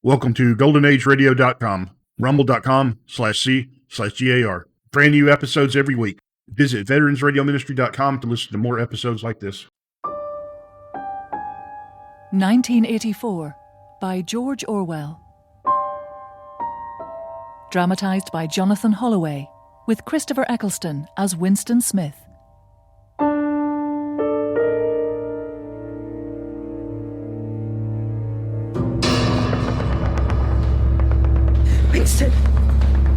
Welcome to goldenageradio.com, rumble.com/C/GAR. Brand new episodes every week. Visit veteransradioministry.com to listen to more episodes like this. 1984 by George Orwell. Dramatized by Jonathan Holloway, with Christopher Eccleston as Winston Smith.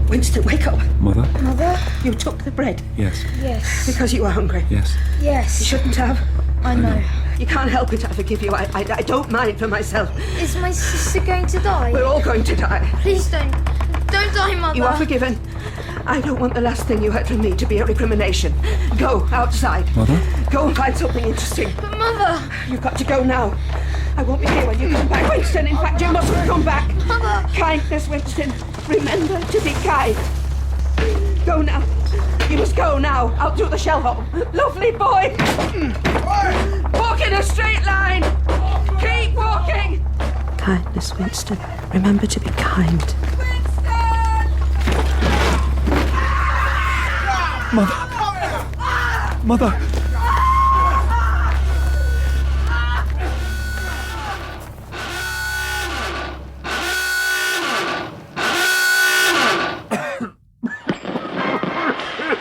Winston, wake up. Mother? Mother? You took the bread. Yes. Yes. Because you were hungry. Yes. Yes. You shouldn't have. I know. You can't help it. I forgive you. I don't mind for myself. Is my sister going to die? We're all going to die. Please don't. Don't die, Mother. You are forgiven. I don't want the last thing you heard from me to be a recrimination. Go outside. Mother? Go and find something interesting. But Mother! You've got to go now. I won't be here when you come back, Winston. In fact, you mustn't come back. Mother! Kindness, Winston. Remember to be kind. Go now. You must go now. Out through the shell hole. Lovely boy. Walk in a straight line. Keep walking. Kindness, Winston. Remember to be kind. Winston! Mother!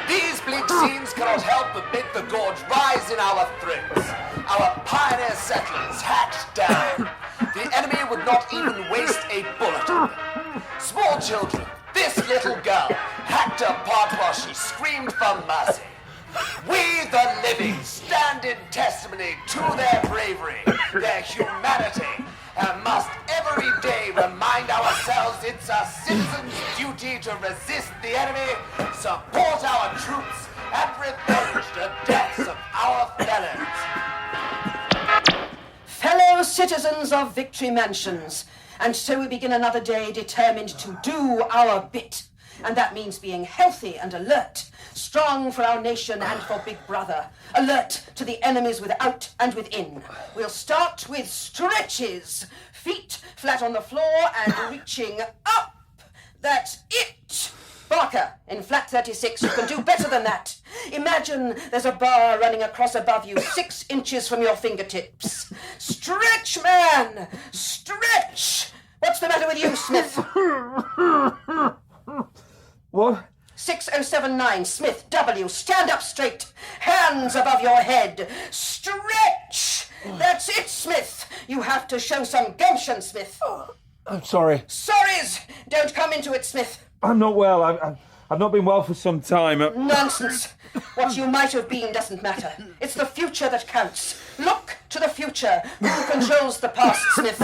These bleak scenes cannot help but make the gorge rise in our throats. Our pioneer settlers hacked down. The enemy would not even waste a bullet on them. Small children, this little girl, hacked apart while she screamed for mercy. We, the living, stand in testimony to their bravery, their humanity, and must every day remind ourselves it's a citizen's duty to resist the enemy, support our troops, and revenge the deaths of our fellows. Fellow citizens of Victory Mansions, and so we begin another day determined to do our bit. And that means being healthy and alert, strong for our nation and for Big Brother, alert to the enemies without and within. We'll start with stretches, feet flat on the floor and reaching up. That's it. Barker, in flat 36, you can do better than that. Imagine there's a bar running across above you 6 inches from your fingertips. Stretch, man! Stretch! What's the matter with you, Smith? What? 6079, Smith, W, stand up straight. Hands above your head. Stretch! That's it, Smith. You have to show some gumption, Smith. I'm sorry. Sorries! Don't come into it, Smith. I'm not well. I've not been well for some time. Nonsense. What you might have been doesn't matter. It's the future that counts. Look to the future. Who controls the past, Smith?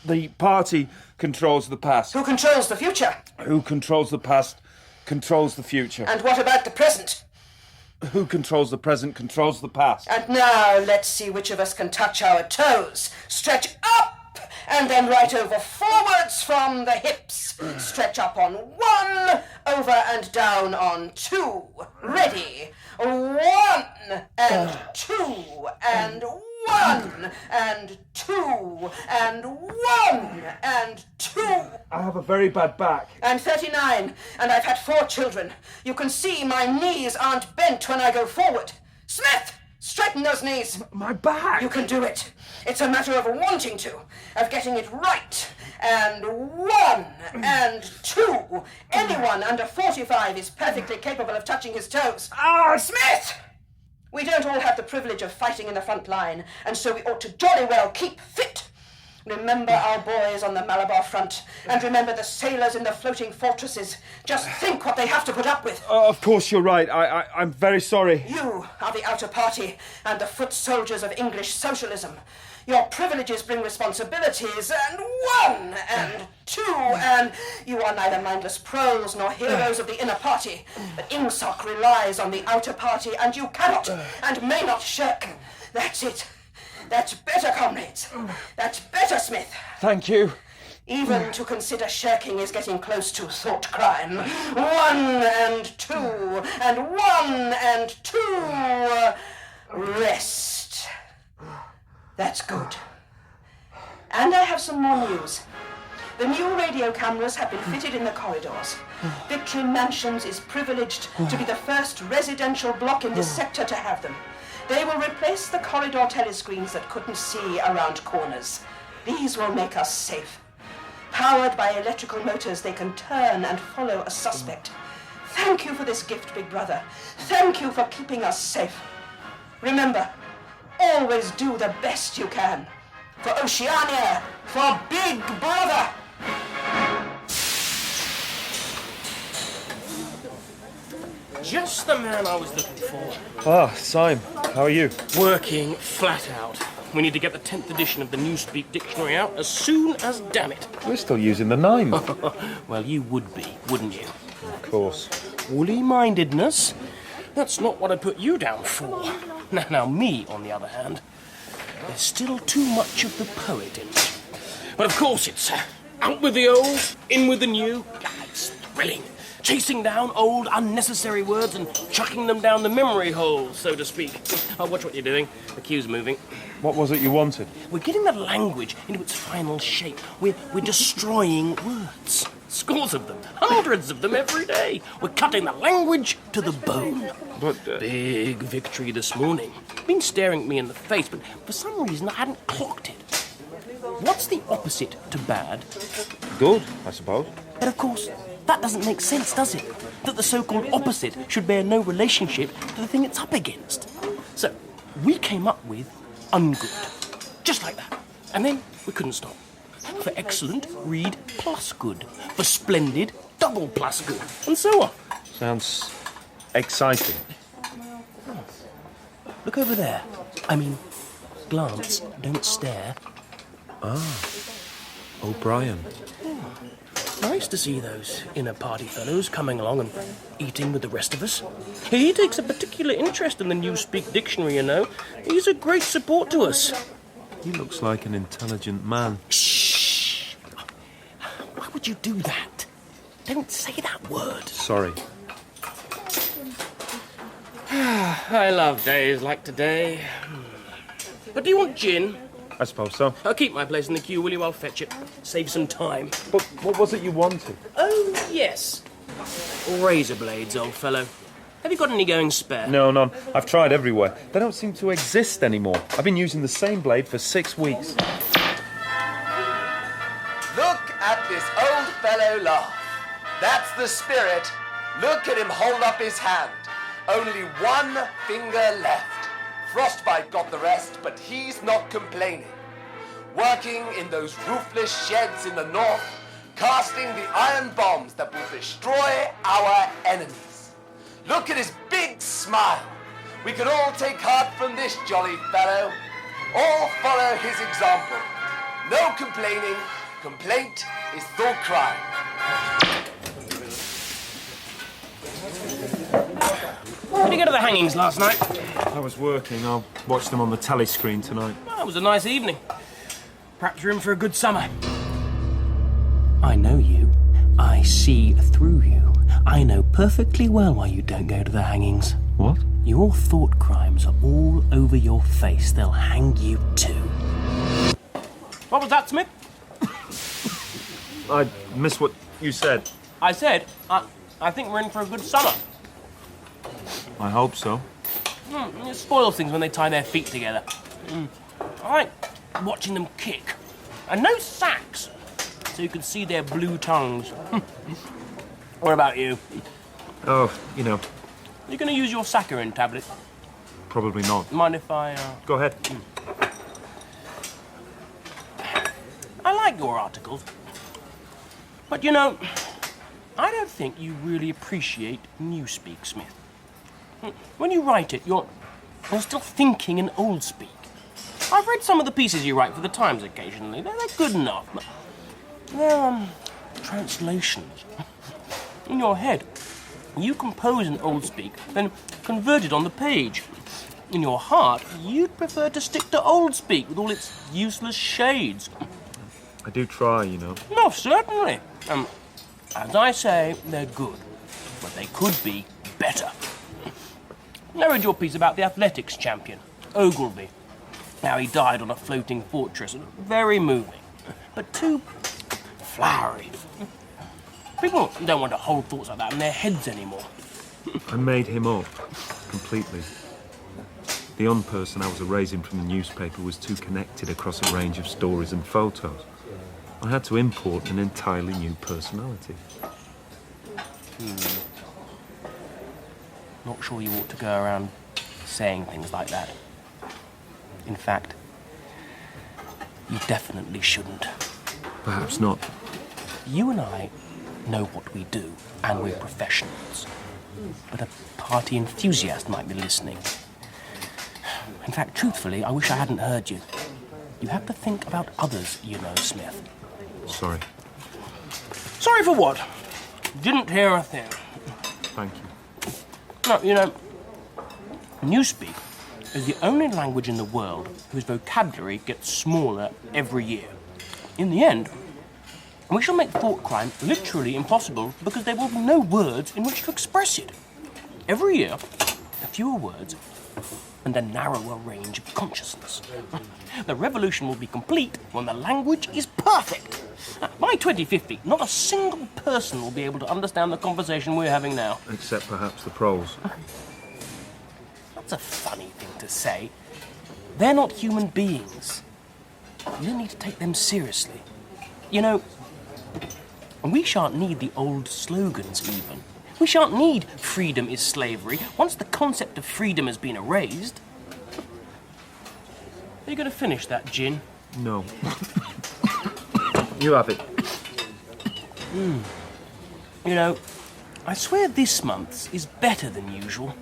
The party controls the past. Who controls the future? Who controls the past controls the future. And what about the present? Who controls the present controls the past. And now let's see which of us can touch our toes. Stretch up and then right over forwards from the hips. Stretch up on 1, over and down on 2. Ready? 1 and 2 and 1 and 2 and 1 and 2. I have a very bad back. I'm 39 and I've had 4 children. You can see my knees aren't bent when I go forward. Smith, straighten those knees. My back! You can do it. It's a matter of wanting to, of getting it right. And 1 and 2. Anyone under 45 is perfectly capable of touching his toes. Smith! We don't all have the privilege of fighting in the front line, and so we ought to jolly well keep fit. Remember our boys on the Malabar front, and remember the sailors in the floating fortresses. Just think what they have to put up with. Of course you're right. I'm very sorry. You are the outer party and the foot soldiers of English socialism. Your privileges bring responsibilities, and 1 and 2 and... You are neither mindless proles nor heroes of the inner party, but INGSOC relies on the outer party, and you cannot and may not shirk. That's it. That's better, comrades. That's better, Smith. Thank you. Even to consider shirking is getting close to thought crime. 1 and 2 and 1 and 2. Rest. That's good. And I have some more news. The new radio cameras have been fitted in the corridors. Victory Mansions is privileged to be the first residential block in this sector to have them. They will replace the corridor telescreens that couldn't see around corners. These will make us safe. Powered by electrical motors, they can turn and follow a suspect. Thank you for this gift, Big Brother. Thank you for keeping us safe. Remember, always do the best you can. For Oceania, for Big Brother! Just the man I was looking for. Ah, Simon, how are you? Working flat out. We need to get the 10th edition of the Newspeak Dictionary out as soon as damn it. We're still using the 9th. Well, you would be, wouldn't you? Of course. Woolly-mindedness? That's not what I put you down for. Now, me, on the other hand, there's still too much of the poet in me. But of course it's out with the old, in with the new. It's thrilling. Chasing down old, unnecessary words and chucking them down the memory hole, so to speak. Oh, watch what you're doing. The cue's moving. What was it you wanted? We're getting the language into its final shape. We're destroying words. Scores of them. Hundreds of them every day. We're cutting the language to the bone. But, Big victory this morning. Been staring at me in the face, but for some reason I hadn't clocked it. What's the opposite to bad? good, I suppose. But of course, that doesn't make sense, does it? That the so-called opposite should bear no relationship to the thing it's up against. So, we came up with ungood. Just like that. And then we couldn't stop. For excellent, read plus good. For splendid, double plus good. And so on. Sounds exciting. Look over there. I mean, glance, don't stare. O'Brien. Nice to see those inner party fellows coming along and eating with the rest of us. He takes a particular interest in the Newspeak Dictionary, you know. He's a great support to us. He looks like an intelligent man. Shh! Why would you do that? Don't say that word. Sorry. I love days like today. But do you want gin? I suppose so. I'll keep my place in the queue, will you? I'll fetch it. Save some time. But what was it you wanted? Oh, yes. Razor blades, old fellow. Have you got any going spare? No, none. I've tried everywhere. They don't seem to exist anymore. I've been using the same blade for 6 weeks. Look at this old fellow laugh. That's the spirit. Look at him hold up his hand. Only one finger left. Frostbite got the rest, but he's not complaining. Working in those roofless sheds in the north, casting the iron bombs that will destroy our enemies. Look at his big smile. We can all take heart from this jolly fellow. All follow his example. No complaining. Complaint is thought crime. Did you go to the hangings last night? I was working. I'll watch them on the telly screen tonight. Well, it was a nice evening. Perhaps you're in for a good summer. I know you. I see through you. I know perfectly well why you don't go to the hangings. What? Your thought crimes are all over your face. They'll hang you too. What was that, Smith? I missed what you said. I said, I think we're in for a good summer. I hope so. It spoils things when they tie their feet together. I like watching them kick. And no sacks, so you can see their blue tongues. What about you? Oh, you know, You're going to use your saccharin tablet. probably not. Mind if I... Go ahead. I like your articles. But, you know, I don't think you really appreciate Newspeak, Smith. When you write it, you're still thinking in old speak. I've read some of the pieces you write for the Times occasionally. They're good enough, but they're, translations. In your head, you compose in old speak, then convert it on the page. In your heart, you'd prefer to stick to old speak with all its useless shades. I do try, you know. No, certainly. As I say, they're good, but they could be better. I read your piece about the athletics champion, Ogilvy. How he died on a floating fortress. Very moving, but too flowery. People don't want to hold thoughts like that in their heads anymore. I made him up completely. The unperson I was erasing from the newspaper was too connected across a range of stories and photos. I had to import an entirely new personality. Not sure you ought to go around saying things like that. In fact, you definitely shouldn't. Perhaps not. You and I know what we do, and we're professionals. But a party enthusiast might be listening. In fact, truthfully, I wish I hadn't heard you. You have to think about others, you know, Smith. Sorry. Sorry for what? Didn't hear a thing. Thank you. No, you know, Newspeak is the only language in the world whose vocabulary gets smaller every year. In the end, we shall make thought crime literally impossible because there will be no words in which to express it. Every year, fewer words and a narrower range of consciousness. The revolution will be complete when the language is perfect. By 2050, not a single person will be able to understand the conversation we're having now. Except perhaps the pros. That's a funny thing to say. They're not human beings. You need to take them seriously. You know, we shan't need the old slogans even. We shan't need freedom is slavery once the concept of freedom has been erased. Are you going to finish that gin? No. You have it. You know, I swear this month's is better than usual.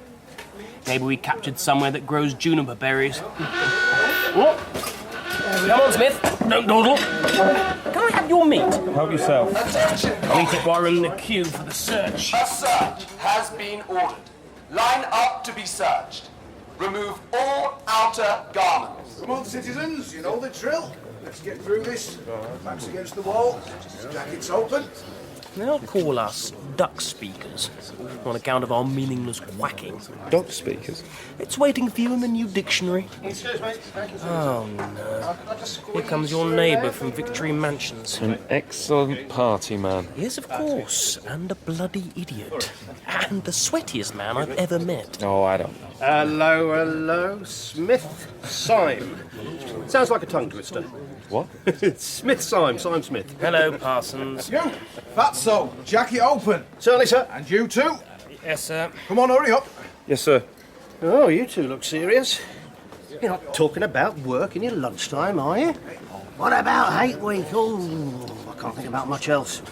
Maybe we captured somewhere that grows juniper berries. What? Come on, Smith. Don't dawdle. Can I have your meat? Help yourself. Attention, I'll eat it while we're in the queue for the search. a search has been ordered. Line up to be searched. Remove all outer garments. Come on, citizens, you know the drill. Let's get through this. Backs against the wall. Jackets open. They'll call us duck speakers on account of our meaningless whacking. Dog speakers. It's waiting for you in the new dictionary. Excuse me. Oh no. Here comes your neighbour from Victory Mansions. An excellent party man. Yes, of course. And a bloody idiot. And the sweatiest man I've ever met. Oh, I don't know. Hello, hello. Smith Syme. Sounds like a tongue twister. What? Smith Syme, Syme Smith. Hello, Parsons. You, Fatso, jacket open. Certainly, sir. And you too. Yes, sir. Come on, hurry up. Yes, sir. Oh, you two look serious. You're not talking about work in your lunchtime, are you? What about hate week? Oh, I can't think about much else.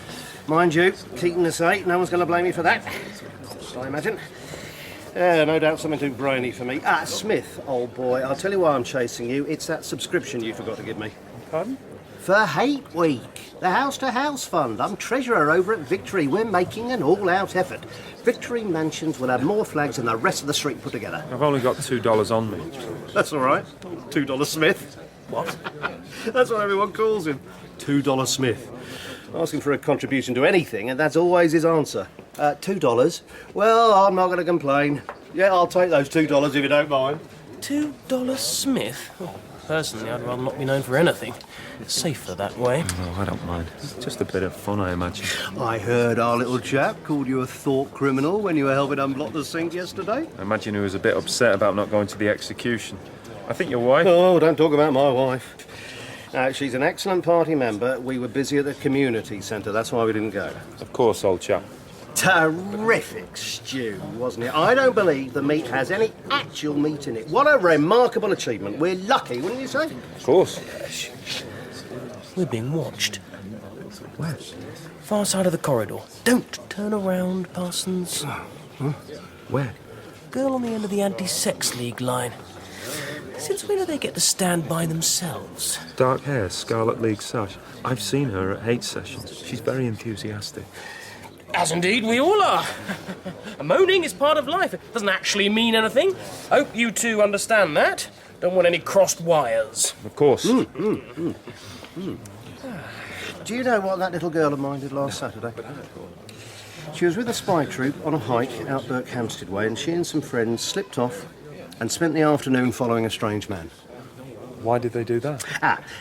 Mind you, keeping us 8, no one's going to blame me for that. I imagine. No doubt something too brainy for me. Smith, old boy, I'll tell you why I'm chasing you. It's that subscription you forgot to give me. Pardon? For Hate Week, the House to House Fund. I'm treasurer over at Victory. We're making an all-out effort. Victory Mansions will have more flags than the rest of the street put together. I've only got $2 on me. That's all right. $2 Smith. What? That's what everyone calls him. $2 Smith. Asking for a contribution to anything, and that's always his answer. $2? Well, I'm not going to complain. Yeah, I'll take those $2 if you don't mind. $2 Smith? Oh, personally, I'd rather not be known for anything. It's safer that way. No, I don't mind. It's just a bit of fun, I imagine. I heard our little chap called you a thought criminal when you were helping unblock the sink yesterday. I imagine he was a bit upset about not going to the execution. I think your wife... Oh, don't talk about my wife. She's an excellent party member. We were busy at the community centre, that's why we didn't go. Of course, old chap. Terrific stew, wasn't it? I don't believe the meat has any actual meat in it. What a remarkable achievement. We're lucky, wouldn't you say? Of course. We're being watched. Where? Far side of the corridor. Don't turn around, Parsons. Where? Girl on the end of the anti-sex league line. Since when do they get to stand by themselves? Dark hair, Scarlet League sash. I've seen her at hate sessions. She's very enthusiastic. As indeed we all are. Moaning is part of life. It doesn't actually mean anything. Hope you two understand that. Don't want any crossed wires. Of course. Do you know what that little girl of mine did last Saturday? She was with a spy troop on a hike out Berkhamsted way, and she and some friends slipped off and spent the afternoon following a strange man. Why did they do that?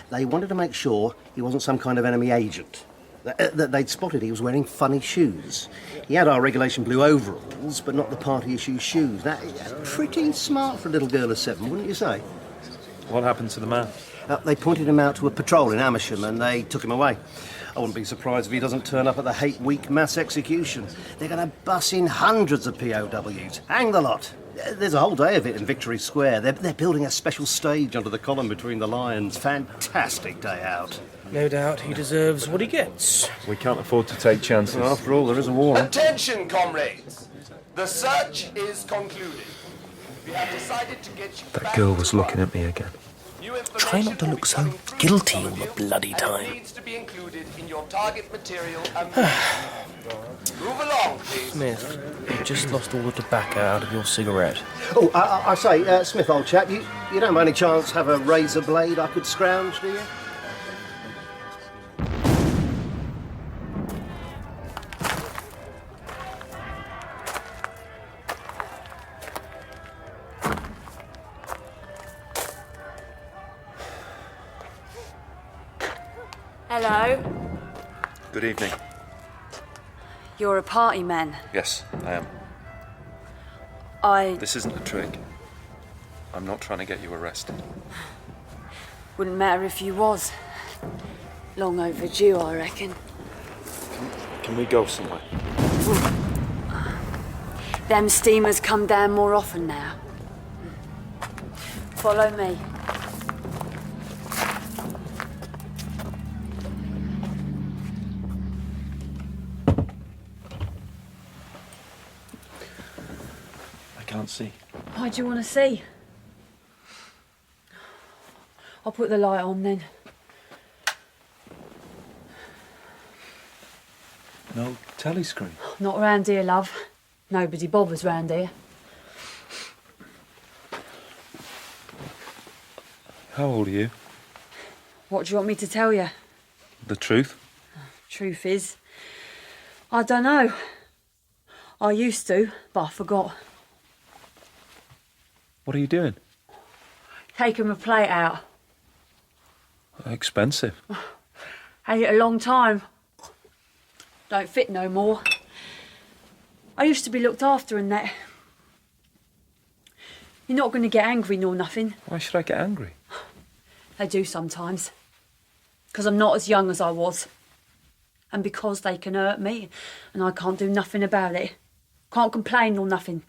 They wanted to make sure he wasn't some kind of enemy agent. that they'd spotted he was wearing funny shoes. He had our regulation blue overalls, but not the party issue shoes. Now, pretty smart for a little girl of 7, wouldn't you say? What happened to the man? They pointed him out to a patrol in Amersham and they took him away. I wouldn't be surprised if he doesn't turn up at the Hate Week mass execution. They're going to bus in hundreds of POWs. Hang the lot. There's a whole day of it in Victory Square. They're building a special stage under the column between the lions. Fantastic day out. No doubt he deserves what he gets. We can't afford to take chances. Well, after all, there is a war. Attention, comrades. The search is concluded. We have decided to get you That back girl to was work. looking at me again. New information Try not to will look be so coming through guilty in all front of the you, bloody and time. it needs to be included in your target material immediately. Move along, please. Smith, you just lost all the tobacco out of your cigarette. Oh, I say, Smith, old chap, you don't by any chance have a razor blade I could scrounge, do you? Hello. Good evening. You're a party man. Yes, I am. I This isn't a trick. I'm not trying to get you arrested. wouldn't matter if you was. Long overdue, I reckon. Can we go somewhere? Them steamers come down more often now. Follow me. I can't see. Why do you want to see? I'll put the light on then. No telly screen. Not round here, love. Nobody bothers round here. How old are you? What do you want me to tell you? The truth? Truth is, I don't know. I used to, but I forgot. What are you doing? Taking my plate out. Expensive. Had it a long time. Don't fit no more. I used to be looked after and that. You're not going to get angry nor nothing. Why should I get angry? They do sometimes. Because I'm not as young as I was. And because they can hurt me and I can't do nothing about it. Can't complain nor nothing.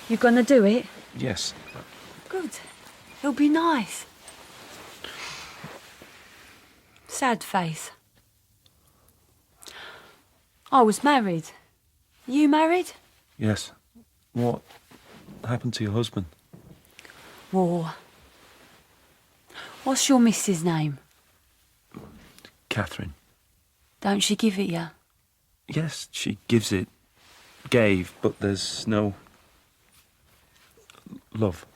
You gonna do it? Yes. Good. It'll be nice. Sad face. I was married. You married? Yes. What happened to your husband? War. What's your missus' name? Catherine. Don't she give it you? Yes, she gives it. Gave, but there's no love.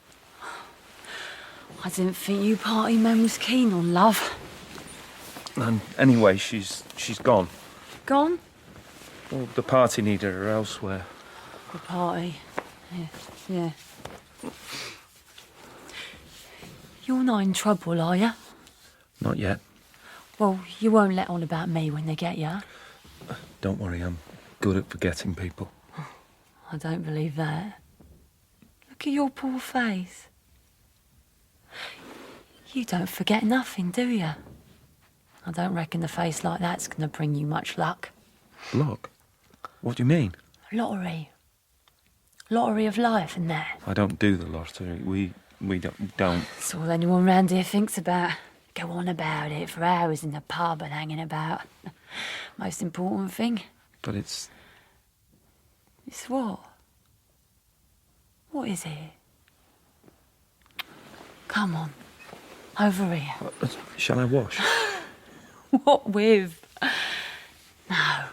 I didn't think you party men was keen on love. And anyway, she's gone. Gone? Well, the party needed her elsewhere. The party. Yeah. You're not in trouble, are you? Not yet. Well, you won't let on about me when they get you. Don't worry, I'm good at forgetting people. I don't believe that. Look at your poor face. You don't forget nothing, do you? I don't reckon a face like that's going to bring you much luck. Luck? What do you mean? Lottery. Lottery of life and that. I don't do the lottery. We don't. It's all anyone round here thinks about. Go on about it for hours in the pub and hanging about. Most important thing. But it's... It's what? What is it? Come on. Over here. Shall I wash? What with? No.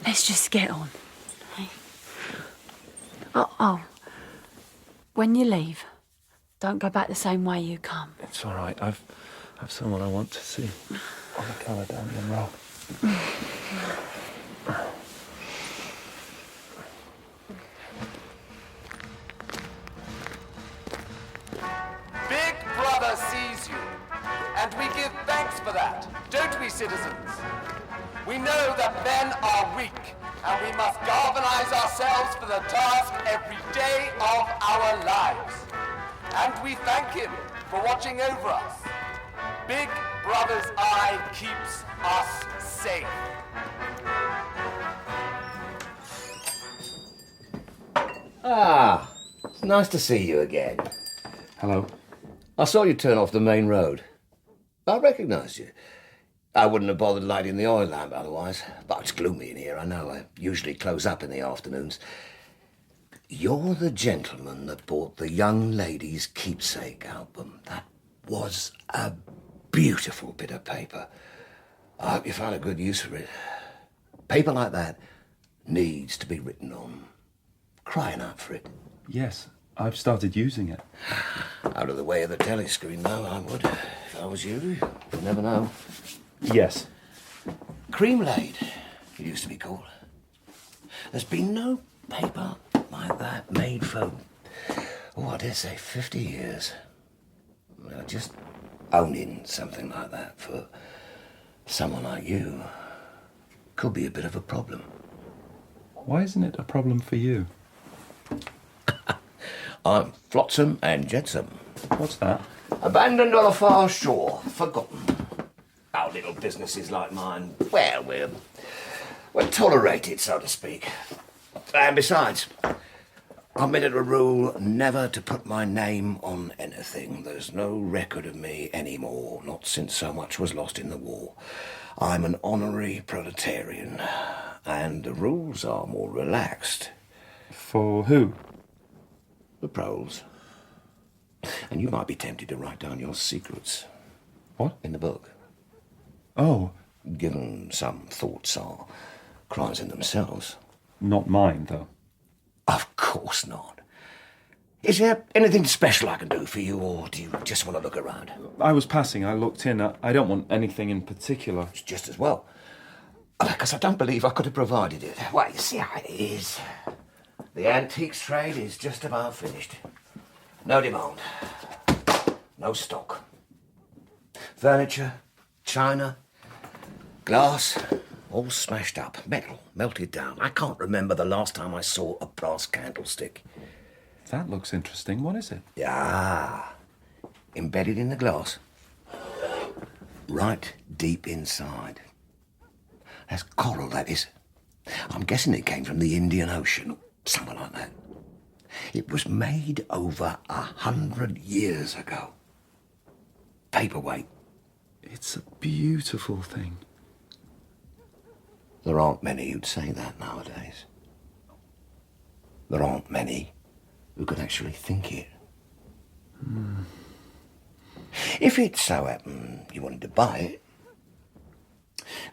Let's just get on. Oh. When you leave, don't go back the same way you come. It's all right. I've someone I want to see on the Caledonian Road. Big Brother sees you. thanks for that, don't we, citizens? We know that men are weak, and we must galvanize ourselves for the task every day of our lives. And we thank him for watching over us. Big Brother's eye keeps us safe. Ah, it's nice to see you again. Hello. I saw you turn off the main road. I recognised you. I wouldn't have bothered lighting the oil lamp otherwise. But it's gloomy in here, I know. I usually close up in the afternoons. You're the gentleman that bought the young lady's keepsake album. That was a beautiful bit of paper. I hope you found a good use for it. Paper like that needs to be written on. Crying out for it. Yes, I've started using it. Out of the way of the telly screen, though, I would. If I was you, you'd never know. Yes. Cream laid, it used to be called. There's been no paper like that made for, I dare say 50 years. Well, just owning something like that for someone like you could be a bit of a problem. Why isn't it a problem for you? I'm flotsam and jetsam. What's that? Abandoned on a far shore, forgotten. Our little businesses like mine, well, we're tolerated, so to speak. And besides, I made it a rule never to put my name on anything. There's no record of me anymore, not since so much was lost in the war. I'm an honorary proletarian, and the rules are more relaxed. For who? The proles. And you might be tempted to write down your secrets. What? In the book. Oh. Given some thoughts are crimes in themselves. Not mine, though. Of course not. Is there anything special I can do for you, or do you just want to look around? I was passing, I looked in. I don't want anything in particular. It's just as well. Because I don't believe I could have provided it. Well, you see how it is. The antiques trade is just about finished. No demand. No stock. Furniture, china, glass, all smashed up. Metal, melted down. I can't remember the last time I saw a brass candlestick. That looks interesting. What is it? Yeah. Embedded in the glass. Right deep inside. That's coral, that is. I'm guessing it came from the Indian Ocean. Something like that. It was made over 100 years ago. Paperweight. It's a beautiful thing. There aren't many who'd say that nowadays. There aren't many who can actually think it. If it so happened you wanted to buy it,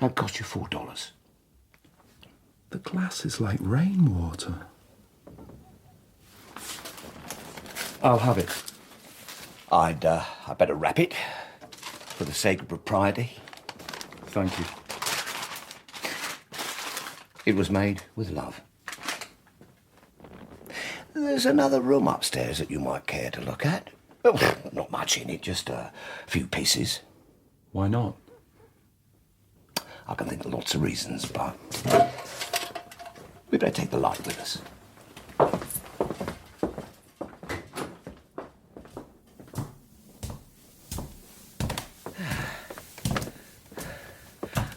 that'd cost you $4. The glass is like rainwater. I'll have it. I'd better wrap it for the sake of propriety. Thank you. It was made with love. There's another room upstairs that you might care to look at. Well, not much in it, just a few pieces. Why not? I can think of lots of reasons, but we better take the light with us.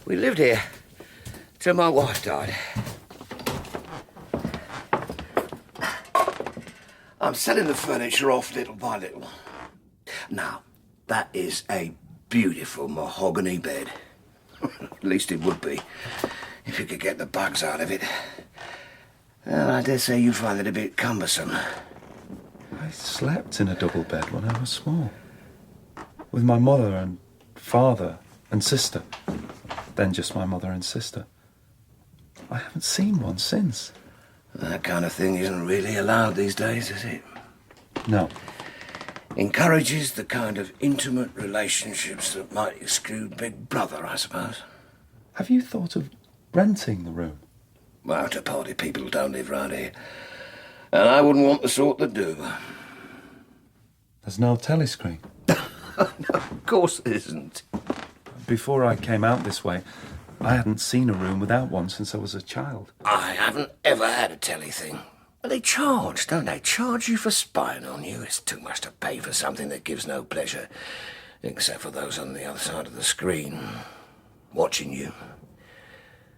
We lived here till my wife died. I'm selling the furniture off little by little. Now, that is a beautiful mahogany bed. At least it would be, if you could get the bugs out of it. Well, I dare say you find it a bit cumbersome. I slept in a double bed when I was small. With my mother and father and sister. Then just my mother and sister. I haven't seen one since. That kind of thing isn't really allowed these days, is it? No. Encourages the kind of intimate relationships that might exclude Big Brother, I suppose. Have you thought of renting the room? Well, out-of-party people don't live round here. And I wouldn't want the sort that do. There's no telescreen. No, of course there isn't. Before I came out this way, I hadn't seen a room without one since I was a child. I haven't ever had a telly thing. But they charge, don't they? Charge you for spying on you. It's too much to pay for something that gives no pleasure, except for those on the other side of the screen, watching you.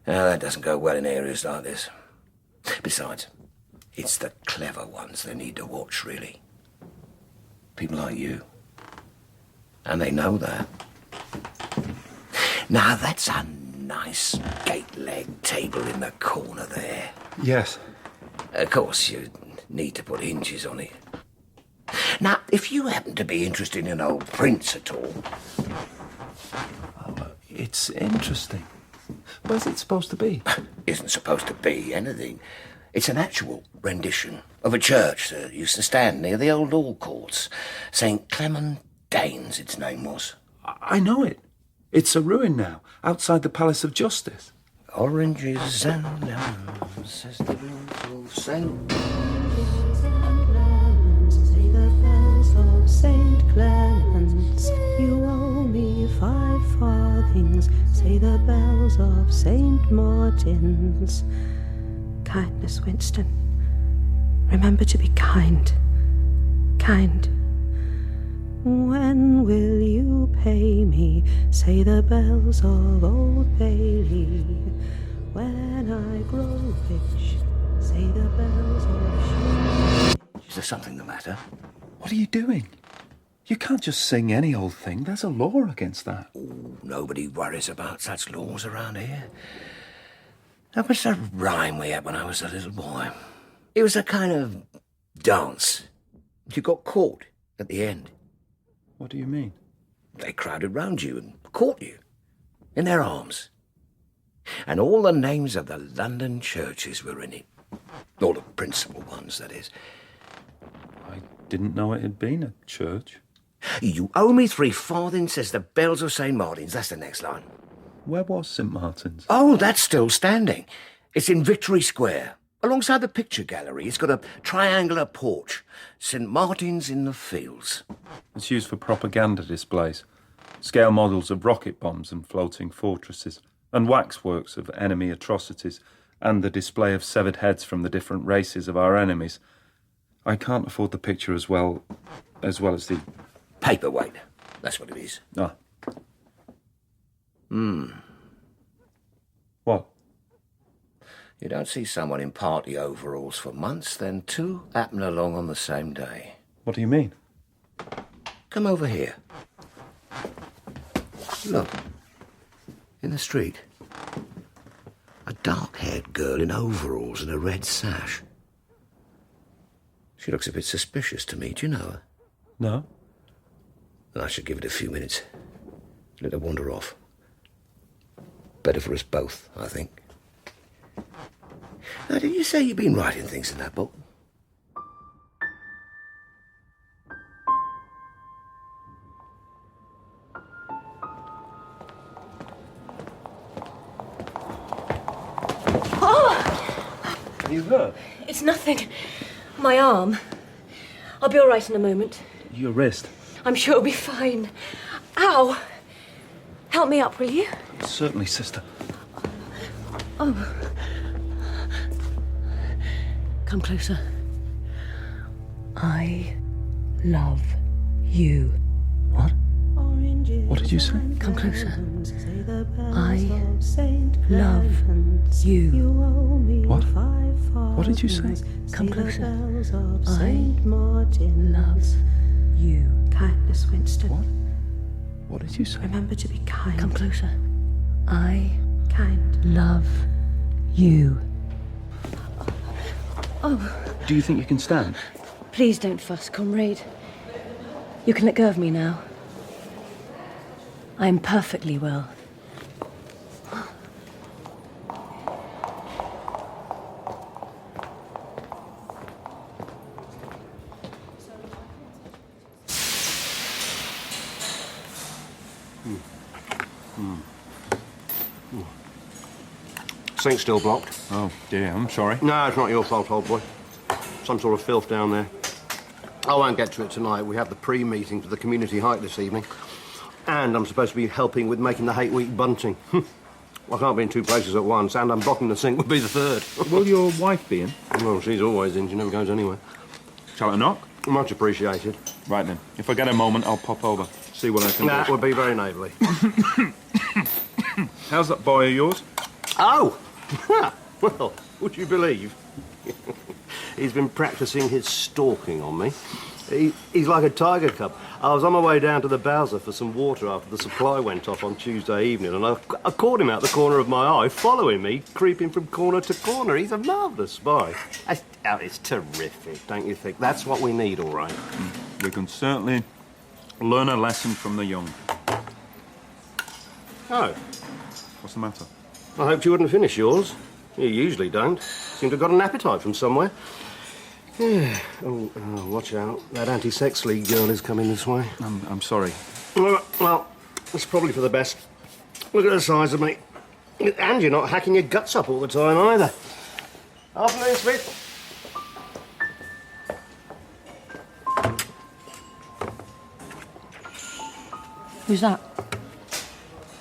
Now, that doesn't go well in areas like this. Besides, it's the clever ones they need to watch, really. People like you. And they know that. Now, that's a nice gate-leg table in the corner there. Yes. Of course, you need to put hinges on it. Now, if you happen to be interested in old prints at all... It's interesting. Where's it supposed to be? Isn't supposed to be anything. It's an actual rendition of a church that used to stand near the old law courts. St. Clement Danes, its name was. I know it. It's a ruin now, outside the Palace of Justice. Oranges and lemons, says the beautiful Saint. Say the bells of St. Clements, you owe me 5 farthings. Say the bells of St. Martin's. Kindness, Winston. Remember to be kind. Kind. When will you pay me? Say the bells of Old Bailey. When I grow rich, say the bells of Shoreditch. Is there something the matter? What are you doing? You can't just sing any old thing. There's a law against that. Ooh, nobody worries about such laws around here. That was a rhyme we had when I was a little boy. It was a kind of dance. You got caught at the end. What do you mean? They crowded round you and caught you in their arms. And all the names of the London churches were in it. All the principal ones, that is. I didn't know it had been a church. You owe me 3 farthings, says the bells of St. Martin's. That's the next line. Where was St. Martin's? Oh, that's still standing. It's in Victory Square, alongside the picture gallery. It's got a triangular porch. St. Martin's in the Fields. It's used for propaganda displays, scale models of rocket bombs and floating fortresses, and waxworks of enemy atrocities, and the display of severed heads from the different races of our enemies. I can't afford the picture as well as the... Paperweight. That's what it is. Ah. What? You don't see someone in party overalls for months, then 2 happen along on the same day. What do you mean? Come over here. Look. In the street. A dark-haired girl in overalls and a red sash. She looks a bit suspicious to me. Do you know her? No. Then I should give it a few minutes. Let her wander off. Better for us both, I think. Now, did you say you've been writing things in that book? Oh! You hurt? It's nothing. My arm. I'll be all right in a moment. Your wrist? I'm sure it'll be fine. Ow! Help me up, will you? Certainly, sister. Oh. Come closer. I love you. What? What did you say? Come closer. I love you. What? What did you say? Come closer. I love you. Kindness, Winston. What? What did you say? Remember to be kind. Come closer. I Kind. love you. Oh. Do you think you can stand? Please don't fuss, comrade. You can let go of me now. I am perfectly well. Sink's still blocked. Oh, dear, I'm sorry. No, it's not your fault, old boy. Some sort of filth down there. I won't get to it tonight. We have the pre-meeting for the community hike this evening. And and I'm supposed to be helping with making the hate week bunting. I can't be in two places at once, and unblocking the sink would be the third. Will your wife be in? Well, she's always in. She never goes anywhere. Shall I knock? Much appreciated. Right then. If I get a moment, I'll pop over. See what I can That do. would be very neighbourly. How's that boy of yours? Oh! Well, would you believe? He's been practising his stalking on me. He's like a tiger cub. I was on my way down to the Bowser for some water after the supply went off on Tuesday evening, and I caught him out the corner of my eye, following me, creeping from corner to corner. He's a marvellous spy. It's terrific, don't you think? That's what we need, all right. We can certainly learn a lesson from the young. Oh. What's the matter? I hoped you wouldn't finish yours. You usually don't. Seem to have got an appetite from somewhere. Yeah. Oh, watch out. That anti-sex league girl is coming this way. I'm sorry. Well, it's probably for the best. Look at the size of me. And you're not hacking your guts up all the time, either. Afternoon, Smith. Who's that?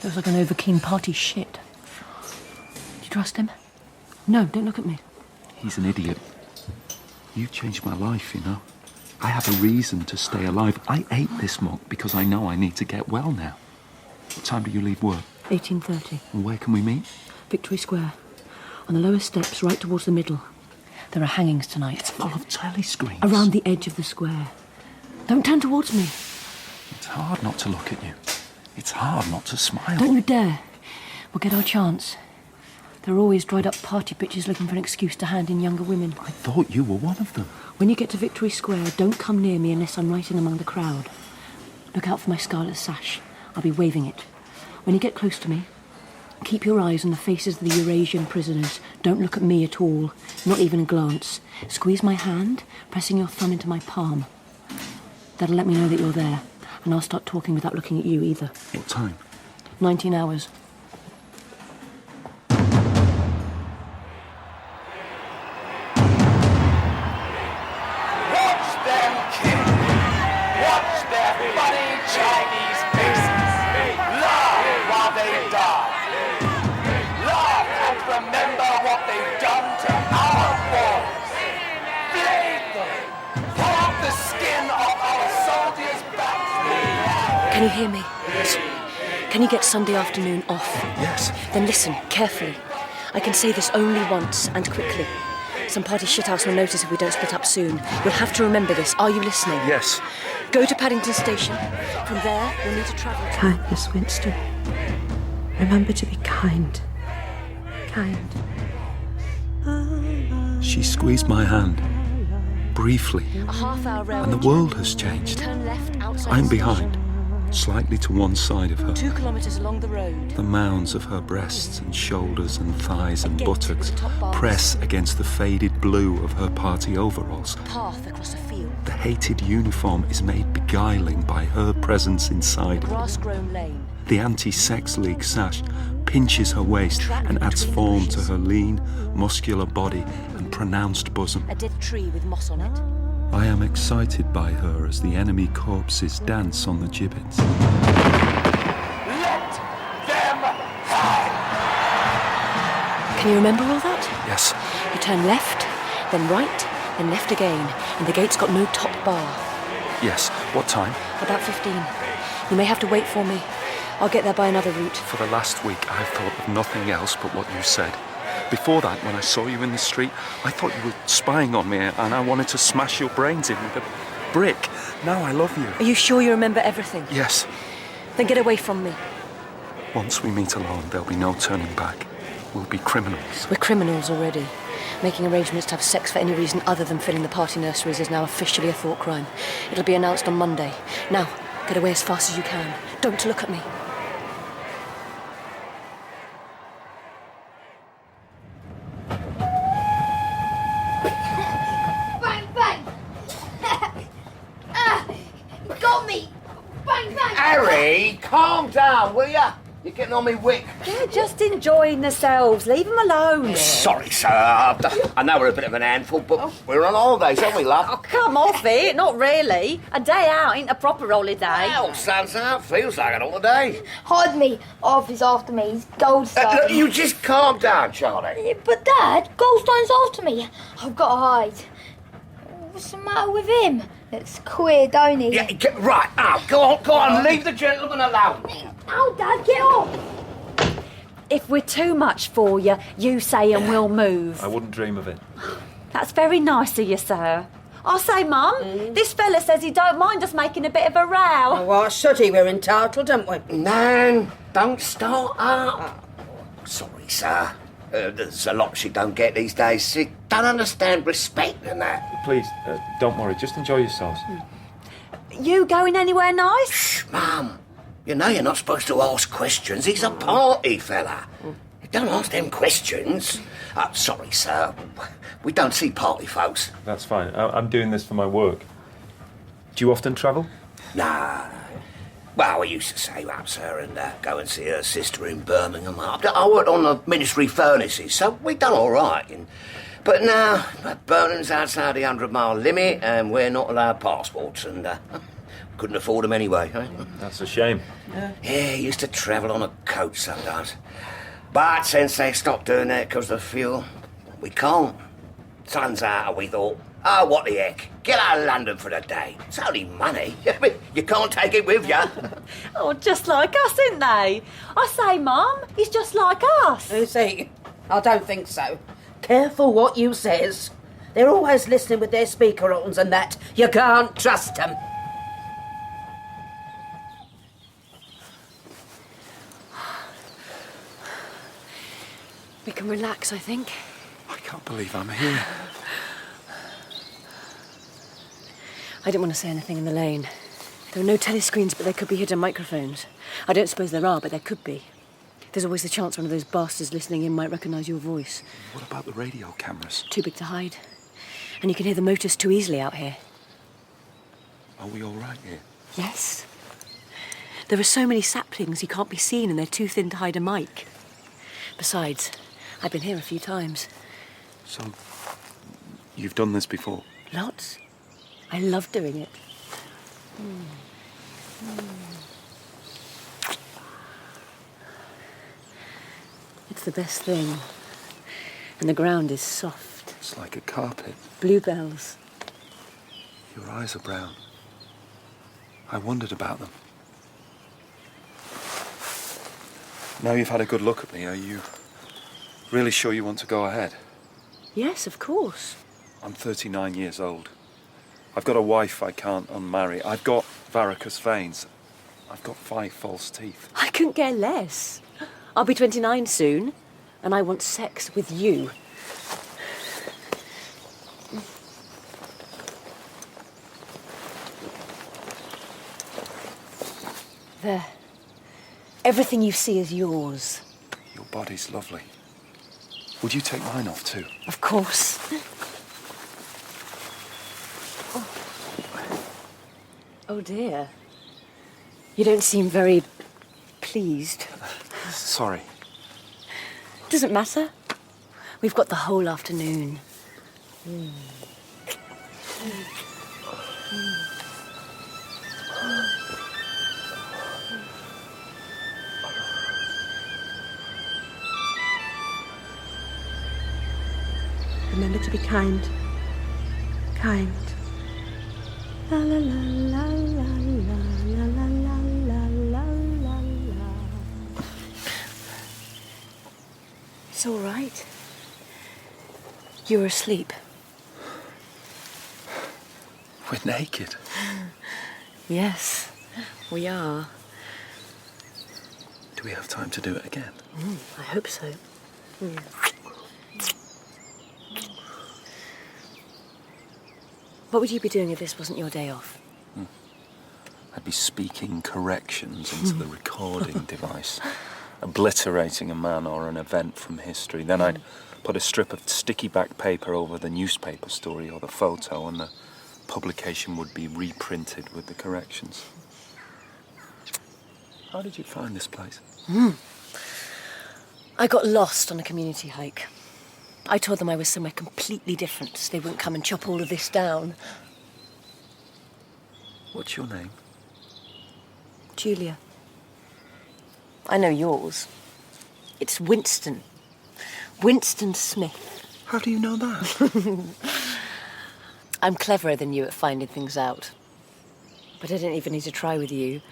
Looks like an overkeen party shit. Do you trust him? No, don't look at me. He's an idiot. You changed my life, you know. I have a reason to stay alive. I ate this mug because I know I need to get well now. What time do you leave work? 18:30. And where can we meet? Victory Square. On the lowest steps, right towards the middle. There are hangings tonight. It's full of telly screens. Around the edge of the square. Don't turn towards me. It's hard not to look at you. It's hard not to smile. Don't you dare. We'll get our chance. There are always dried-up party bitches looking for an excuse to hand in younger women. I thought you were one of them. When you get to Victory Square, don't come near me unless I'm right in among the crowd. Look out for my scarlet sash. I'll be waving it. When you get close to me, keep your eyes on the faces of the Eurasian prisoners. Don't look at me at all, not even a glance. Squeeze my hand, pressing your thumb into my palm. That'll let me know that you're there, and I'll start talking without looking at you either. What time? 19 hours. Chinese faces. Laugh while they die. Laugh and remember what they've done to our boys. Flay them. Pull off the skin off our soldiers' backs. Can you hear me? Can you get Sunday afternoon off? Yes. Then listen, carefully. I can say this only once and quickly. Some party shithouse will notice if we don't split up soon. You'll have to remember this. Are you listening? Yes. Go to Paddington Station. From there, we'll need to travel to... Kindness, Winston. Remember to be kind. Kind. She squeezed my hand. Briefly. A half-hour railway And the world has changed. Turn left outside I'm the behind. station. Slightly to one side of her. 2 kilometres along the road. The mounds of her breasts and shoulders and thighs and gate buttocks with top bars. press against the faded blue of her party overalls. Path across a field. The hated uniform is made beguiling by her presence inside it. Grass-grown lane. The anti-sex league sash pinches her waist and adds form to her lean, muscular body and pronounced bosom. A dead tree with moss on it. I am excited by her as the enemy corpses dance on the gibbets. Let them hang. Can you remember all that? Yes. You turn left, then right, then left again, and the gate's got no top bar. Yes. What time? About 15. You may have to wait for me. I'll get there by another route. For the last week, I've thought of nothing else but what you said. Before that, when I saw you in the street, I thought you were spying on me and I wanted to smash your brains in with a brick. Now I love you. Are you sure you remember everything? Yes. Then get away from me. Once we meet alone, there'll be no turning back. We'll be criminals. We're criminals already. Making arrangements to have sex for any reason other than filling the party nurseries is now officially a thought crime. It'll be announced on Monday. Now, get away as fast as you can. Don't look at me. Bang, bang! Got me! Bang, bang! Harry, calm down, will ya? You're getting on me wick. They're just enjoying themselves. Leave them alone. Sorry, sir. I know we're a bit of an handful, but we're on holidays, aren't we, love? Oh, come off it. Not really. A day out ain't a proper holiday. Well, sun's out. Feels like an holiday. Hide me. Arthur's after me. He's Goldstone. Look, you just calm down, Charlie. Yeah, but Dad, Goldstone's after me. I've got to hide. What's the matter with him? It's queer, don't he? Yeah, right. Go on. Leave the gentleman alone. Oh, Dad, get off! If we're too much for you, you say and we'll move. I wouldn't dream of it. That's very nice of you, sir. I say, Mum, this fella says he don't mind us making a bit of a row. Oh, why should he? We're entitled, aren't we? Nan, don't start up. Sorry, sir. There's a lot she don't get these days. She don't understand respect and that. Please, don't worry. Just enjoy yourselves. You going anywhere nice? Shh, Mum. You know you're not supposed to ask questions. He's a party fella. You don't ask them questions. Sorry, sir. We don't see party folks. That's fine. I'm doing this for my work. Do you often travel? Nah. Well, we used to save up, sir, and go and see her sister in Birmingham. I worked on the ministry furnaces, so we done all right. But now, Birmingham's outside the 100-mile limit, and we're not allowed passports, and couldn't afford them anyway. Eh? That's a shame. Yeah, used to travel on a coach sometimes. But since they stopped doing that because of the fuel, we can't. Sun's out, we thought. Oh, what the heck? Get out of London for the day. It's only money. You can't take it with you. Oh, just like us, ain't they? I say, Mum, he's just like us. You see, I don't think so. Careful what you says. They're always listening with their speaker-ons and that. You can't trust them. We can relax, I think. I can't believe I'm here. I didn't want to say anything in the lane. There are no telescreens, but there could be hidden microphones. I don't suppose there are, but there could be. There's always the chance one of those bastards listening in might recognise your voice. What about the radio cameras? Too big to hide. And you can hear the motors too easily out here. Are we all right here? Yes. There are so many saplings you can't be seen and they're too thin to hide a mic. Besides, I've been here a few times. So, you've done this before? Lots. I love doing it. It's the best thing. And the ground is soft. It's like a carpet. Bluebells. Your eyes are brown. I wondered about them. Now you've had a good look at me, are you really sure you want to go ahead? Yes, of course. I'm 39 years old. I've got a wife I can't unmarry. I've got varicose veins. I've got 5 false teeth. I couldn't care less. I'll be 29 soon, and I want sex with you. There. Everything you see is yours. Your body's lovely. Would you take mine off too? Of course. Oh dear. You don't seem very pleased. Sorry. Doesn't matter. We've got the whole afternoon. Remember to be kind. Kind. La la la la la la la la la la la. It's all right. You were asleep. We're naked. Yes, we are. Do we have time to do it again? I hope so. What would you be doing if this wasn't your day off? I'd be speaking corrections into the recording device, obliterating a man or an event from history. Then I'd put a strip of sticky back paper over the newspaper story or the photo, and the publication would be reprinted with the corrections. How did you find this place? I got lost on a community hike. I told them I was somewhere completely different, so they wouldn't come and chop all of this down. What's your name? Julia. I know yours. It's Winston. Winston Smith. How do you know that? I'm cleverer than you at finding things out. But I didn't even need to try with you.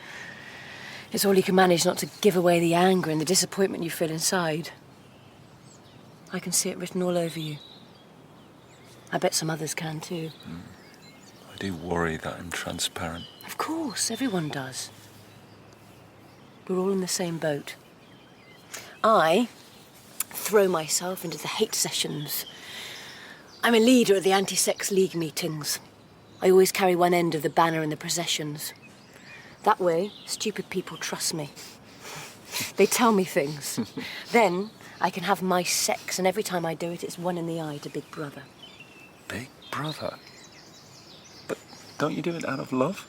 It's all you can manage not to give away the anger and the disappointment you feel inside. I can see it written all over you. I bet some others can too. I do worry that I'm transparent. Of course, everyone does. We're all in the same boat. I throw myself into the hate sessions. I'm a leader at the anti-sex league meetings. I always carry one end of the banner in the processions. That way, stupid people trust me. They tell me things. Then I can have my sex, and every time I do it, it's one in the eye to Big Brother. Big Brother? But don't you do it out of love?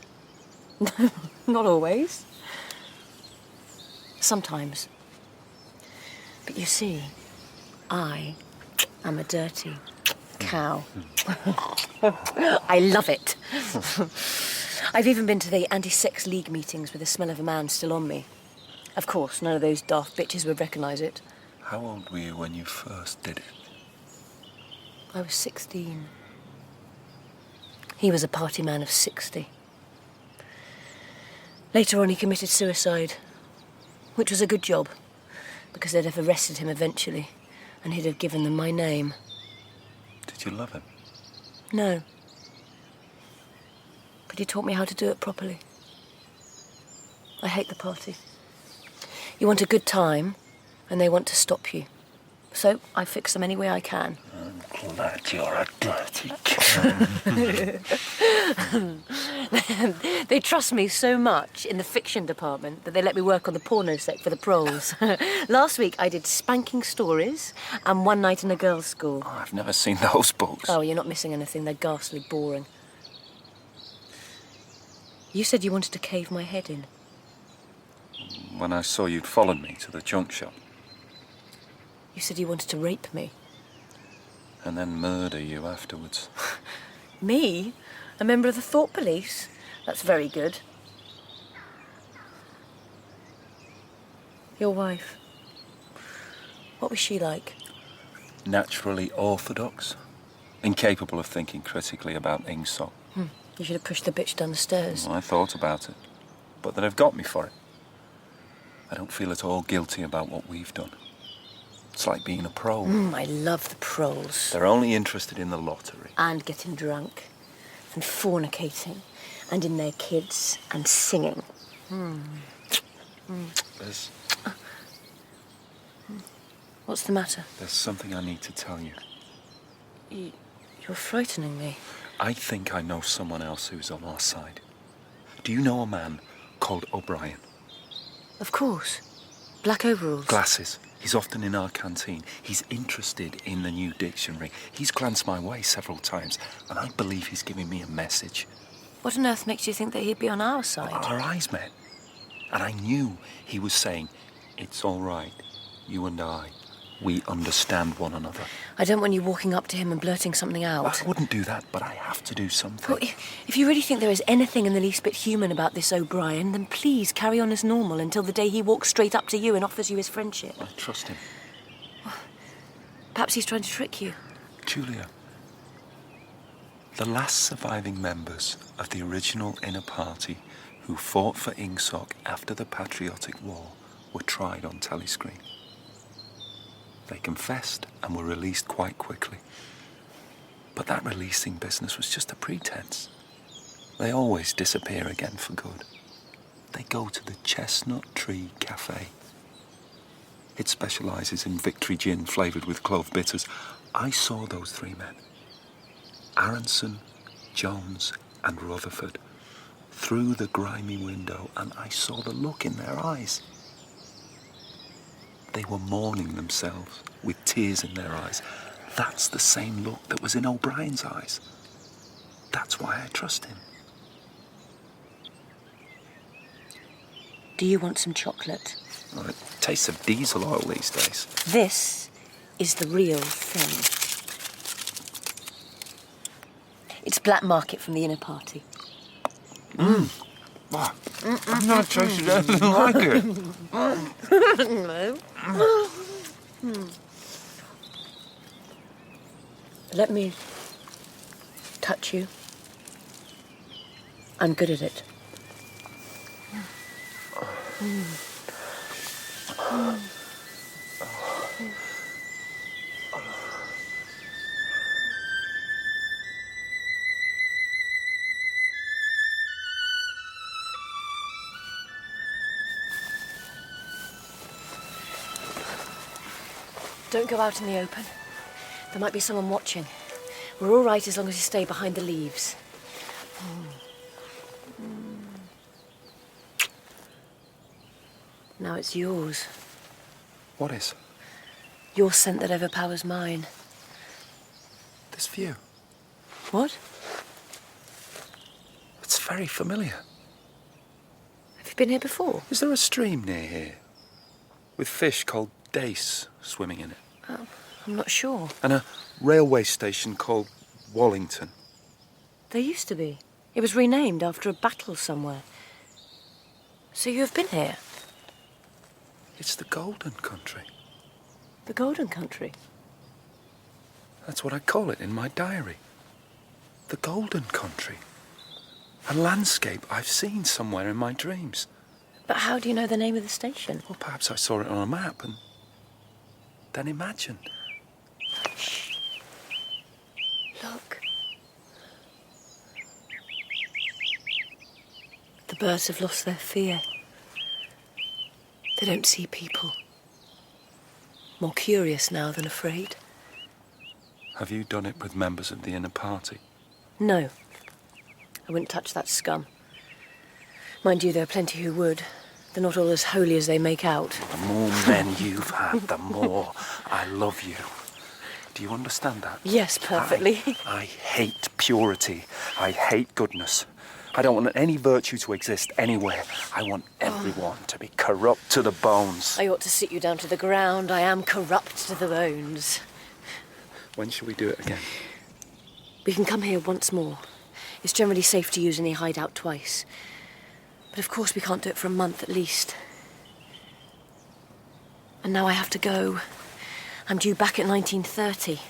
Not always. Sometimes. But you see, I am a dirty cow. I love it. I've even been to the anti-sex league meetings with the smell of a man still on me. Of course, none of those daft bitches would recognise it. How old were you when you first did it? I was 16. He was a party man of 60. Later on, he committed suicide, which was a good job, because they'd have arrested him eventually, and he'd have given them my name. Did you love him? No. But he taught me how to do it properly. I hate the party. You want a good time, and they want to stop you. So I fix them any way I can. I'm glad you're a dirty cow. They trust me so much in the fiction department that they let me work on the porno sec for the proles. Last week I did spanking stories and One Night in a Girls' School. Oh, I've never seen those books. Oh, you're not missing anything. They're ghastly boring. You said you wanted to cave my head in. When I saw you'd followed me to the junk shop. You said you wanted to rape me. And then murder you afterwards. Me? A member of the thought police? That's very good. Your wife. What was she like? Naturally orthodox. Incapable of thinking critically about Ingsoc. You should have pushed the bitch down the stairs. Well, I thought about it. But they've got me for it. I don't feel at all guilty about what we've done. It's like being a pro. I love the proles. They're only interested in the lottery. And getting drunk. And fornicating. And in their kids. And singing. There's What's the matter? something I need to tell you. You're frightening me. I think I know someone else who's on our side. Do you know a man called O'Brien? Of course. Black overalls. Glasses. He's often in our canteen. He's interested in the new dictionary. He's glanced my way several times, and I believe he's giving me a message. What on earth makes you think that he'd be on our side? Our eyes met, and I knew he was saying, "It's all right, you and I. We understand one another." I don't want you walking up to him and blurting something out. I wouldn't do that, but I have to do something. Well, if you really think there is anything in the least bit human about this O'Brien, then please carry on as normal until the day he walks straight up to you and offers you his friendship. I trust him. Perhaps he's trying to trick you. Julia, the last surviving members of the original inner party who fought for Ingsoc after the Patriotic War were tried on telescreen. They confessed and were released quite quickly. But that releasing business was just a pretense. They always disappear again for good. They go to the Chestnut Tree Cafe. It specialises in Victory gin flavoured with clove bitters. I saw those three men, Aronson, Johns and Rutherford, through the grimy window, and I saw the look in their eyes. They were mourning themselves, with tears in their eyes. That's the same look that was in O'Brien's eyes. That's why I trust him. Do you want some chocolate? Well, it tastes of diesel oil these days. This is the real thing. It's black market from the inner party. Wow. I've not tasted anything like it. Let me touch you. I'm good at it. Don't go out in the open. There might be someone watching. We're all right as long as you stay behind the leaves. Now it's yours. What is? Your scent that overpowers mine. This view. What? It's very familiar. Have you been here before? Is there a stream near here? With fish called dace swimming in it? Oh, I'm not sure. And a railway station called Wallington. There used to be. It was renamed after a battle somewhere. So you have been here? It's the Golden Country. The Golden Country? That's what I call it in my diary. The Golden Country. A landscape I've seen somewhere in my dreams. But how do you know the name of the station? Well, perhaps I saw it on a map and then imagined. Shh. Look. The birds have lost their fear. They don't see people. More curious now than afraid. Have you done it with members of the inner party? No. I wouldn't touch that scum. Mind you, there are plenty who would. They're not all as holy as they make out. The more men you've had, the more I love you. Do you understand that? Yes, perfectly. I hate purity. I hate goodness. I don't want any virtue to exist anywhere. I want everyone to be corrupt to the bones. I ought to sit you down to the ground. I am corrupt to the bones. When shall we do it again? We can come here once more. It's generally safe to use any hideout twice. But of course we can't do it for a month at least. And now I have to go. I'm due back at 1930.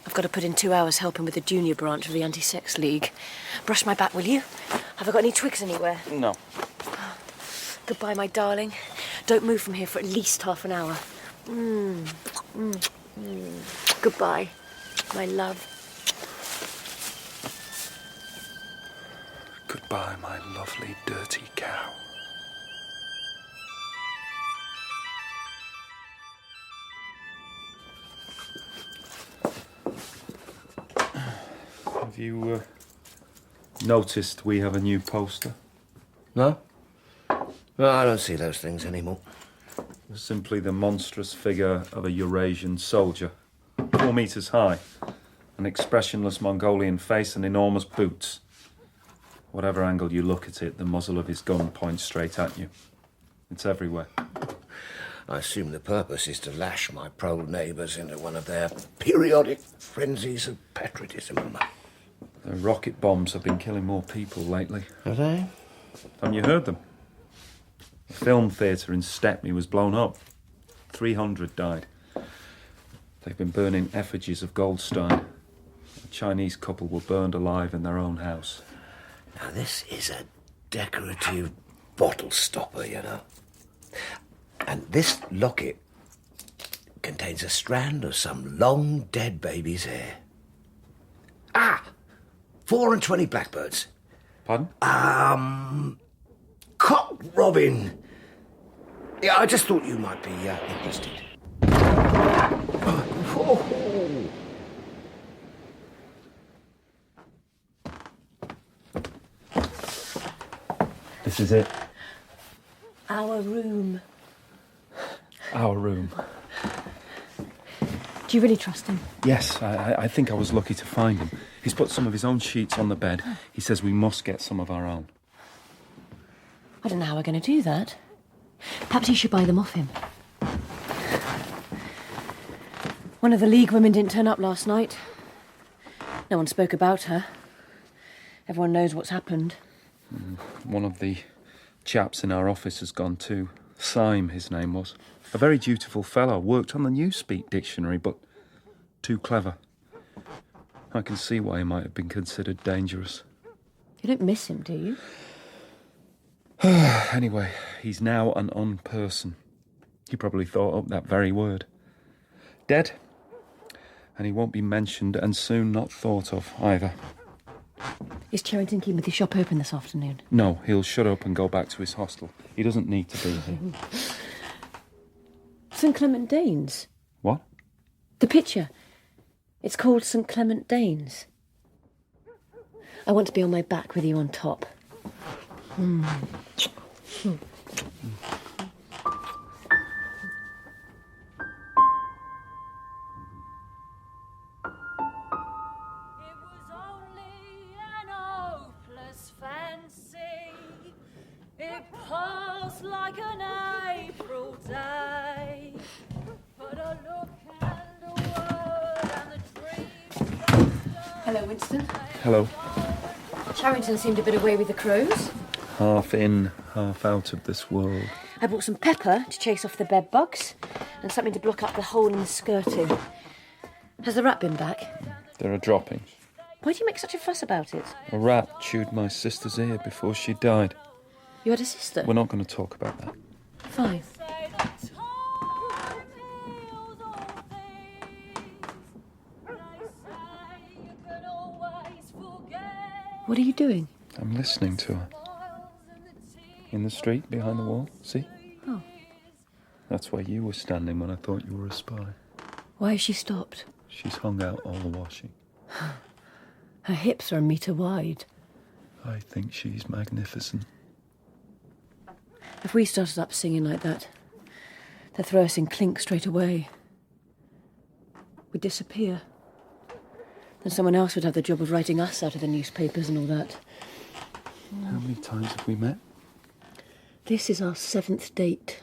I've got to put in 2 hours helping with the junior branch of the Anti-Sex League. Brush my back, will you? Have I got any twigs anywhere? No. Goodbye, my darling. Don't move from here for at least half an hour. Goodbye, my love. Goodbye, my lovely dirty cow. Have you noticed we have a new poster? No? Well, I don't see those things anymore. Simply the monstrous figure of a Eurasian soldier, 4 meters high, an expressionless Mongolian face and enormous boots. Whatever angle you look at it, the muzzle of his gun points straight at you. It's everywhere. I assume the purpose is to lash my proud neighbours into one of their periodic frenzies of patriotism. The rocket bombs have been killing more people lately. Have they? Haven't you heard them? A film theatre in Stepney was blown up. 300 died. They've been burning effigies of Goldstein. A Chinese couple were burned alive in their own house. Now, this is a decorative bottle stopper, you know. And this locket contains a strand of some long dead baby's hair. 4 and 20 blackbirds. Pardon? Cock robin. Yeah, I just thought you might be interested. This is it. Our room. Our room. Do you really trust him? Yes, I think I was lucky to find him. He's put some of his own sheets on the bed. He says we must get some of our own. I don't know how we're going to do that. Perhaps you should buy them off him. One of the League women didn't turn up last night. No one spoke about her. Everyone knows what's happened. One of the chaps in our office has gone too. Syme, his name was. A very dutiful fellow, worked on the Newspeak dictionary, but too clever. I can see why he might have been considered dangerous. You don't miss him, do you? Anyway, he's now an unperson. He probably thought up that very word. Dead. And he won't be mentioned and soon not thought of either. Is Cherrington keeping the shop open this afternoon? No, he'll shut up and go back to his hostel. He doesn't need to be here. St. Clement Danes? What? The picture. It's called St. Clement Danes. I want to be on my back with you on top. Like an April day, but a look and a word and the dreams. Hello, Winston. Hello. Cherrington seemed a bit away with the crows. Half in, half out of this world. I brought some pepper to chase off the bed bugs and something to block up the hole in the skirting. Has the rat been back? There are droppings. Why do you make such a fuss about it? A rat chewed my sister's ear before she died. You had a sister? We're not going to talk about that. Fine. What are you doing? I'm listening to her. In the street, behind the wall, see? Oh. That's where you were standing when I thought you were a spy. Why has she stopped? She's hung out all the washing. Her hips are a metre wide. I think she's magnificent. If we started up singing like that, they'd throw us in clink straight away. We'd disappear. Then someone else would have the job of writing us out of the newspapers and all that. How many times have we met? This is our 7th date.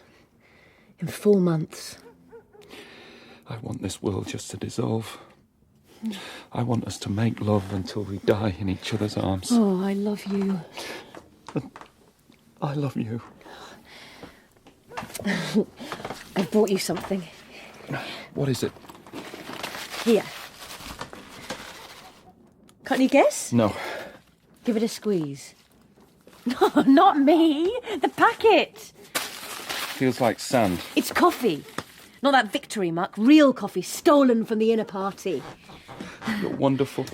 In 4 months. I want this world just to dissolve. I want us to make love until we die in each other's arms. Oh, I love you. I love you. I've brought you something. What is it? Here. Can't you guess? No. Give it a squeeze. No, not me. The packet. Feels like sand. It's coffee. Not that victory muck. Real coffee, stolen from the inner party. You're wonderful.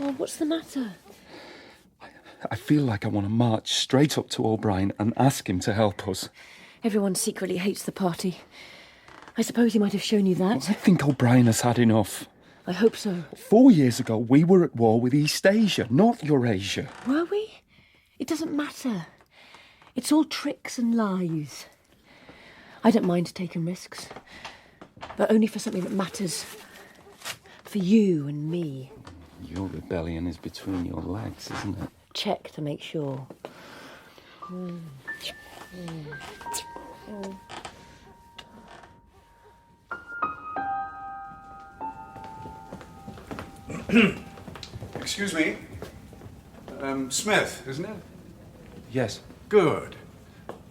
Oh, what's the matter? I feel like I want to march straight up to O'Brien and ask him to help us. Everyone secretly hates the party. I suppose he might have shown you that. I think O'Brien has had enough. I hope so. 4 years ago, we were at war with East Asia, not Eurasia. Were we? It doesn't matter. It's all tricks and lies. I don't mind taking risks, but only for something that matters. For you and me. Your rebellion is between your legs, isn't it? Check to make sure. Excuse me. Smith, isn't it? Yes. Good.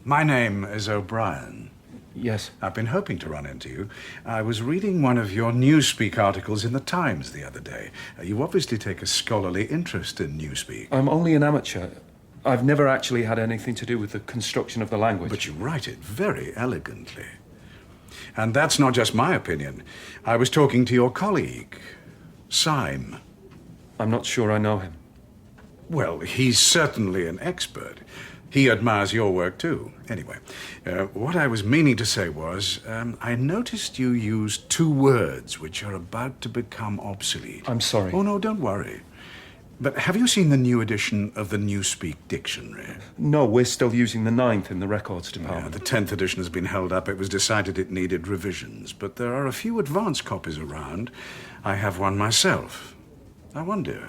My name is O'Brien. Yes. I've been hoping to run into you. I was reading one of your Newspeak articles in the Times the other day. You obviously take a scholarly interest in Newspeak. I'm only an amateur. I've never actually had anything to do with the construction of the language. But you write it very elegantly. And that's not just my opinion. I was talking to your colleague, Syme. I'm not sure I know him. Well, he's certainly an expert. He admires your work, too. Anyway, what I was meaning to say was, I noticed you used 2 words which are about to become obsolete. I'm sorry. Oh, no, don't worry. But have you seen the new edition of the Newspeak Dictionary? No, we're still using the 9th in the records department. Yeah, the 10th edition has been held up. It was decided it needed revisions. But there are a few advanced copies around. I have one myself. I wonder,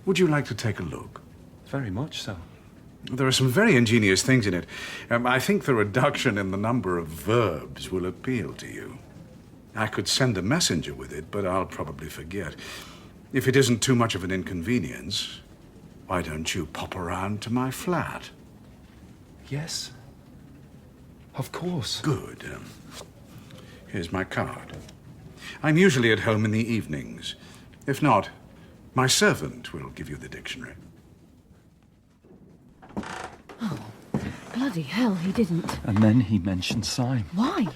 would you like to take a look? Very much so. There are some very ingenious things in it. I think the reduction in the number of verbs will appeal to you. I could send a messenger with it, but I'll probably forget. If it isn't too much of an inconvenience, why don't you pop around to my flat? Yes. Of course. Good. Here's my card. I'm usually at home in the evenings. If not, my servant will give you the dictionary. Oh, bloody hell, he didn't. And then he mentioned Syme. Why?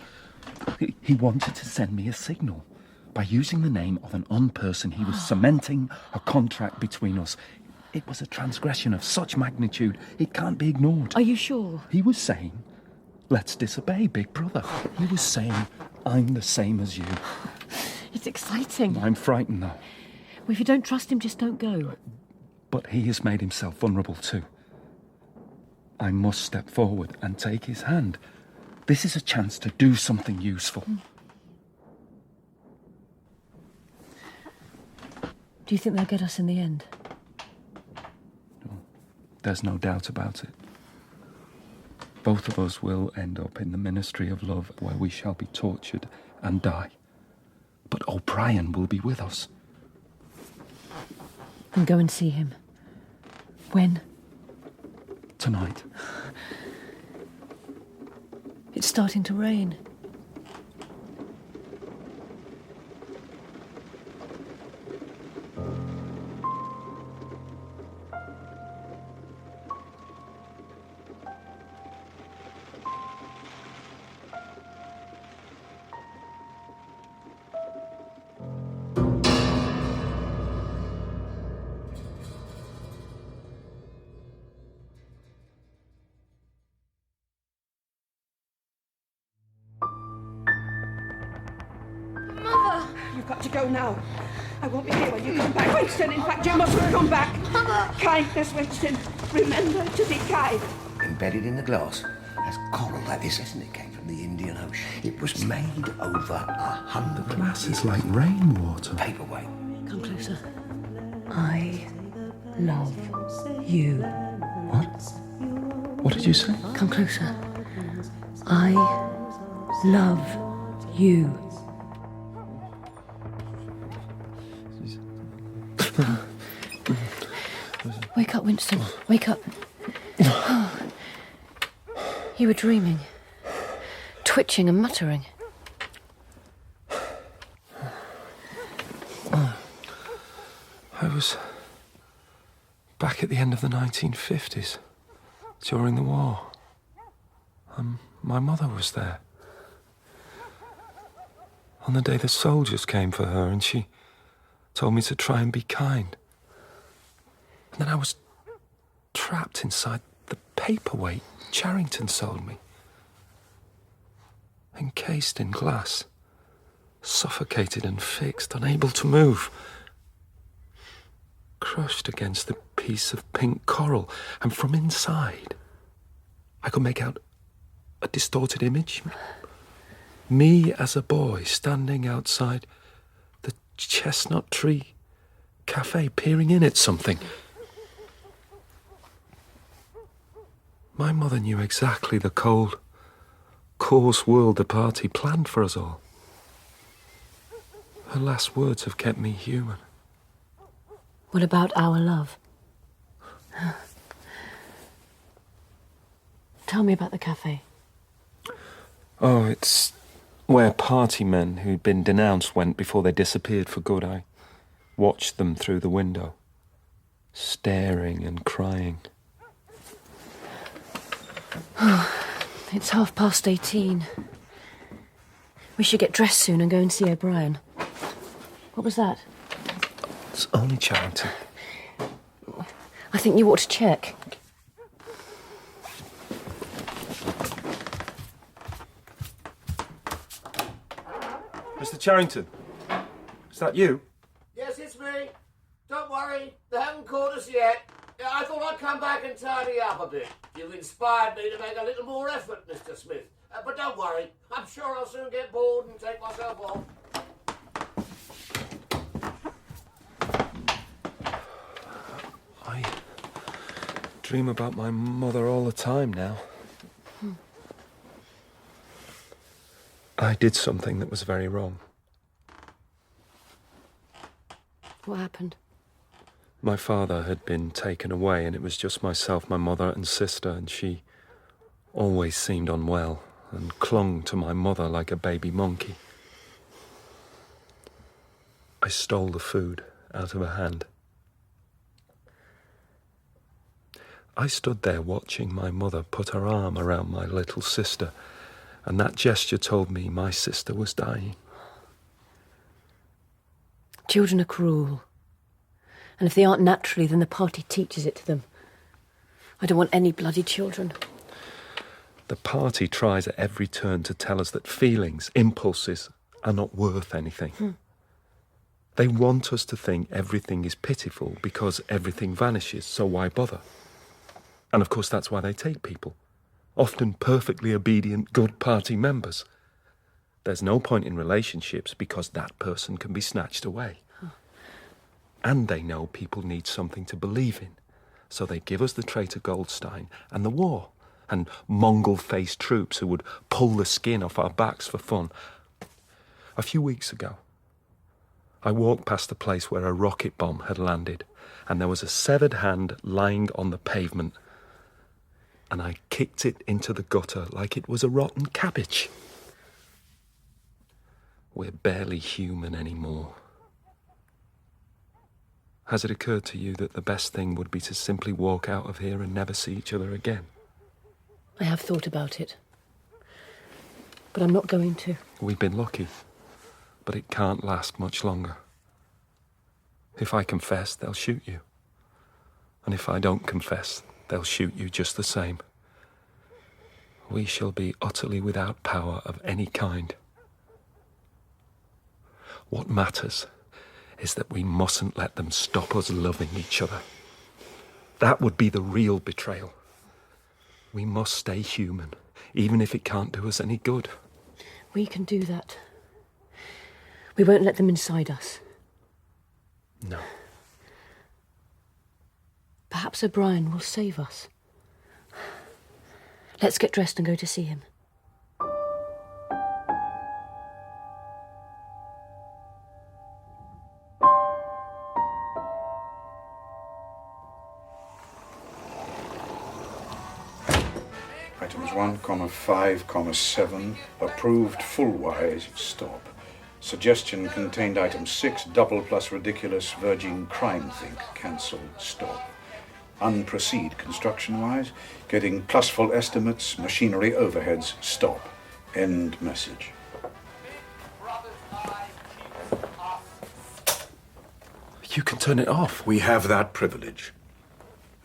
He wanted to send me a signal. By using the name of an unperson, he was cementing a contract between us. It was a transgression of such magnitude, it can't be ignored. Are you sure? He was saying, let's disobey Big Brother. He was saying, I'm the same as you. It's exciting. I'm frightened, though. Well, if you don't trust him, just don't go. But he has made himself vulnerable, too. I must step forward and take his hand. This is a chance to do something useful. Do you think they'll get us in the end? There's no doubt about it. Both of us will end up in the Ministry of Love, where we shall be tortured and die. But O'Brien will be with us. Then go and see him. When? Tonight. It's starting to rain. You've got to go now. I won't be here when you come back, Winston. In fact, you mustn't come back. Mother! Kindness, Winston. Remember to be kind. Embedded in the glass, as coral that is, isn't it? Came from the Indian Ocean. It was made over 100 The glass is like rainwater. Paperweight. Come closer. I love you. What? What did you say? Come closer. I love you. Wake up, Winston. Wake up. You were dreaming. Twitching and muttering. I was back at the end of the 1950s, during the war. My mother was there. On the day the soldiers came for her, and she told me to try and be kind. And then I was trapped inside the paperweight Charrington sold me. Encased in glass, suffocated and fixed, unable to move. Crushed against the piece of pink coral, and from inside, I could make out a distorted image. Me as a boy standing outside the Chestnut Tree Cafe, peering in at something. My mother knew exactly the cold, coarse world the party planned for us all. Her last words have kept me human. What about our love? Tell me about the cafe. Oh, it's where party men who'd been denounced went before they disappeared for good. I watched them through the window, staring and crying. It's 18:30. We should get dressed soon and go and see O'Brien. What was that? It's only Charrington. I think you ought to check. Mr. Charrington, is that you? Yes, it's me. Don't worry, they haven't caught us yet. I thought I'd come back and tidy up a bit. You've inspired me to make a little more effort, Mr. Smith. But don't worry, I'm sure I'll soon get bored and take myself off. I dream about my mother all the time now. I did something that was very wrong. What happened? My father had been taken away, and it was just myself, my mother and sister, and she always seemed unwell and clung to my mother like a baby monkey. I stole the food out of her hand. I stood there watching my mother put her arm around my little sister, and that gesture told me my sister was dying. Children are cruel. And if they aren't naturally, then the party teaches it to them. I don't want any bloody children. The party tries at every turn to tell us that feelings, impulses, are not worth anything. They want us to think everything is pitiful because everything vanishes, so why bother? And of course that's why they take people. Often perfectly obedient, good party members. There's no point in relationships because that person can be snatched away. And they know people need something to believe in. So they give us the traitor Goldstein and the war, and Mongol-faced troops who would pull the skin off our backs for fun. A few weeks ago, I walked past the place where a rocket bomb had landed, and there was a severed hand lying on the pavement. And I kicked it into the gutter like it was a rotten cabbage. We're barely human anymore. Has it occurred to you that the best thing would be to simply walk out of here and never see each other again? I have thought about it. But I'm not going to. We've been lucky, but it can't last much longer. If I confess, they'll shoot you. And if I don't confess, they'll shoot you just the same. We shall be utterly without power of any kind. What matters is that we mustn't let them stop us loving each other. That would be the real betrayal. We must stay human, even if it can't do us any good. We can do that. We won't let them inside us. No. Perhaps O'Brien will save us. Let's get dressed and go to see him. Items 1,5,7, approved full-wise, stop. Suggestion contained item 6, double plus ridiculous, verging crime think, cancelled, stop. Unproceed construction-wise, getting plus full estimates, machinery overheads, stop. End message. You can turn it off. We have that privilege.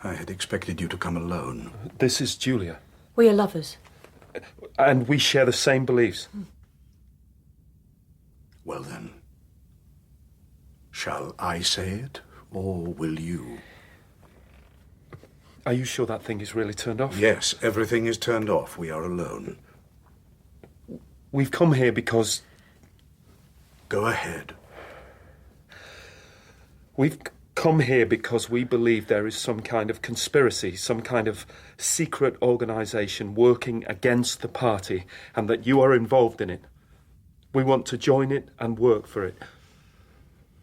I had expected you to come alone. This is Julia. We are lovers. And we share the same beliefs. Well then, shall I say it, or will you? Are you sure that thing is really turned off? Yes, everything is turned off. We are alone. We've come here because... Go ahead. We've come here because we believe there is some kind of conspiracy, some kind of secret organisation working against the party, and that you are involved in it. We want to join it and work for it.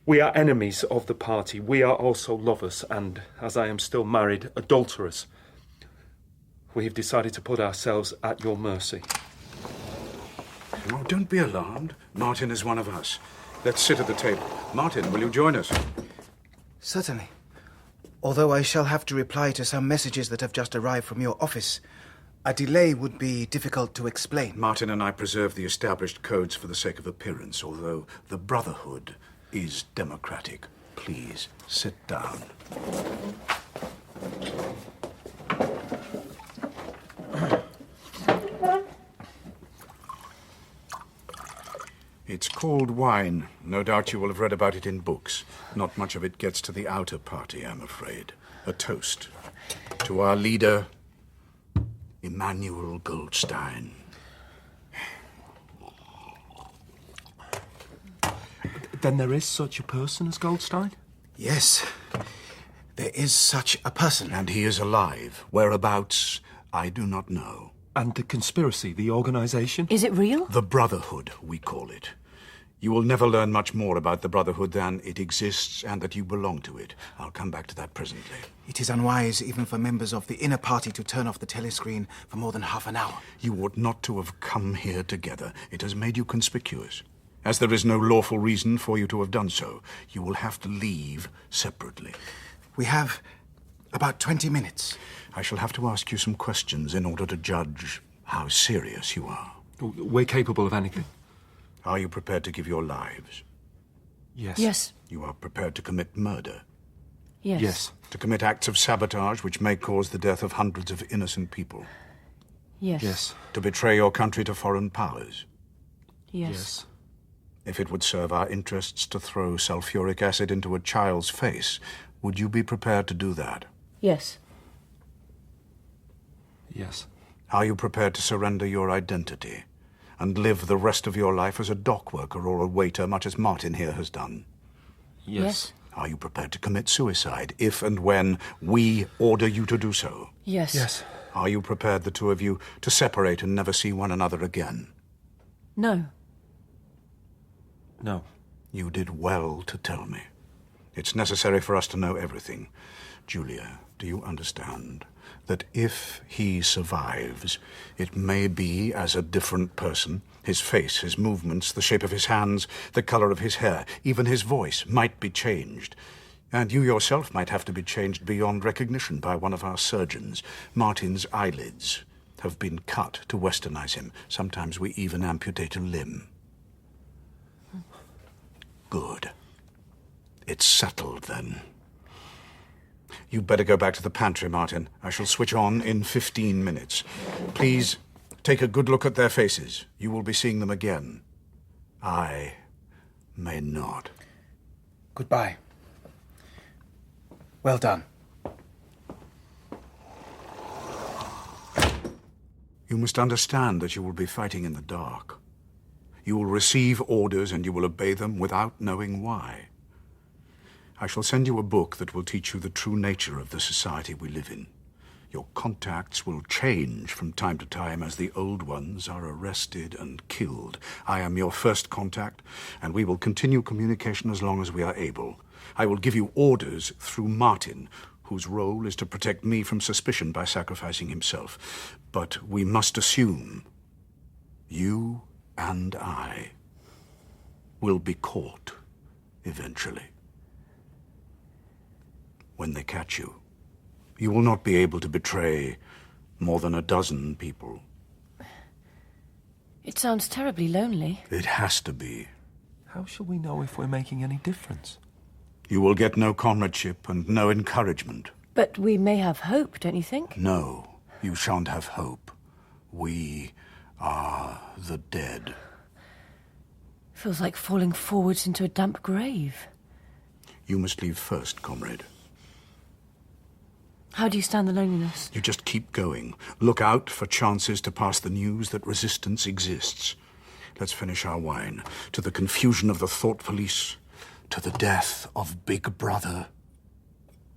We are enemies of the party. We are also lovers, and, as I am still married, adulterers. We have decided to put ourselves at your mercy. Oh, don't be alarmed. Martin is one of us. Let's sit at the table. Martin, will you join us? Certainly. Although I shall have to reply to some messages that have just arrived from your office, a delay would be difficult to explain. Martin and I preserve the established codes for the sake of appearance, although the Brotherhood is democratic. Please, sit down. It's called wine. No doubt you will have read about it in books. Not much of it gets to the outer party, I'm afraid. A toast to our leader, Emmanuel Goldstein. Then there is such a person as Goldstein? Yes, there is such a person. And he is alive. Whereabouts, I do not know. And the conspiracy, the organisation? Is it real? The Brotherhood, we call it. You will never learn much more about the Brotherhood than it exists and that you belong to it. I'll come back to that presently. It is unwise even for members of the inner party to turn off the telescreen for more than half an hour. You ought not to have come here together. It has made you conspicuous. As there is no lawful reason for you to have done so, you will have to leave separately. We have about 20 minutes. I shall have to ask you some questions in order to judge how serious you are. We're capable of anything. Are you prepared to give your lives? Yes. Yes. You are prepared to commit murder? Yes. Yes. To commit acts of sabotage which may cause the death of hundreds of innocent people? Yes. Yes. To betray your country to foreign powers? Yes. If it would serve our interests to throw sulfuric acid into a child's face, would you be prepared to do that? Yes. Yes. Are you prepared to surrender your identity and live the rest of your life as a dock worker or a waiter, much as Martin here has done? Yes. Are you prepared to commit suicide if and when we order you to do so? Yes. Yes. Are you prepared, the two of you, to separate and never see one another again? No. No. You did well to tell me. It's necessary for us to know everything. Julia, do you understand that if he survives, it may be as a different person? His face, his movements, the shape of his hands, the color of his hair, even his voice might be changed. And you yourself might have to be changed beyond recognition by one of our surgeons. Martin's eyelids have been cut to westernize him. Sometimes we even amputate a limb. Good. It's settled, then. You'd better go back to the pantry, Martin. I shall switch on in 15 minutes. Please, take a good look at their faces. You will be seeing them again. I may not. Goodbye. Well done. You must understand that you will be fighting in the dark. You will receive orders and you will obey them without knowing why. I shall send you a book that will teach you the true nature of the society we live in. Your contacts will change from time to time as the old ones are arrested and killed. I am your first contact, and we will continue communication as long as we are able. I will give you orders through Martin, whose role is to protect me from suspicion by sacrificing himself. But we must assume you and I will be caught eventually. When they catch you, you will not be able to betray more than a dozen people. It sounds terribly lonely. It has to be. How shall we know if we're making any difference? You will get no comradeship and no encouragement. But we may have hope, don't you think? No, you shan't have hope. We are the dead. Feels like falling forwards into a damp grave. You must leave first, comrade. How do you stand the loneliness? You just keep going. Look out for chances to pass the news that resistance exists. Let's finish our wine. To the confusion of the thought police, to the death of Big Brother,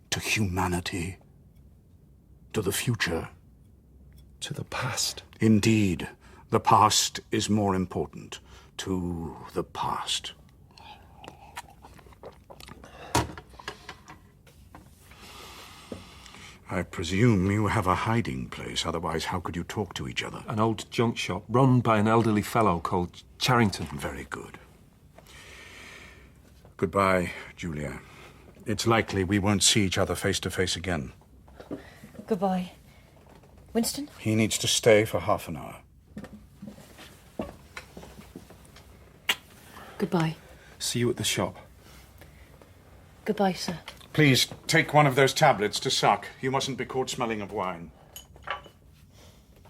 to humanity, to the future. To the past. Indeed, the past is more important. To the past. I presume you have a hiding place, otherwise how could you talk to each other? An old junk shop run by an elderly fellow called Charrington. Very good. Goodbye, Julia. It's likely we won't see each other face to face again. Goodbye. Winston? He needs to stay for half an hour. Goodbye. See you at the shop. Goodbye, sir. Please, take one of those tablets to suck. You mustn't be caught smelling of wine.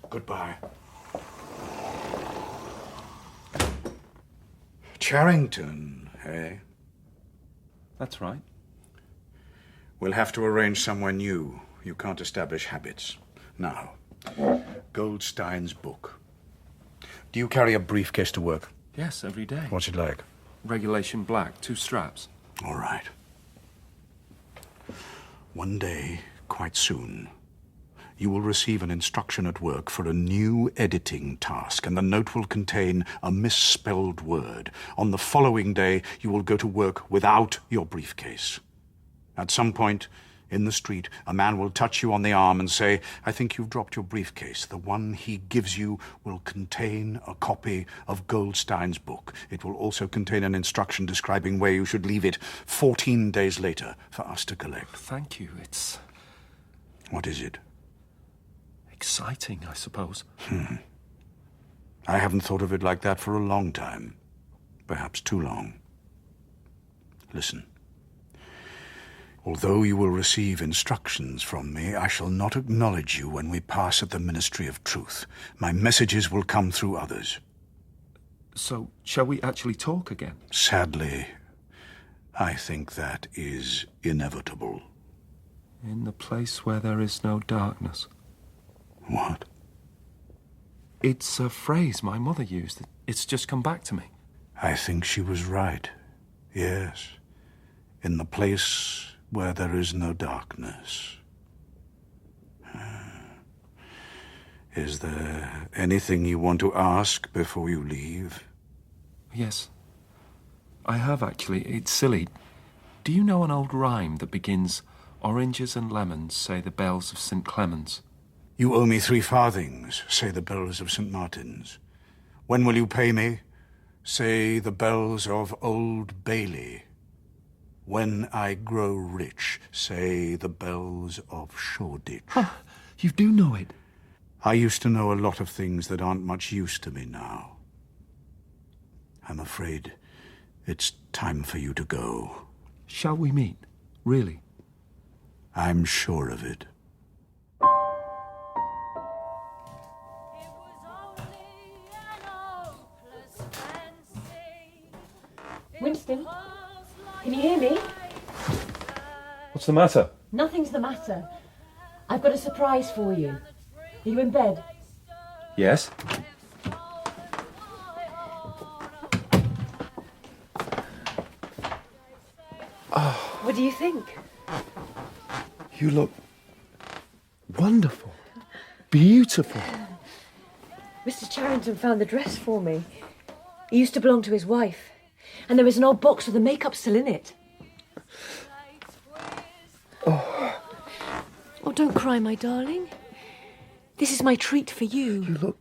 Goodbye. Charrington, eh? That's right. We'll have to arrange somewhere new. You can't establish habits. Now, Goldstein's book. Do you carry a briefcase to work? Yes, every day. What's it like? Regulation black, 2 straps. All right. One day, quite soon, you will receive an instruction at work for a new editing task, and the note will contain a misspelled word. On the following day, you will go to work without your briefcase. At some point in the street, a man will touch you on the arm and say, "I think you've dropped your briefcase." The one he gives you will contain a copy of Goldstein's book. It will also contain an instruction describing where you should leave it 14 days later for us to collect. Thank you. It's What is it? exciting, I suppose. I haven't thought of it like that for a long time. Perhaps too long. Listen. Although you will receive instructions from me, I shall not acknowledge you when we pass at the Ministry of Truth. My messages will come through others. So, shall we actually talk again? Sadly, I think that is inevitable. In the place where there is no darkness. What? It's a phrase my mother used. It's just come back to me. I think she was right. Yes. In the place where there is no darkness. Is there anything you want to ask before you leave? Yes. I have, actually. It's silly. Do you know an old rhyme that begins, "Oranges and lemons, say the bells of St. Clement's"? You owe me 3 farthings, say the bells of St. Martin's. When will you pay me? Say the bells of Old Bailey. When I grow rich, say the bells of Shoreditch. You do know it. I used to know a lot of things that aren't much use to me now. I'm afraid it's time for you to go. Shall we meet? Really? I'm sure of it. Winston, can you hear me? What's the matter? Nothing's the matter. I've got a surprise for you. Are you in bed? Yes? What do you think? You look wonderful. Beautiful. Mr. Charrington found the dress for me. It used to belong to his wife. And there is an old box with the makeup still in it. Oh, don't cry, my darling. This is my treat for you.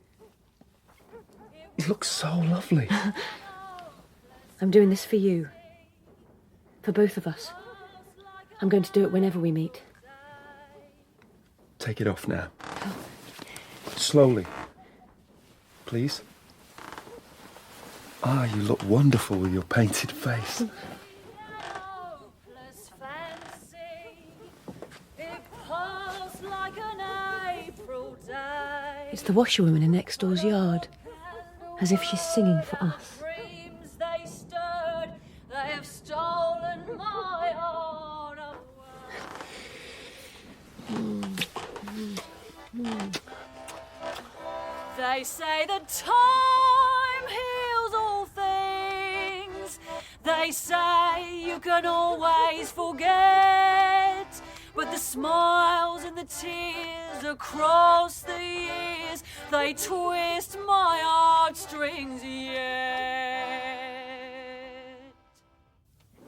You look so lovely. I'm doing this for you. For both of us. I'm going to do it whenever we meet. Take it off now. Slowly. Please. You look wonderful with your painted face. It's the washerwoman in next door's yard. As if she's singing for us. They have stolen my heart away. They say that time heals all things. They say you can always forget. But the smiles and the tears across the years, they twist my heartstrings yet.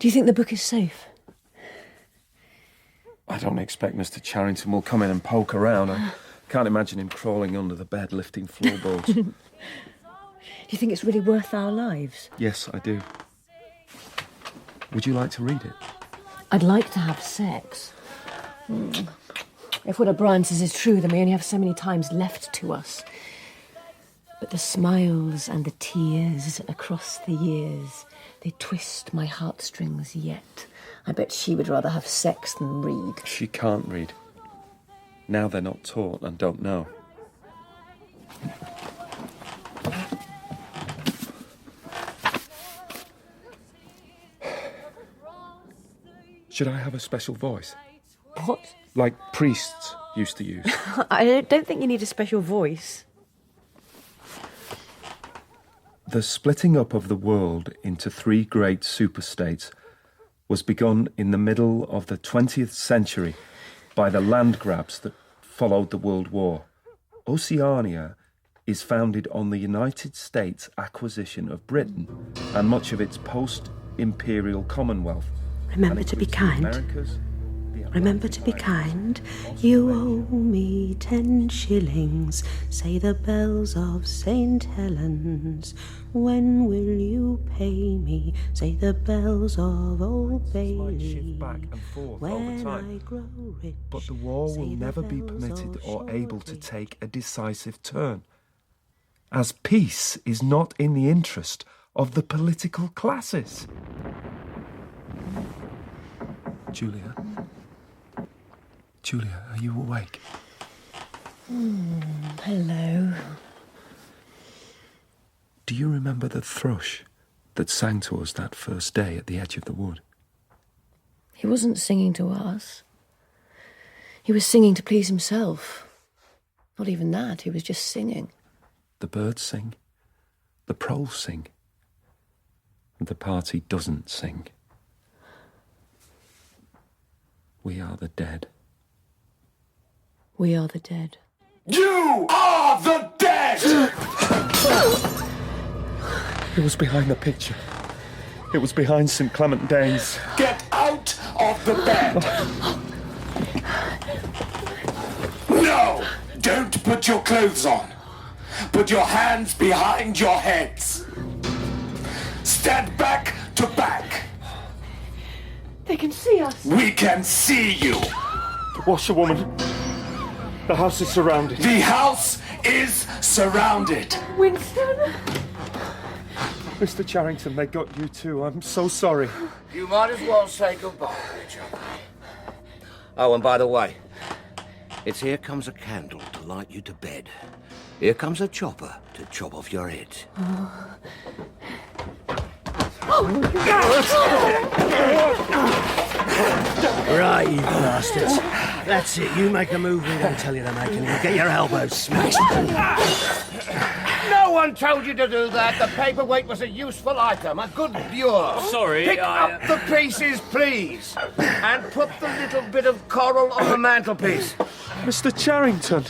Do you think the book is safe? I don't expect Mr. Charrington will come in and poke around. I can't imagine him crawling under the bed lifting floorboards. Do you think it's really worth our lives? Yes, I do. Would you like to read it? I'd like to have sex. If what O'Brien says is true, then we only have so many times left to us. But the smiles and the tears across the years, they twist my heartstrings yet. I bet she would rather have sex than read. She can't read. Now they're not taught and don't know. Should I have a special voice? What? Like priests used to use. I don't think you need a special voice. The splitting up of the world into 3 great superstates was begun in the middle of the 20th century by the land grabs that followed the World War. Oceania is founded on the United States acquisition of Britain and much of its post-imperial Commonwealth. Remember to be kind. Remember to be kind. You owe me 10 shillings. Say the bells of St. Helens. When will you pay me? Say the bells of Old Bailey. Back and forth when over time. I grow rich, But the war will say the never be bells permitted of or able to Shoreby. take a decisive turn, as peace is not in the interest of the political classes. Julia? Julia, are you awake? Hello. Do you remember the thrush that sang to us that first day at the edge of the wood? He wasn't singing to us. He was singing to please himself. Not even that, he was just singing. The birds sing, the proles sing, and the party doesn't sing. We are the dead. We are the dead. You are the dead! It was behind the picture. It was behind St. Clement Danes. Get out of the bed! No! Don't put your clothes on. Put your hands behind your heads. Stand back to back. They can see us. We can see you. The washerwoman. The house is surrounded. The house is surrounded. Winston! Mr. Charrington, they got you too. I'm so sorry. You might as well say goodbye to each other. Oh, and by the way, it's here comes a candle to light you to bed. Here comes a chopper to chop off your head. Right, you bastards. That's it. You make a move we don't tell you to make, and you'll get your elbows smashed. No one told you to do that. The paperweight was a useful item, a good viewer. Sorry, Pick up the pieces, please, and put the little bit of coral on the mantelpiece. Mr. Charrington.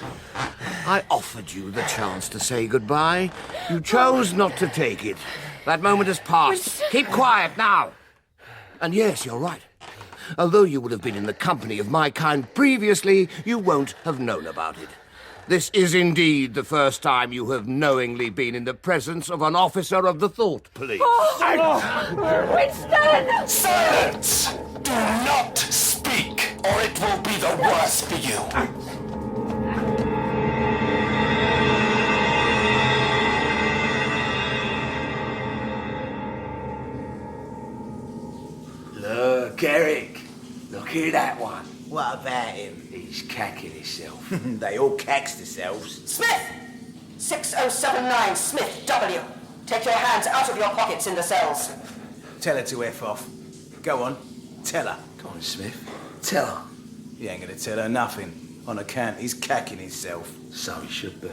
I offered you the chance to say goodbye. You chose not to take it. That moment has passed. Keep quiet now. And yes, you're right. Although you would have been in the company of my kind previously, you won't have known about it. This is indeed the first time you have knowingly been in the presence of an officer of the thought police. Winston! Silence! Do not speak, or it will be the worse for you. Look, Eric. Look at that one. What about him? He's cacking himself. They all cacks themselves. Smith! 6079 Smith W. Take your hands out of your pockets in the cells. Tell her to F off. Go on, tell her. Go on, Smith. Tell her. You ain't gonna tell her nothing. On account he's cacking himself. So he should be.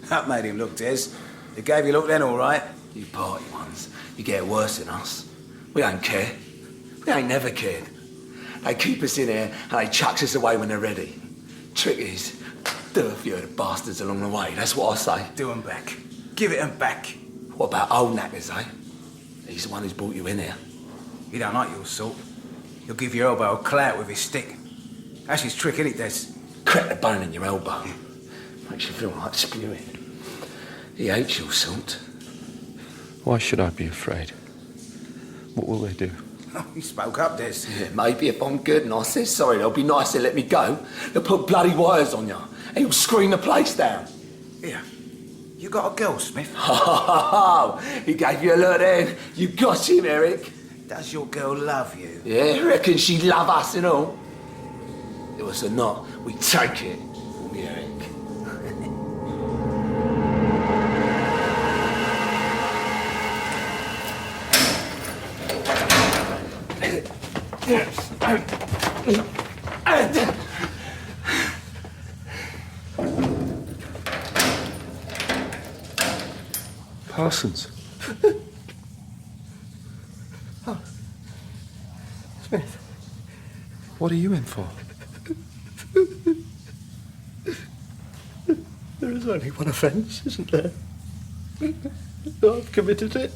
That made him look, Des. It gave you look then, all right? You party ones. You get worse than us. We don't care. We ain't never cared. They keep us in here and they chucks us away when they're ready. Trick is, do a few of the bastards along the way. That's what I say. Do 'em back. Give it 'em back. What about old knackers, eh? He's the one who's brought you in here. He don't like your sort. He'll give your elbow a clout with his stick. That's his trick, innit, Des? Crack the bone in your elbow. Makes you feel like spewing. He hates your sort. Why should I be afraid? What will they do? Oh, he spoke up, Des. Yeah, maybe if I'm good and I say sorry, they'll be nice to let me go. They'll put bloody wires on you. And he'll screen the place down. Here. You got a girl, Smith? Oh, he gave you a look then. You got him, Eric. Does your girl love you? Yeah, reckon she love us and all. It was or not, we take it. Won't we, Eric? Parsons. Smith. What are you in for? There is only one offence, isn't there? I've committed it.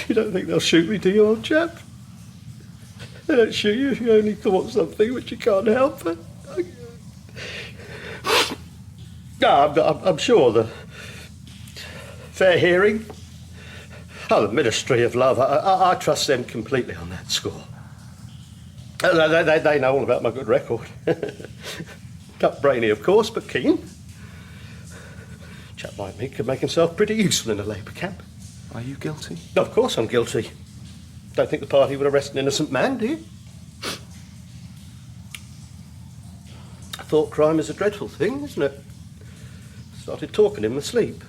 You don't think they'll shoot me, do you, old chap? They don't shoot you if you only thought something which you can't help. No, I'm sure the fair hearing. Oh, the Ministry of Love. I trust them completely on that score. They know all about my good record. Cut brainy, of course, but keen. A chap like me could make himself pretty useful in a Labour camp. Are you guilty? Of course I'm guilty. Don't think the party would arrest an innocent man, do you? Thought crime is a dreadful thing, isn't it? Started talking in my sleep.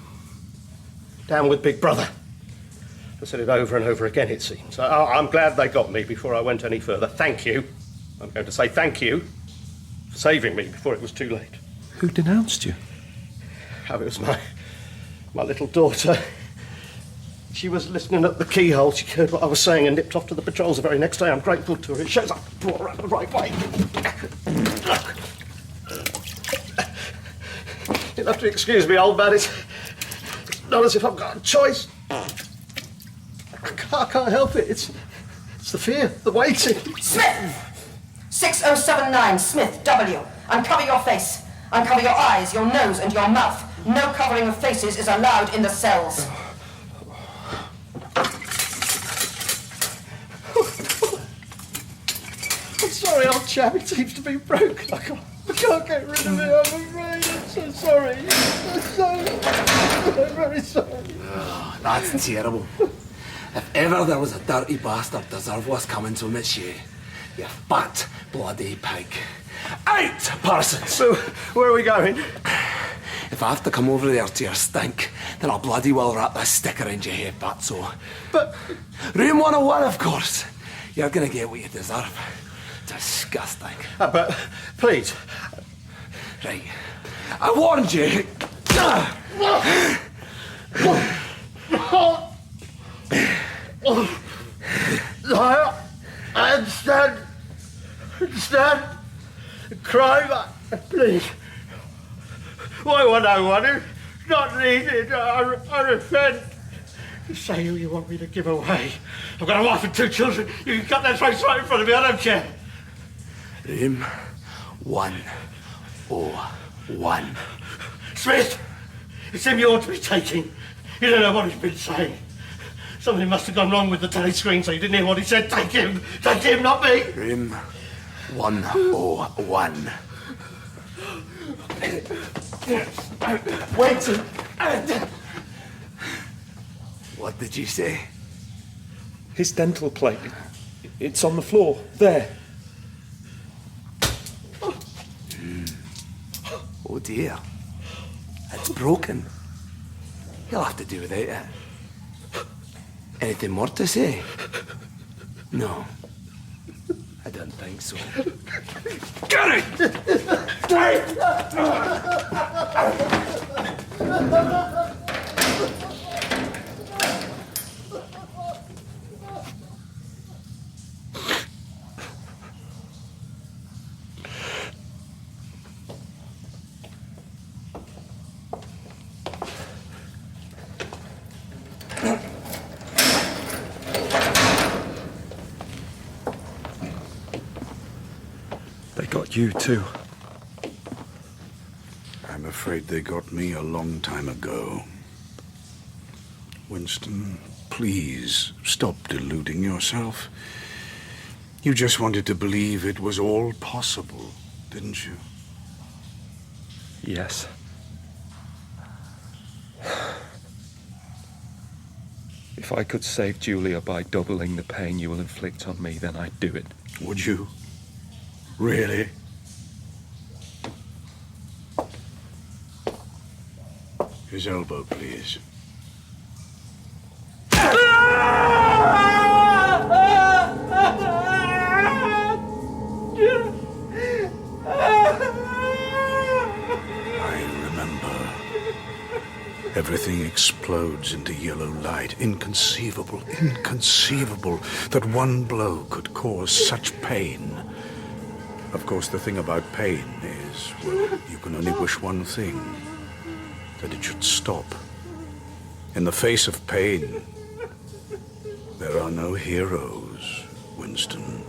Down with Big Brother. I said it over and over again, it seems. I'm glad they got me before I went any further. Thank you. I'm going to say thank you for saving me before it was too late. Who denounced you? Oh, it was my little daughter. She was listening at the keyhole. She heard what I was saying and nipped off to the patrols the very next day. I'm grateful to her. It shows I brought her up the right way. You'll have to excuse me, old man. It's not as if I've got a choice. I can't help it. It's the fear, the waiting. Smith! 6079, Smith, W. Uncover your face. Uncover your eyes, your nose, and your mouth. No covering of faces is allowed in the cells. I'm sorry, old chap. It seems to be broken. I can't get rid of it, I'm afraid. I'm so sorry. I'm very sorry. Oh, that's terrible. If ever there was a dirty bastard deserve what's coming to him, it's you. You fat, bloody pig. Out, Parsons! So, where are we going? If I have to come over there to your stink, then I'll bloody well wrap this stick around your head, fatso. But... Room 101, of course. You're gonna get what you deserve. Disgusting. But, please. Right. I warned you. I understand. Crime, please. Why 101? It's not needed. I repent. Say who you want me to give away. I've got a wife and 2 children. You can cut their throats right in front of me. I don't care. Room 101. Smith, it's him you ought to be taking. You don't know what he's been saying. Something must have gone wrong with the telescreen, so you didn't hear what he said. Take him, not me. Room 101. Wait. What did you say? His dental plate. It's on the floor. There. Oh dear. It's broken. You'll have to do without it. Anything more to say? No. I don't think so. Get They got you too. I'm afraid they got me a long time ago. Winston, please stop deluding yourself. You just wanted to believe it was all possible, didn't you? Yes. If I could save Julia by doubling the pain you will inflict on me, then I'd do it. Would you? Really? His elbow, please. Everything explodes into yellow light. Inconceivable that one blow could cause such pain. Of course, the thing about pain is, well, you can only wish one thing. That it should stop. In the face of pain, there are no heroes, Winston.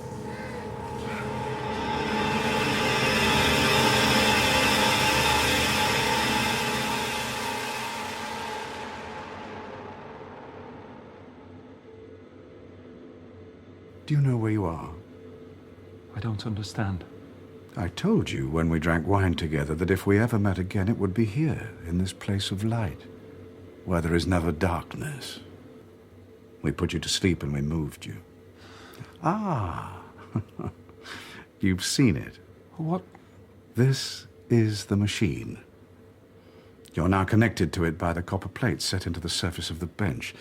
Do you know where you are? I don't understand. I told you when we drank wine together that if we ever met again, it would be here, in this place of light, where there is never darkness. We put you to sleep and we moved you. Ah, you've seen it. What? This is the machine. You're now connected to it by the copper plates set into the surface of the bench.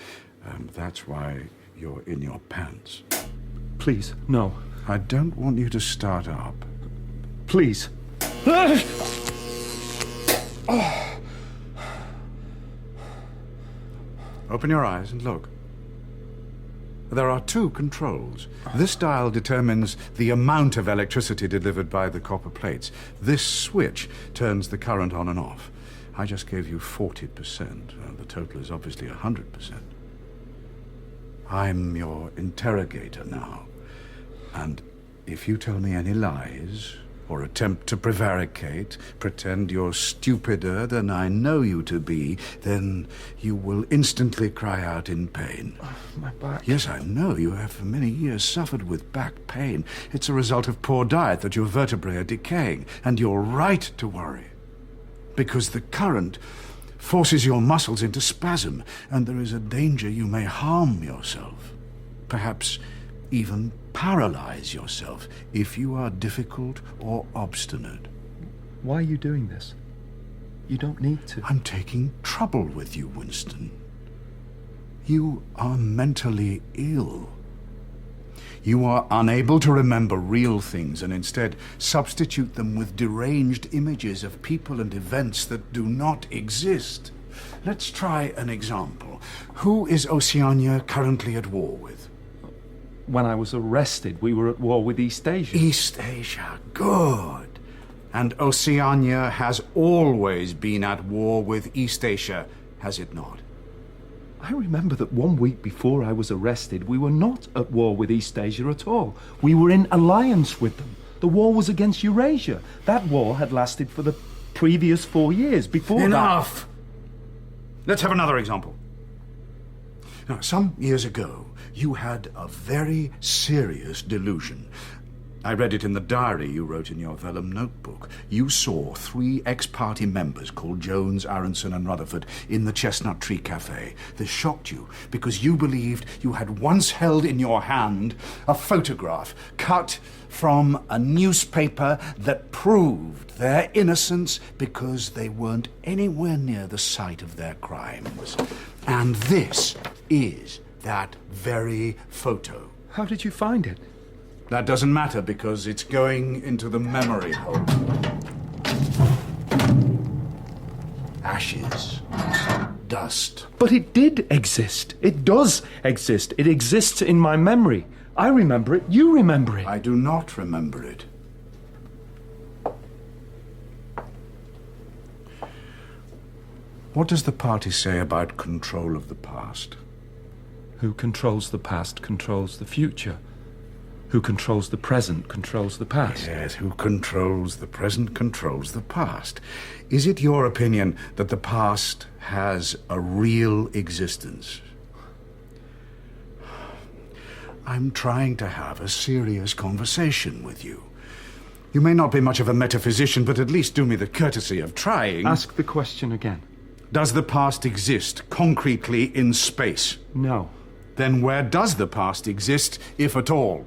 That's why you're in your pants. Please, no. I don't want you to start up. Please. Open your eyes and look. There are two controls. This dial determines the amount of electricity delivered by the copper plates. This switch turns the current on and off. I just gave you 40%. The total is obviously 100%. I'm your interrogator now. And if you tell me any lies, or attempt to prevaricate, pretend you're stupider than I know you to be, then you will instantly cry out in pain. My back. Yes, I know. You have for many years suffered with back pain. It's a result of poor diet that your vertebrae are decaying, and you're right to worry. Because the current forces your muscles into spasm, and there is a danger you may harm yourself. Perhaps even paralyze yourself if you are difficult or obstinate. Why are you doing this? You don't need to. I'm taking trouble with you, Winston. You are mentally ill. You are unable to remember real things and instead substitute them with deranged images of people and events that do not exist. Let's try an example. Who is Oceania currently at war with? When I was arrested, we were at war with East Asia. East Asia, good. And Oceania has always been at war with East Asia, has it not? I remember that 1 week before I was arrested, we were not at war with East Asia at all. We were in alliance with them. The war was against Eurasia. That war had lasted for the previous 4 years. Before Enough! Let's have another example. Now, some years ago, you had a very serious delusion. I read it in the diary you wrote in your vellum notebook. You saw 3 ex-party members called Jones, Aronson and Rutherford in the Chestnut Tree Cafe. This shocked you because you believed you had once held in your hand a photograph cut from a newspaper that proved their innocence because they weren't anywhere near the site of their crimes. And this is that very photo. How did you find it? That doesn't matter because it's going into the memory hole. Ashes. Dust. But it did exist. It does exist. It exists in my memory. I remember it. You remember it. I do not remember it. What does the party say about control of the past? Who controls the past controls the future. Who controls the present controls the past. Yes, who controls the present controls the past. Is it your opinion that the past has a real existence? I'm trying to have a serious conversation with you. You may not be much of a metaphysician, but at least do me the courtesy of trying. Ask the question again. Does the past exist concretely in space? No. Then where does the past exist, if at all?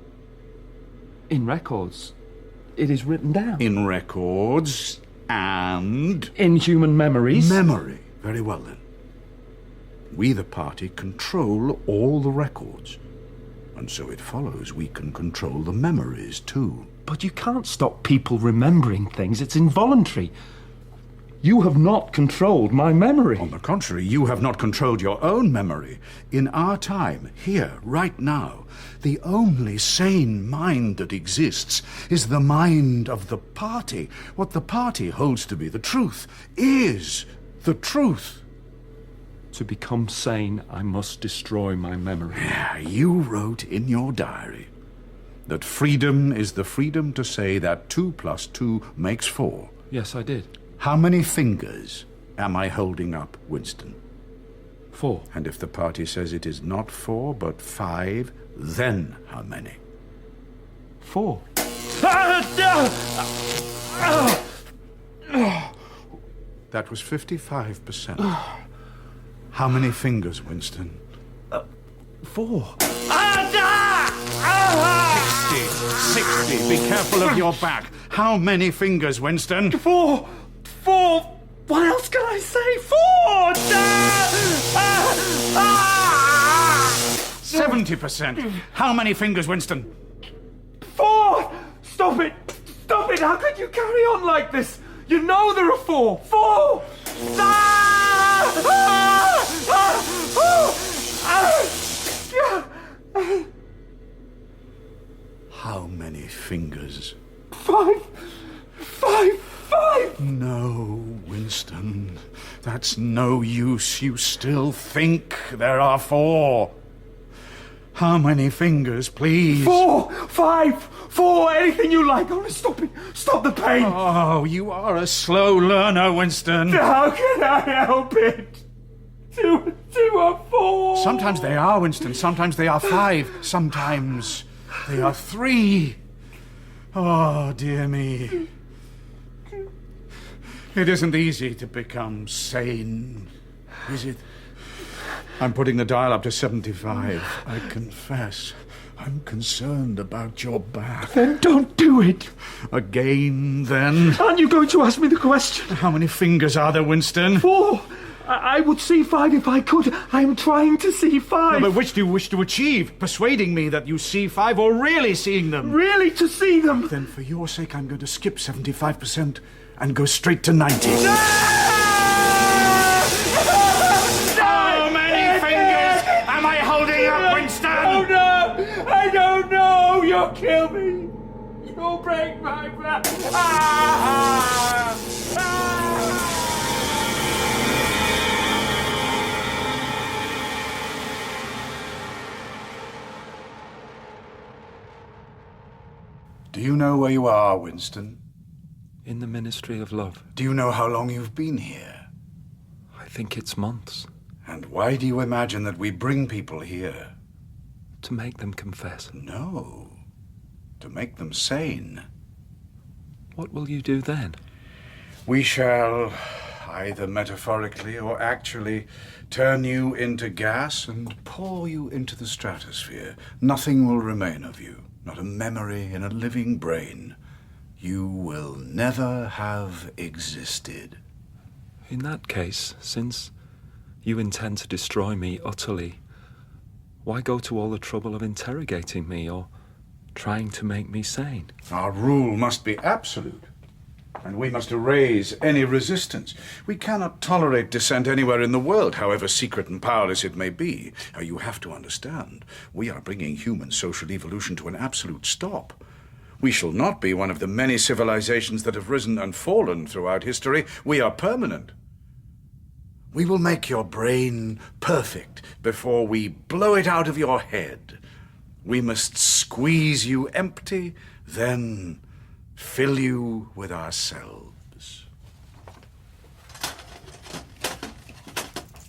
In records. It is written down. In records and... in human memories. Memory. Very well then. We, the party, control all the records. And so it follows we can control the memories too. But you can't stop people remembering things. It's involuntary. You have not controlled my memory. On the contrary, you have not controlled your own memory. In our time, here, right now, the only sane mind that exists is the mind of the party. What the party holds to be the truth is the truth. To become sane, I must destroy my memory. Yeah, you wrote in your diary that freedom is the freedom to say that 2 + 2 makes 4. Yes, I did. How many fingers am I holding up, Winston? 4. And if the party says it is not 4, but 5, then how many? 4. That was 55%. How many fingers, Winston? 4. 60. Be careful of your back. How many fingers, Winston? 4. What else can I say? 4! 70%. How many fingers, Winston? 4! Stop it! Stop it! How could you carry on like this? You know there are 4! 4! How many fingers? 5! No, Winston. That's no use. You still think there are 4. How many fingers, please? 4! 5! 4! Anything you like. Only stop it. Stop the pain. Oh, you are a slow learner, Winston. How can I help it? 2 or 4. Sometimes they are, Winston. Sometimes they are 5. Sometimes they are 3. Oh, dear me. It isn't easy to become sane, is it? I'm putting the dial up to 75. I confess, I'm concerned about your back. Then don't do it. Again, then? Aren't you going to ask me the question? How many fingers are there, Winston? 4. I would see 5 if I could. I'm trying to see 5. No, but which do you wish to achieve? Persuading me that you see 5 or really seeing them? Really to see them. Then for your sake, I'm going to skip 75% and go straight to 90. How many fingers am I holding up, Winston? Oh no! I don't know! You'll kill me! You'll break my back! Do you know where you are, Winston? In the Ministry of Love. Do you know how long you've been here? I think it's months. And why do you imagine that we bring people here? To make them confess. No. To make them sane. What will you do then? We shall, either metaphorically or actually, turn you into gas and pour you into the stratosphere. Nothing will remain of you. Not a memory in a living brain. You will never have existed. In that case, since you intend to destroy me utterly, why go to all the trouble of interrogating me or trying to make me sane? Our rule must be absolute, and we must erase any resistance. We cannot tolerate dissent anywhere in the world, however secret and powerless it may be. Now, you have to understand, we are bringing human social evolution to an absolute stop. We shall not be one of the many civilizations that have risen and fallen throughout history. We are permanent. We will make your brain perfect before we blow it out of your head. We must squeeze you empty, then fill you with ourselves.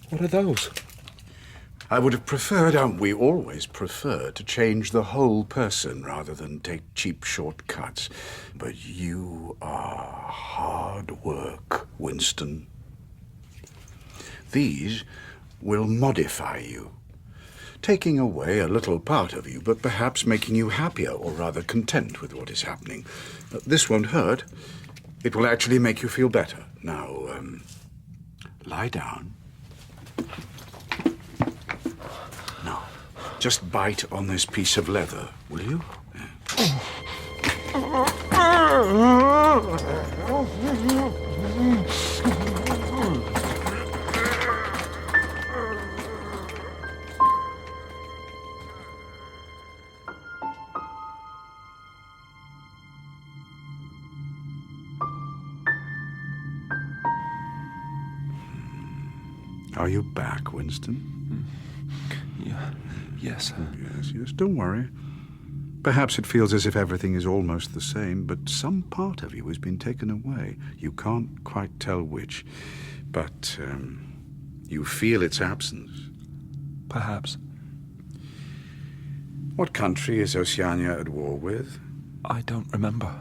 What are those? I would have preferred, we always prefer, to change the whole person rather than take cheap shortcuts. But you are hard work, Winston. These will modify you, taking away a little part of you, but perhaps making you happier, or rather content with what is happening. This won't hurt. It will actually make you feel better. Now, lie down. Now, just bite on this piece of leather, will you? Yeah. Are you back, Winston? Yeah. Yes. Yes, don't worry. Perhaps it feels as if everything is almost the same, but some part of you has been taken away. You can't quite tell which, but you feel its absence. Perhaps. What country is Oceania at war with? I don't remember.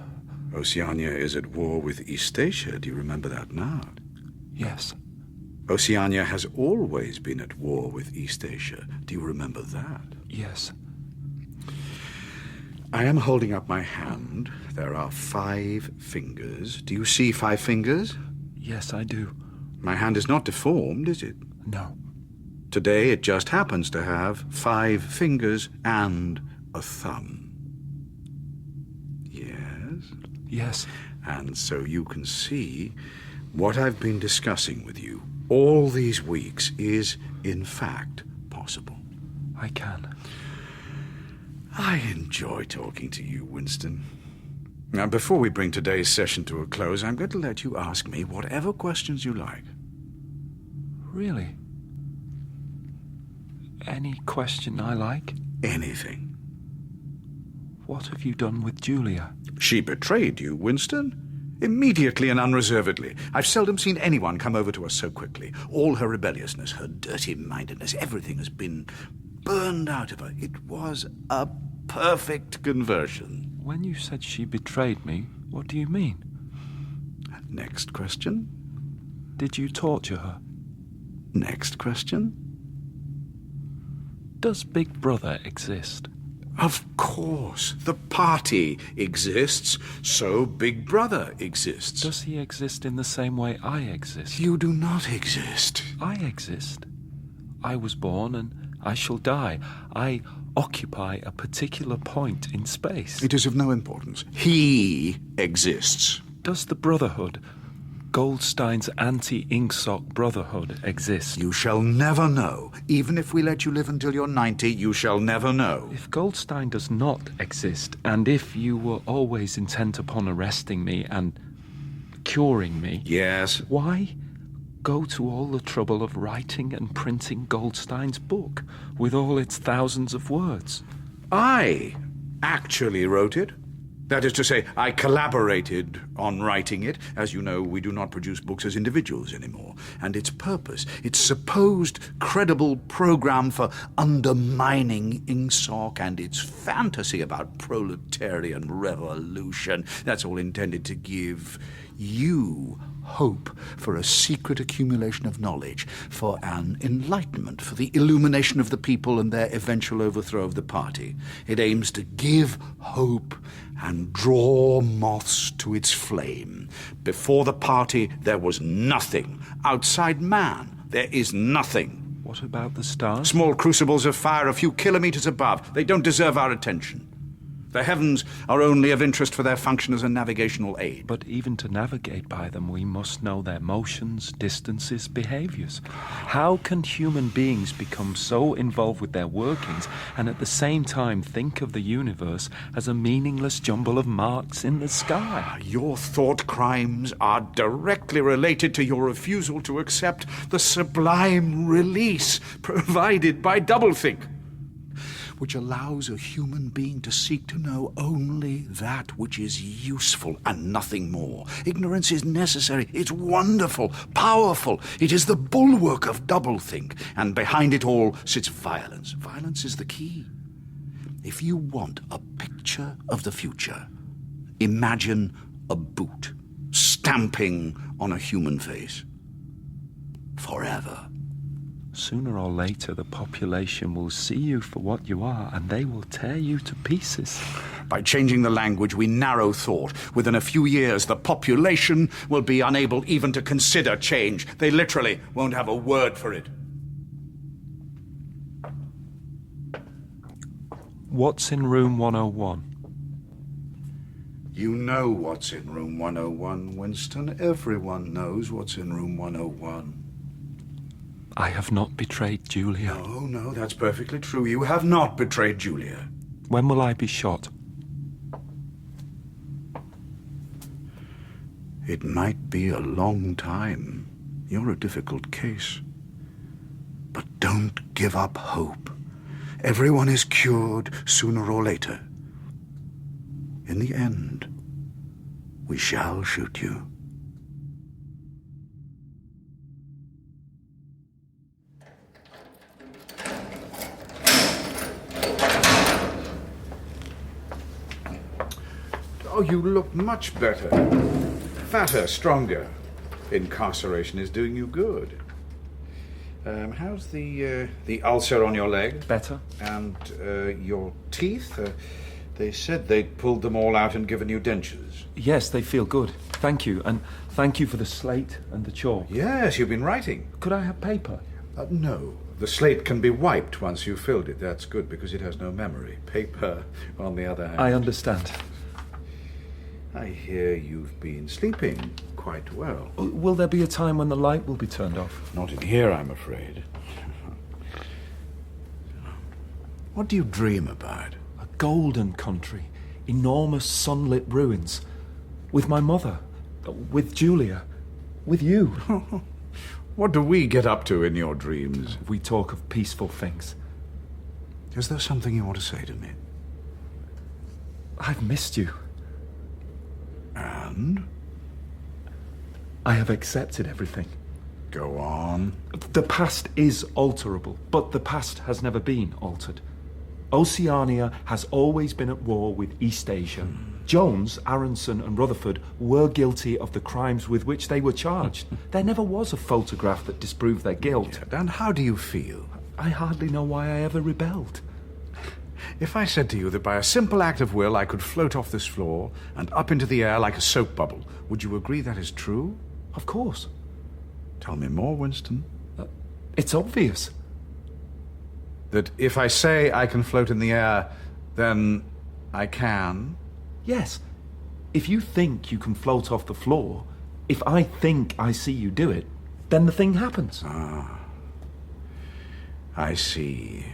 Oceania is at war with Eastasia. Do you remember that now? Yes. Oceania has always been at war with Eastasia. Do you remember that? Yes. I am holding up my hand. There are 5 fingers. Do you see 5 fingers? Yes, I do. My hand is not deformed, is it? No. Today it just happens to have 5 fingers and a thumb. Yes? Yes. And so you can see what I've been discussing with you all these weeks is, in fact, possible. I can. I enjoy talking to you, Winston. Now, before we bring today's session to a close, I'm going to let you ask me whatever questions you like. Really? Any question I like? Anything. What have you done with Julia? She betrayed you, Winston. Immediately and unreservedly. I've seldom seen anyone come over to us so quickly. All her rebelliousness, her dirty-mindedness, everything has been burned out of her. It was a perfect conversion. When you said she betrayed me, what do you mean? Next question. Did you torture her? Next question. Does Big Brother exist? Of course. The party exists, so Big Brother exists. Does he exist in the same way I exist? You do not exist. I exist. I was born and I shall die. I occupy a particular point in space. It is of no importance. He exists. Does the Brotherhood, Goldstein's anti-Inksock Brotherhood, exist? You shall never know. Even if we let you live until you're 90, you shall never know. If Goldstein does not exist, and if you were always intent upon arresting me and curing me... Yes? Why go to all the trouble of writing and printing Goldstein's book, with all its thousands of words? I actually wrote it. That is to say, I collaborated on writing it. As you know, we do not produce books as individuals anymore. And its purpose, its supposed credible program for undermining Ingsoc and its fantasy about proletarian revolution, that's all intended to give you hope for a secret accumulation of knowledge, for an enlightenment, for the illumination of the people and their eventual overthrow of the party. It aims to give hope and draw moths to its flame. Before the party, there was nothing. Outside man, there is nothing. What about the stars? Small crucibles of fire a few kilometers above. They don't deserve our attention. The heavens are only of interest for their function as a navigational aid. But even to navigate by them, we must know their motions, distances, behaviors. How can human beings become so involved with their workings and at the same time think of the universe as a meaningless jumble of marks in the sky? Your thought crimes are directly related to your refusal to accept the sublime release provided by doublethink, which allows a human being to seek to know only that which is useful and nothing more. Ignorance is necessary, it's wonderful, powerful. It is the bulwark of doublethink, and behind it all sits violence. Violence is the key. If you want a picture of the future, imagine a boot stamping on a human face. Forever. Sooner or later, the population will see you for what you are, and they will tear you to pieces. By changing the language, we narrow thought. Within a few years, the population will be unable even to consider change. They literally won't have a word for it. What's in room 101? You know what's in room 101, Winston. Everyone knows what's in room 101. I have not betrayed Julia. No, that's perfectly true. You have not betrayed Julia. When will I be shot? It might be a long time. You're a difficult case. Don't give up hope. Everyone is cured sooner or later. In the end, we shall shoot you. Oh, you look much better. Fatter, stronger. Incarceration is doing you good. How's the ulcer on your leg? Better. And your teeth? They said they'd pulled them all out and given you dentures. Yes, they feel good. Thank you. And thank you for the slate and the chalk. Yes, you've been writing. Could I have paper? No. The slate can be wiped once you've filled it. That's good because it has no memory. Paper, on the other hand. I understand. I hear you've been sleeping quite well. Will there be a time when the light will be turned off? Not in here, I'm afraid. What do you dream about? A golden country. Enormous sunlit ruins. With my mother. With Julia. With you. What do we get up to in your dreams? We talk of peaceful things. Is there something you want to say to me? I've missed you. And? I have accepted everything. Go on. The past is alterable, but the past has never been altered. Oceania has always been at war with East Asia. Jones, Aronson and Rutherford were guilty of the crimes with which they were charged. There never was a photograph that disproved their guilt. And how do you feel? I hardly know why I ever rebelled. If I said to you that by a simple act of will I could float off this floor and up into the air like a soap bubble, would you agree that is true? Of course. Tell me more, Winston. It's obvious. That if I say I can float in the air, then I can? Yes. If you think you can float off the floor, if I think I see you do it, then the thing happens. Ah. I see.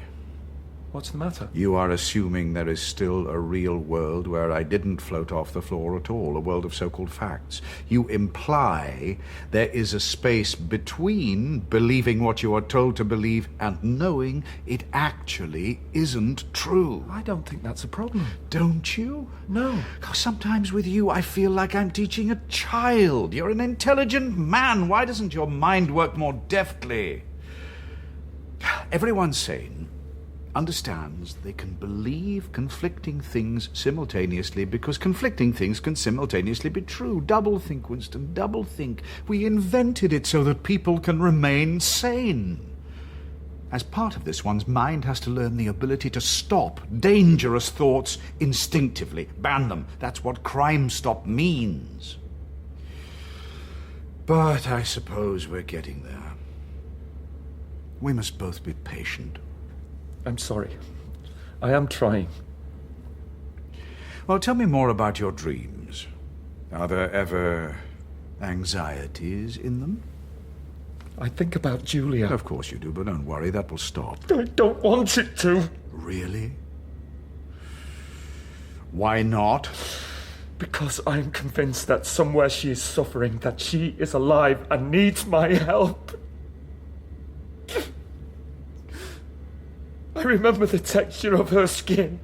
What's the matter? You are assuming there is still a real world where I didn't float off the floor at all, a world of so-called facts. You imply there is a space between believing what you are told to believe and knowing it actually isn't true. I don't think that's a problem. Don't you? No. Sometimes with you I feel like I'm teaching a child. You're an intelligent man. Why doesn't your mind work more deftly? Everyone sane understands they can believe conflicting things simultaneously because conflicting things can simultaneously be true. Double think, Winston, double think. We invented it so that people can remain sane. As part of this, one's mind has to learn the ability to stop dangerous thoughts instinctively. Ban them. That's what Crime Stop means. But I suppose we're getting there. We must both be patient. I'm sorry. I am trying. Well, tell me more about your dreams. Are there ever anxieties in them? I think about Julia. Of course you do, but don't worry, that will stop. I don't want it to. Really? Why not? Because I am convinced that somewhere she is suffering, that she is alive and needs my help. I remember the texture of her skin.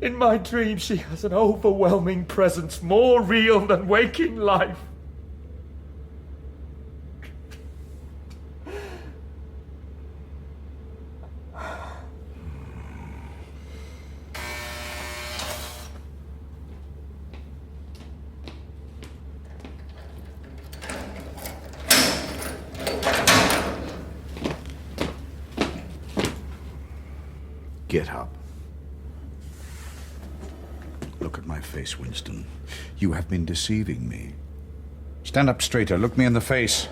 In my dream, she has an overwhelming presence, more real than waking life. Get up. Look at my face, Winston. You have been deceiving me. Stand up straighter. Look me in the face.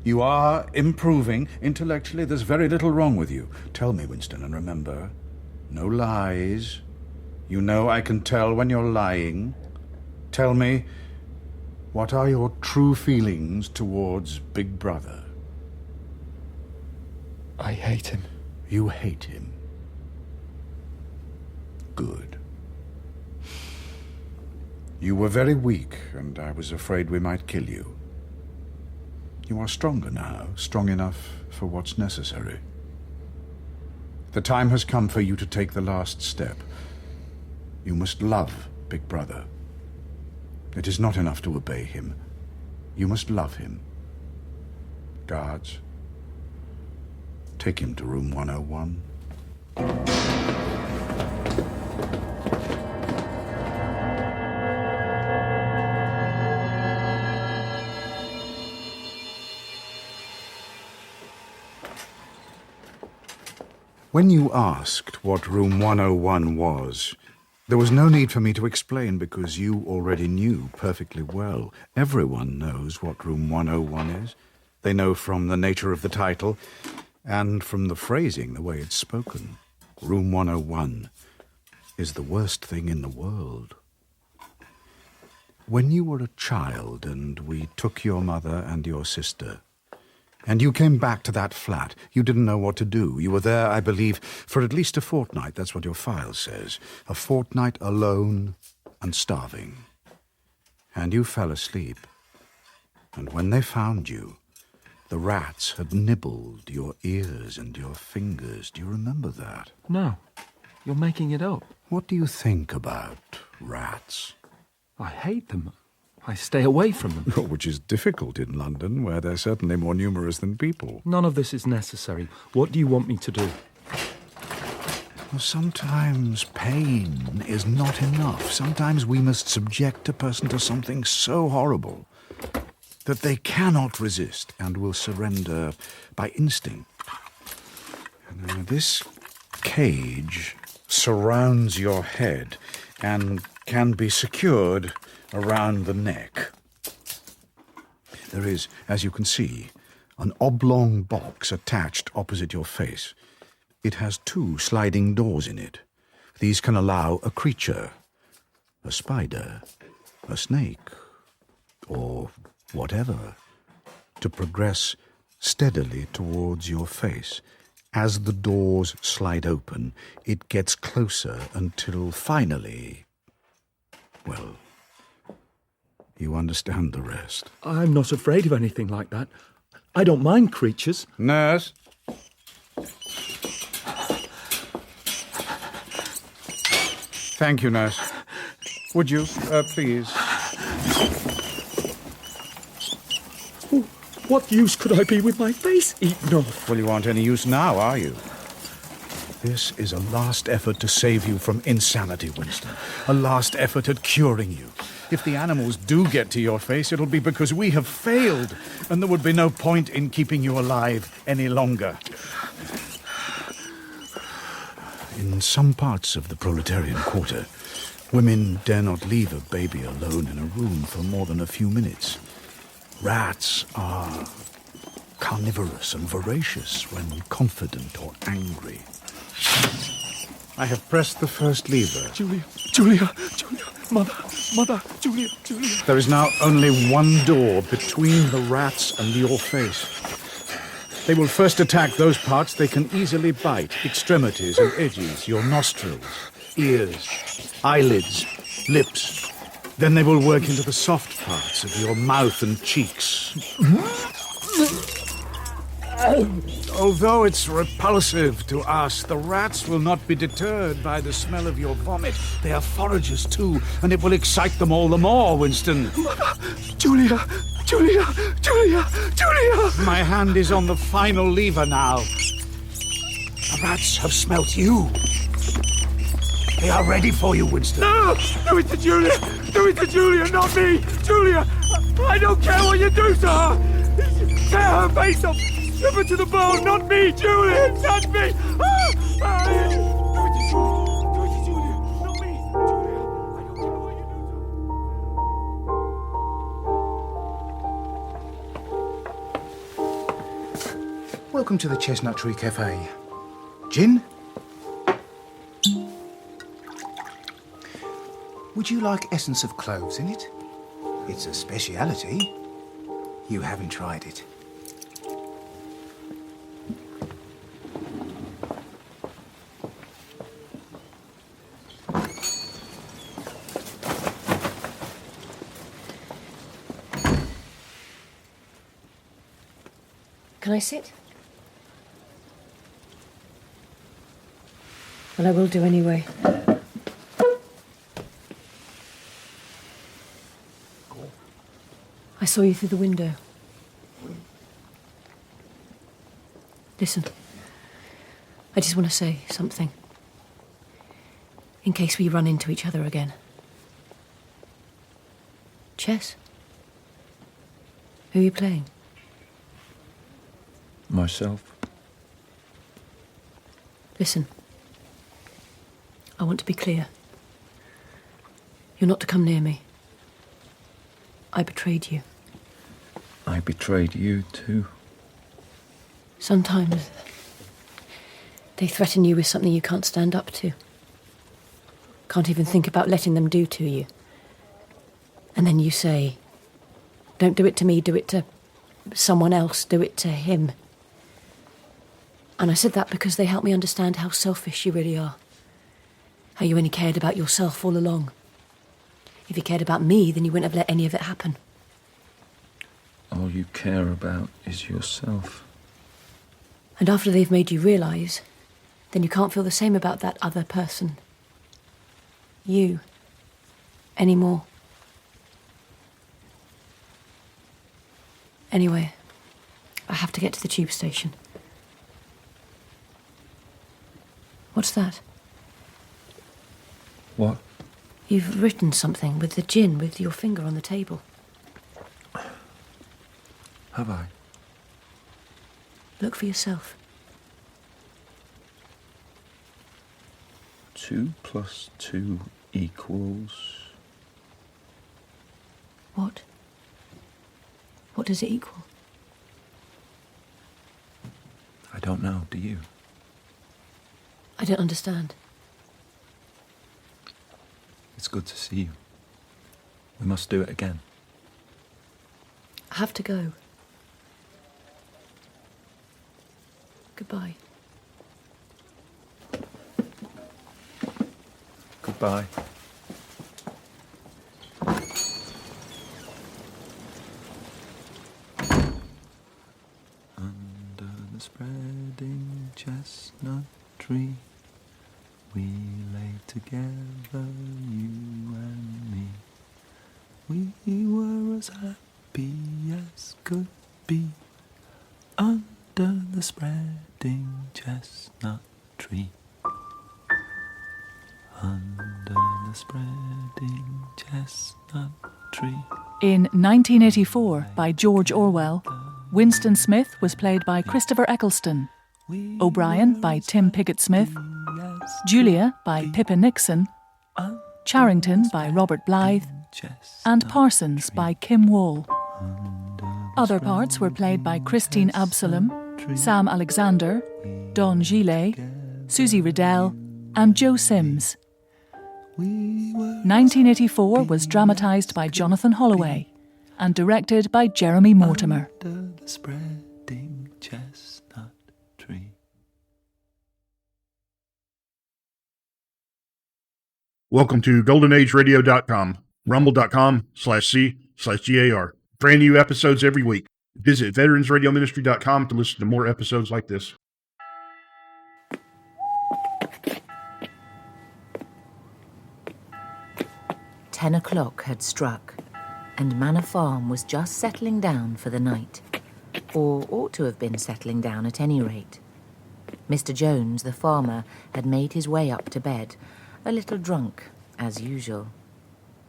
You are improving. Intellectually, there's very little wrong with you. Tell me, Winston, and remember, no lies. You know I can tell when you're lying. Tell me, what are your true feelings towards Big Brother? I hate him. You hate him. Good. You were very weak, and I was afraid we might kill you. You are stronger now, strong enough for what's necessary. The time has come for you to take the last step. You must love Big Brother. It is not enough to obey him. You must love him. Guards, take him to room 101. When you asked what room 101 was, there was no need for me to explain because you already knew perfectly well. Everyone knows what room 101 is. They know from the nature of the title and from the phrasing, the way it's spoken. Room 101 is the worst thing in the world. When you were a child and we took your mother and your sister, and you came back to that flat, you didn't know what to do. You were there, I believe, for at least a fortnight. That's what your file says. A fortnight alone and starving. And you fell asleep. And when they found you, the rats had nibbled your ears and your fingers. Do you remember that? No, you're making it up. What do you think about rats? I hate them. I stay away from them. Which is difficult in London, where they're certainly more numerous than people. None of this is necessary. What do you want me to do? Well, sometimes pain is not enough. Sometimes we must subject a person to something so horrible that they cannot resist and will surrender by instinct. Now, this cage surrounds your head and can be secured around the neck. There is, as you can see, an oblong box attached opposite your face. It has 2 sliding doors in it. These can allow a creature, a spider, a snake, or whatever, to progress steadily towards your face. As the doors slide open, it gets closer until finally, well, you understand the rest. I'm not afraid of anything like that. I don't mind creatures. Nurse? Thank you, nurse. Would you, please? What use could I be with my face eaten off? Well, you aren't any use now, are you? This is a last effort to save you from insanity, Winston. A last effort at curing you. If the animals do get to your face, it'll be because we have failed, and there would be no point in keeping you alive any longer. In some parts of the proletarian quarter, women dare not leave a baby alone in a room for more than a few minutes. Rats are carnivorous and voracious when confident or angry. I have pressed the first lever. Julia, Mother, Julia. There is now only one door between the rats and your face. They will first attack those parts they can easily bite, extremities and edges, your nostrils, ears, eyelids, lips. Then they will work into the soft parts of your mouth and cheeks. Although it's repulsive to us, the rats will not be deterred by the smell of your vomit. They are foragers too, and it will excite them all the more, Winston. Julia! My hand is on the final lever now. The rats have smelt you. They are ready for you, Winston. No! Do it to Julia! Do it to Julia, not me! Julia! I don't care what you do to her! Tear her face off! Strip her to the bone, not me, Julia! Not me! Do it to Julia, not me! Julia, I don't care what you do. Welcome to the Chestnut Tree Cafe. Gin? Would you like essence of cloves in it? It's a speciality. You haven't tried it. Can I sit? Well, I will do anyway. I saw you through the window. Listen, I just want to say something. In case we run into each other again. Chess? Who are you playing? Myself. Listen, I want to be clear. You're not to come near me. I betrayed you. I betrayed you too. Sometimes they threaten you with something you can't stand up to. Can't even think about letting them do to you. And then you say, don't do it to me, do it to someone else, do it to him. And I said that because they helped me understand how selfish you really are. How you only cared about yourself all along. If you cared about me, then you wouldn't have let any of it happen. All you care about is yourself. And after they've made you realise, then you can't feel the same about that other person. You. Anymore. Anyway, I have to get to the tube station. What's that? What? You've written something with the gin, with your finger on the table. Have I? Look for yourself. 2 + 2 equals... What? What does it equal? I don't know, do you? I don't understand. It's good to see you. We must do it again. I have to go. Goodbye. Goodbye. Under the spreading chestnut tree, we lay together, you and me. We were as happy as could be under the spreading chestnut tree. Under the spreading chestnut tree. In 1984, by George Orwell, Winston Smith was played by Christopher Eccleston, O'Brien by Tim Pickett-Smith, Julia by Pippa Nixon, Charrington by Robert Blythe, and Parsons by Kim Wall. Other parts were played by Christine Absalom, Sam Alexander, Don Gillet, Susie Riddell, and Joe Sims. 1984 was dramatised by Jonathan Holloway and directed by Jeremy Mortimer. Under the spreading chestnut tree. Welcome to GoldenAgeRadio.com, rumble.com/C/GAR. Brand new episodes every week. Visit VeteransRadioMinistry.com to listen to more episodes like this. "10 o'clock had struck, and Manor Farm was just settling down for the night, or ought to have been settling down at any rate. Mr. Jones, the farmer, had made his way up to bed, a little drunk, as usual.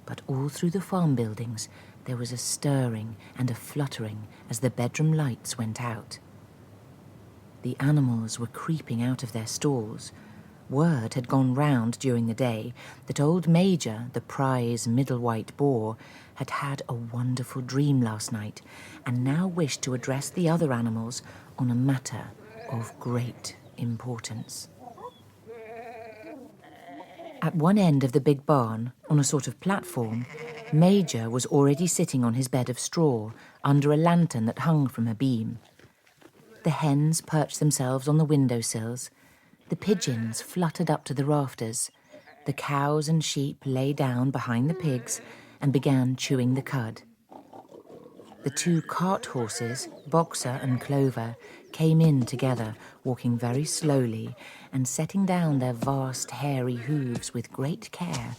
But all through the farm buildings there was a stirring and a fluttering as the bedroom lights went out. The animals were creeping out of their stalls. Word had gone round during the day that old Major, the prize middle white boar, had had a wonderful dream last night and now wished to address the other animals on a matter of great importance. At one end of the big barn, on a sort of platform, Major was already sitting on his bed of straw under a lantern that hung from a beam. The hens perched themselves on the windowsills. The pigeons fluttered up to the rafters. The cows and sheep lay down behind the pigs and began chewing the cud. The two cart horses, Boxer and Clover, came in together, walking very slowly and setting down their vast hairy hooves with great care,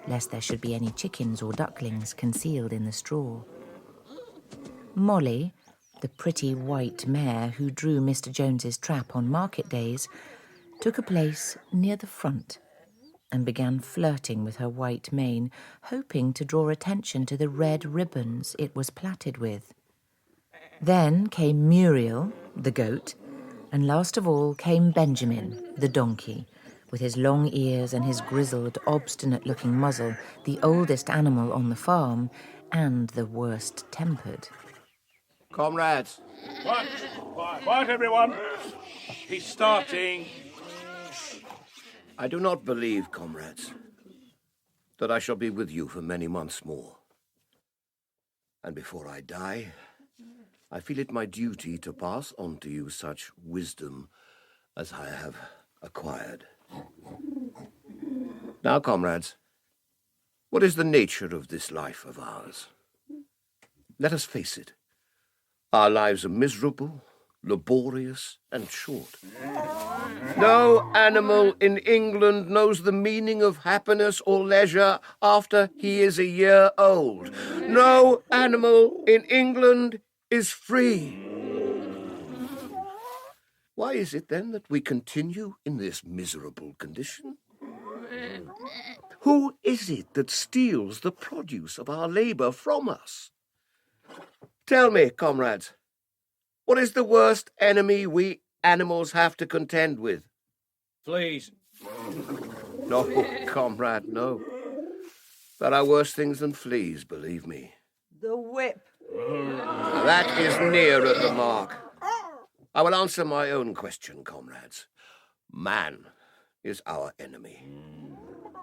lest there should be any chickens or ducklings concealed in the straw. Molly, the pretty white mare who drew Mr. Jones's trap on market days, took a place near the front and began flirting with her white mane, hoping to draw attention to the red ribbons it was plaited with. Then came Muriel, the goat, and last of all came Benjamin, the donkey, with his long ears and his grizzled, obstinate-looking muzzle, the oldest animal on the farm and the worst-tempered. Comrades. Quiet, everyone. He's starting. I do not believe, comrades, that I shall be with you for many months more. And before I die, I feel it my duty to pass on to you such wisdom as I have acquired. Now, comrades, what is the nature of this life of ours? Let us face it. Our lives are miserable, laborious, and short. No animal in England knows the meaning of happiness or leisure after he is a year old. No animal in England is free. Why is it, then, that we continue in this miserable condition? Who is it that steals the produce of our labour from us? Tell me, comrades, what is the worst enemy we animals have to contend with? Fleas. No, comrade, no. There are worse things than fleas, believe me. The whip. Now, that is nearer the mark. I will answer my own question, comrades. Man is our enemy.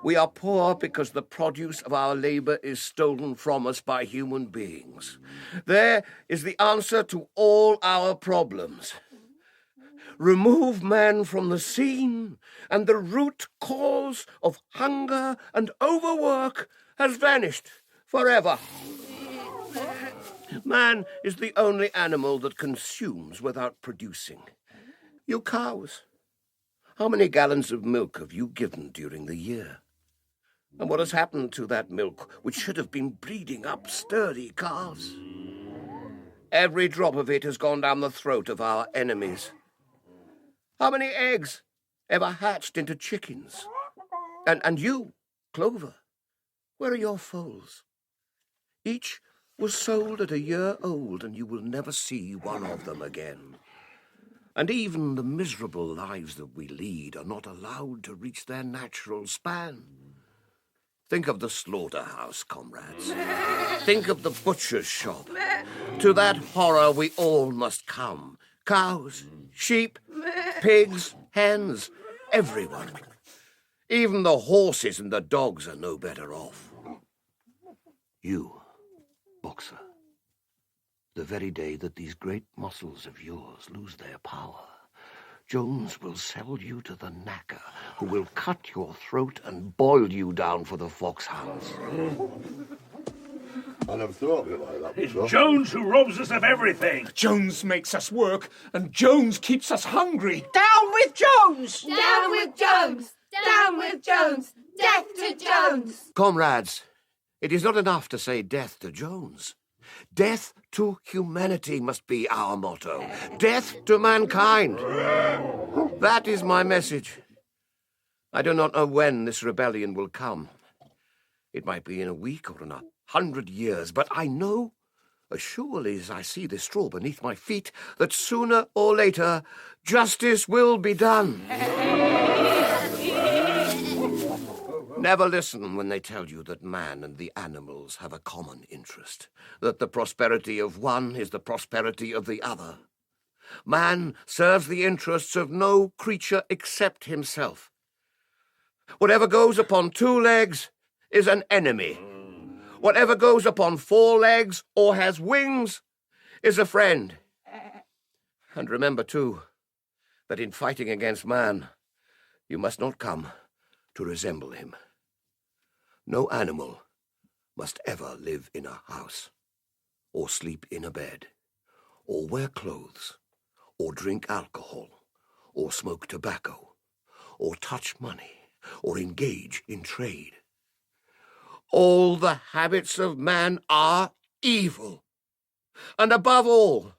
We are poor because the produce of our labor is stolen from us by human beings. There is the answer to all our problems. Remove man from the scene, and the root cause of hunger and overwork has vanished forever. Man is the only animal that consumes without producing. You cows, how many gallons of milk have you given during the year? And what has happened to that milk which should have been breeding up sturdy calves? Every drop of it has gone down the throat of our enemies. How many eggs ever hatched into chickens? And you, Clover, where are your foals? Each was sold at a year old, and you will never see one of them again. And even the miserable lives that we lead are not allowed to reach their natural span. Think of the slaughterhouse, comrades. Think of the butcher's shop. To that horror we all must come. Cows, sheep, pigs, hens, everyone. Even the horses and the dogs are no better off. You, Boxer, the very day that these great muscles of yours lose their power, Jones will sell you to the knacker, who will cut your throat and boil you down for the foxhounds. I never thought of it like that. It's Jones who robs us of everything. Jones makes us work, and Jones keeps us hungry. Down with Jones! Down with Jones! Down with Jones! Death to Jones! Comrades, it is not enough to say death to Jones. Death to humanity must be our motto. Death to mankind. That is my message. I do not know when this rebellion will come. It might be in a week or in 100 years, but I know, as surely as I see this straw beneath my feet, that sooner or later justice will be done. Never listen when they tell you that man and the animals have a common interest, that the prosperity of one is the prosperity of the other. Man serves the interests of no creature except himself. Whatever goes upon 2 legs is an enemy. Whatever goes upon 4 legs or has wings is a friend. And remember, too, that in fighting against man, you must not come to resemble him. No animal must ever live in a house or sleep in a bed, or wear clothes, or drink alcohol, or smoke tobacco, or touch money, or engage in trade. All the habits of man are evil. And above all,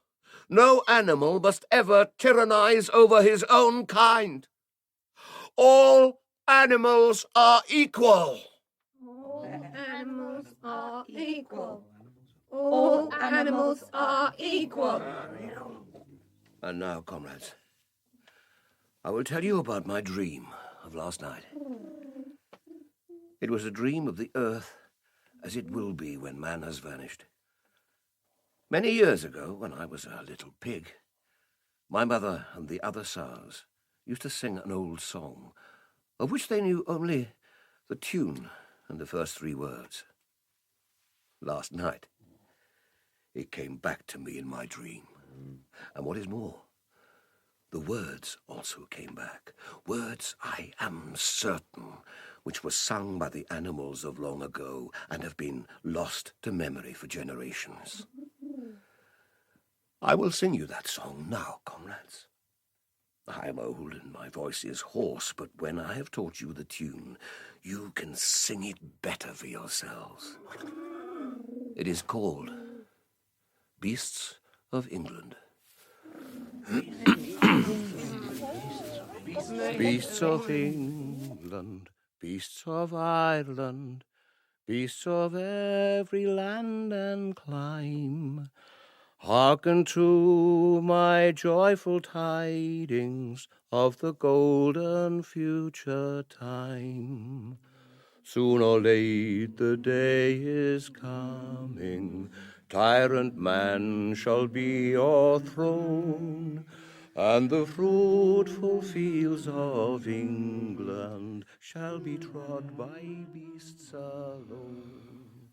no animal must ever tyrannize over his own kind. All animals are equal. All animals are equal. All animals are equal. And now, comrades, I will tell you about my dream of last night. It was a dream of the earth as it will be when man has vanished. Many years ago, when I was a little pig, my mother and the other sows used to sing an old song, of which they knew only the tune and the first 3 words. Last night, it came back to me in my dream. And what is more, the words also came back. Words, I am certain, which were sung by the animals of long ago and have been lost to memory for generations. I will sing you that song now, comrades. I am old and my voice is hoarse, but when I have taught you the tune, you can sing it better for yourselves. It is called Beasts of England. Beasts of England, beasts of Ireland, beasts of every land and clime, hearken to my joyful tidings of the golden future time. Soon or late the day is coming, tyrant man shall be o'erthrown, and the fruitful fields of England shall be trod by beasts alone.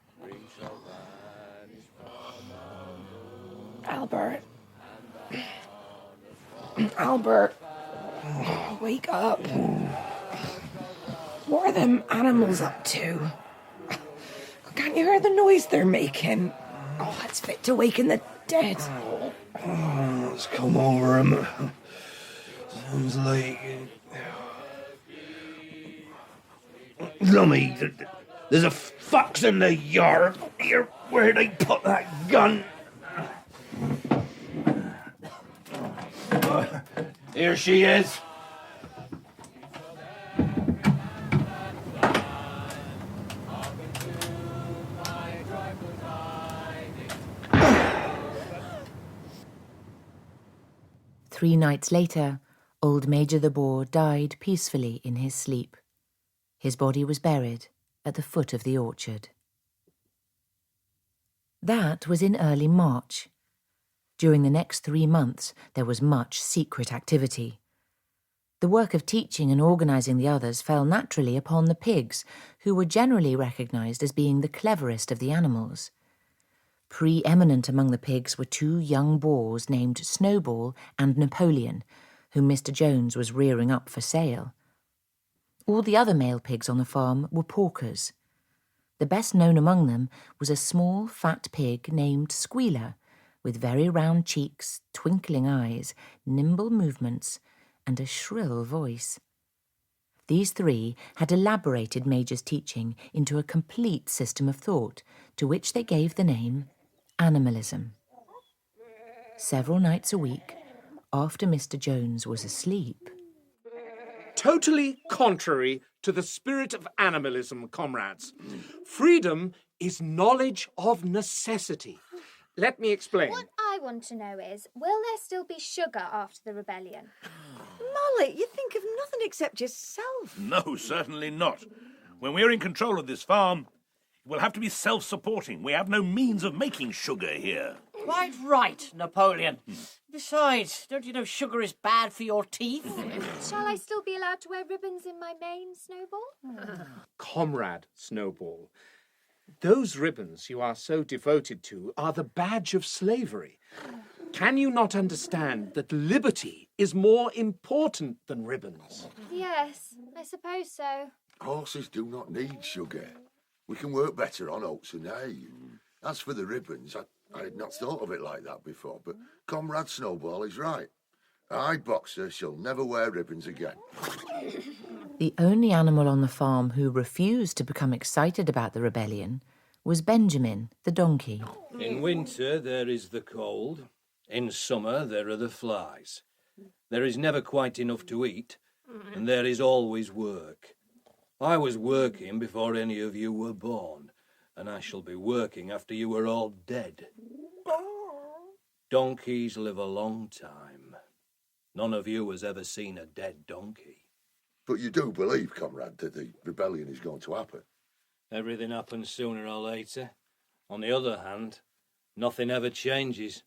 Spring shall vanish from Albert. Albert. Wake up. What are them animals up to? Can't you hear the noise they're making? Oh, it's fit to waken the dead. Let's come over him. Sounds like... Lummy, there's a fox in the yard. Here, where they put that gun? Here she is. Three nights later, old Major the Boar died peacefully in his sleep. His body was buried at the foot of the orchard. That was in early March. During the next 3 months, there was much secret activity. The work of teaching and organising the others fell naturally upon the pigs, who were generally recognised as being the cleverest of the animals. Pre-eminent among the pigs were 2 young boars named Snowball and Napoleon, whom Mr. Jones was rearing up for sale. All the other male pigs on the farm were porkers. The best known among them was a small, fat pig named Squealer, with very round cheeks, twinkling eyes, nimble movements, and a shrill voice. These 3 had elaborated Major's teaching into a complete system of thought, to which they gave the name animalism. Several nights a week, after Mr. Jones was asleep. Totally contrary to the spirit of animalism, comrades. Freedom is knowledge of necessity. Let me explain. What I want to know is, will there still be sugar after the rebellion? Molly, you think of nothing except yourself. No, certainly not. When we're in control of this farm, it will have to be self-supporting. We have no means of making sugar here. Quite right, Napoleon. Besides, don't you know sugar is bad for your teeth? Shall I still be allowed to wear ribbons in my mane, Snowball? Comrade Snowball, those ribbons you are so devoted to are the badge of slavery. Can you not understand that liberty is more important than ribbons? Yes, I suppose so. Horses do not need sugar. We can work better on oats and hay. As for the ribbons, I had not thought of it like that before, but Comrade Snowball is right. A hide boxer shall never wear ribbons again. The only animal on the farm who refused to become excited about the rebellion was Benjamin, the donkey. In winter there is the cold. In summer there are the flies. There is never quite enough to eat, and there is always work. I was working before any of you were born, and I shall be working after you are all dead. Donkeys live a long time. None of you has ever seen a dead donkey. But you do believe, Comrade, that the rebellion is going to happen? Everything happens sooner or later. On the other hand, nothing ever changes,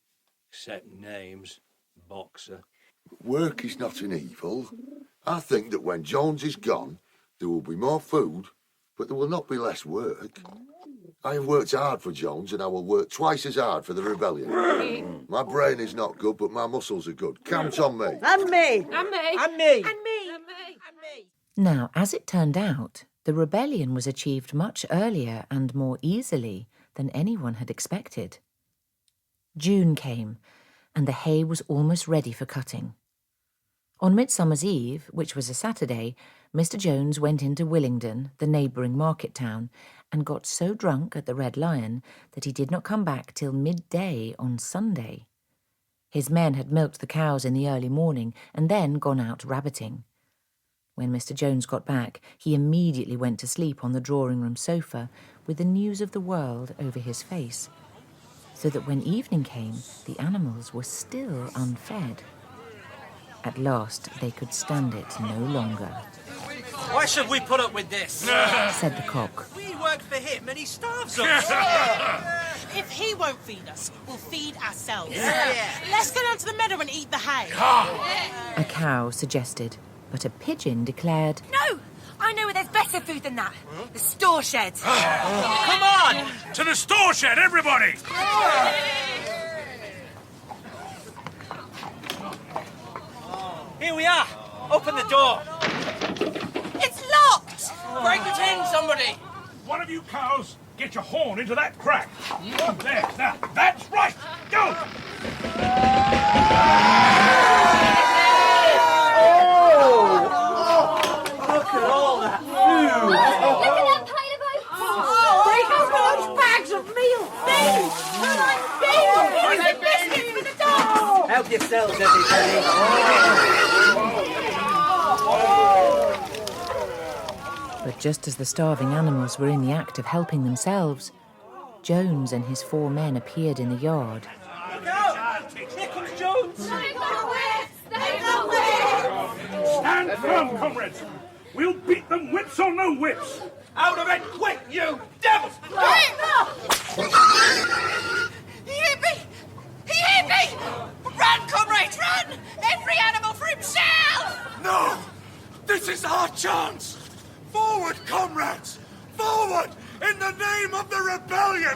except names. Boxer. Work is not an evil. I think that when Jones is gone, there will be more food, but there will not be less work. I have worked hard for Jones, and I will work twice as hard for the rebellion. My brain is not good, but my muscles are good. Count on me. And me. And me. And me. And me. And me. Now, as it turned out, the rebellion was achieved much earlier and more easily than anyone had expected. June came, and the hay was almost ready for cutting. On Midsummer's Eve, which was a Saturday, Mr. Jones went into Willingdon, the neighbouring market town, and got so drunk at the Red Lion that he did not come back till midday on Sunday. His men had milked the cows in the early morning and then gone out rabbiting. When Mr. Jones got back, he immediately went to sleep on the drawing-room sofa with the news of the world over his face, so that when evening came, the animals were still unfed. At last, they could stand it no longer. Why should we put up with this? Said the cock. We work for him and he starves us. If he won't feed us, we'll feed ourselves. Yeah. Let's go down to the meadow and eat the hay. A cow suggested, but a pigeon declared, No! I know where there's better food than that. The store shed. Come on! To the store shed, everybody! Here we are. Open the door. It's locked! Break it in, somebody. One of you cows, get your horn into that crack. There, now, that's right. Go! Look at all that food. Look at that pile of oats! Break open those bags of meal! Beans! Beans! And biscuits for the dogs! Help yourselves, everybody. But just as the starving animals were in the act of helping themselves, Jones and his 4 men appeared in the yard. Look out! Here comes Jones. They've got whips! They've got whips! Stand firm, comrades. We'll beat them, whips or no whips. Out of it, quick, you devils! He hit me! He hit me! Run, comrades, run! Every animal for himself! No! This is our chance! Forward, comrades! Forward! In the name of the rebellion!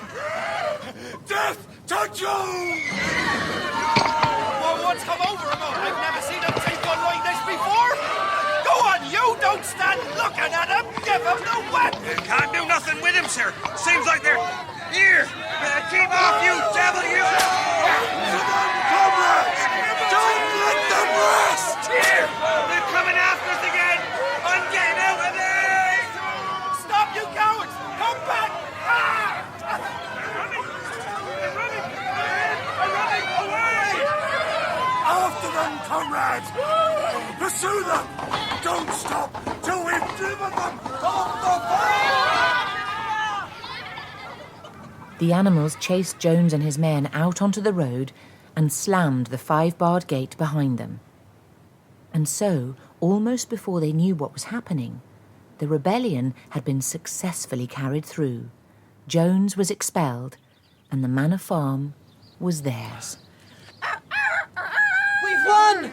Death to Jones! Well, what's come over him? I've never seen him take one like this before. Go on, you don't stand looking at him. Give him the weapon. Can't do nothing with him, sir. Seems like they're... Here! Keep off, you devil, you... Comrades! Don't let them rest! Here! They're coming after us again! I'm getting out of there! Stop, you cowards! Come back! They're running away! After them, comrades! Pursue them! Don't stop till we've driven them off the field! The animals chased Jones and his men out onto the road and slammed the 5-barred gate behind them. And so, almost before they knew what was happening, the rebellion had been successfully carried through. Jones was expelled, and the manor farm was theirs. We've won!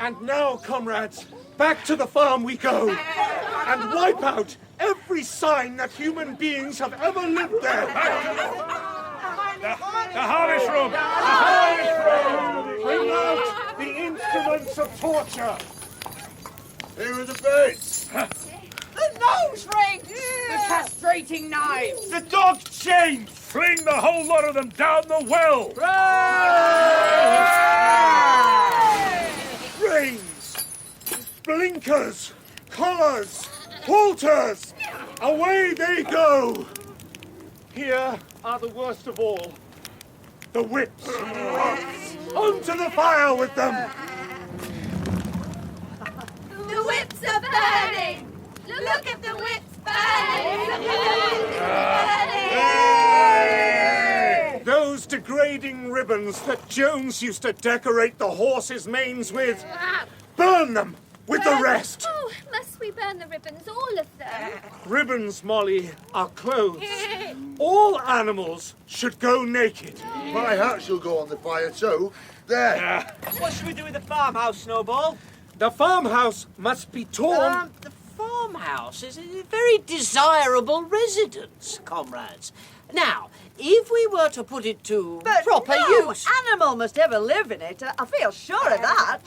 And now, comrades, back to the farm we go, and wipe out every sign that human beings have ever lived there. The harvest room! The harvest room! Bring out the instruments of torture. Here are the beds. The nose rings! The castrating knives! The dog chains! Fling the whole lot of them down the well! Reins, blinkers, collars, halters! Away they go! Here are the worst of all. The whips. Onto the fire with them! The whips are burning! Look at the whips burning! Those degrading ribbons that Jones used to decorate the horses' manes with. Burn them with the rest! Oh, must we burn the ribbons, all of them? Ribbons, Molly, are clothes. All animals should go naked. My hat shall go on the fire too. There. What should we do with the farmhouse, Snowball? The farmhouse must be torn. The farmhouse is a very desirable residence, comrades. Now, if we were to put it to proper use... animal must ever live in it. I feel sure of that.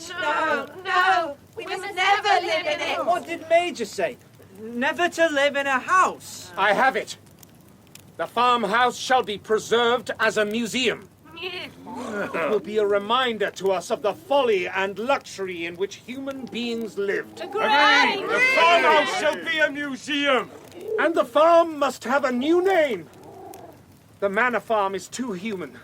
No, we must never live in it. What did Major say? Never to live in a house. I have it. The farmhouse shall be preserved as a museum. It will be a reminder to us of the folly and luxury in which human beings lived. Agreed! The farmhouse shall be a museum! And the farm must have a new name. The manor farm is too human.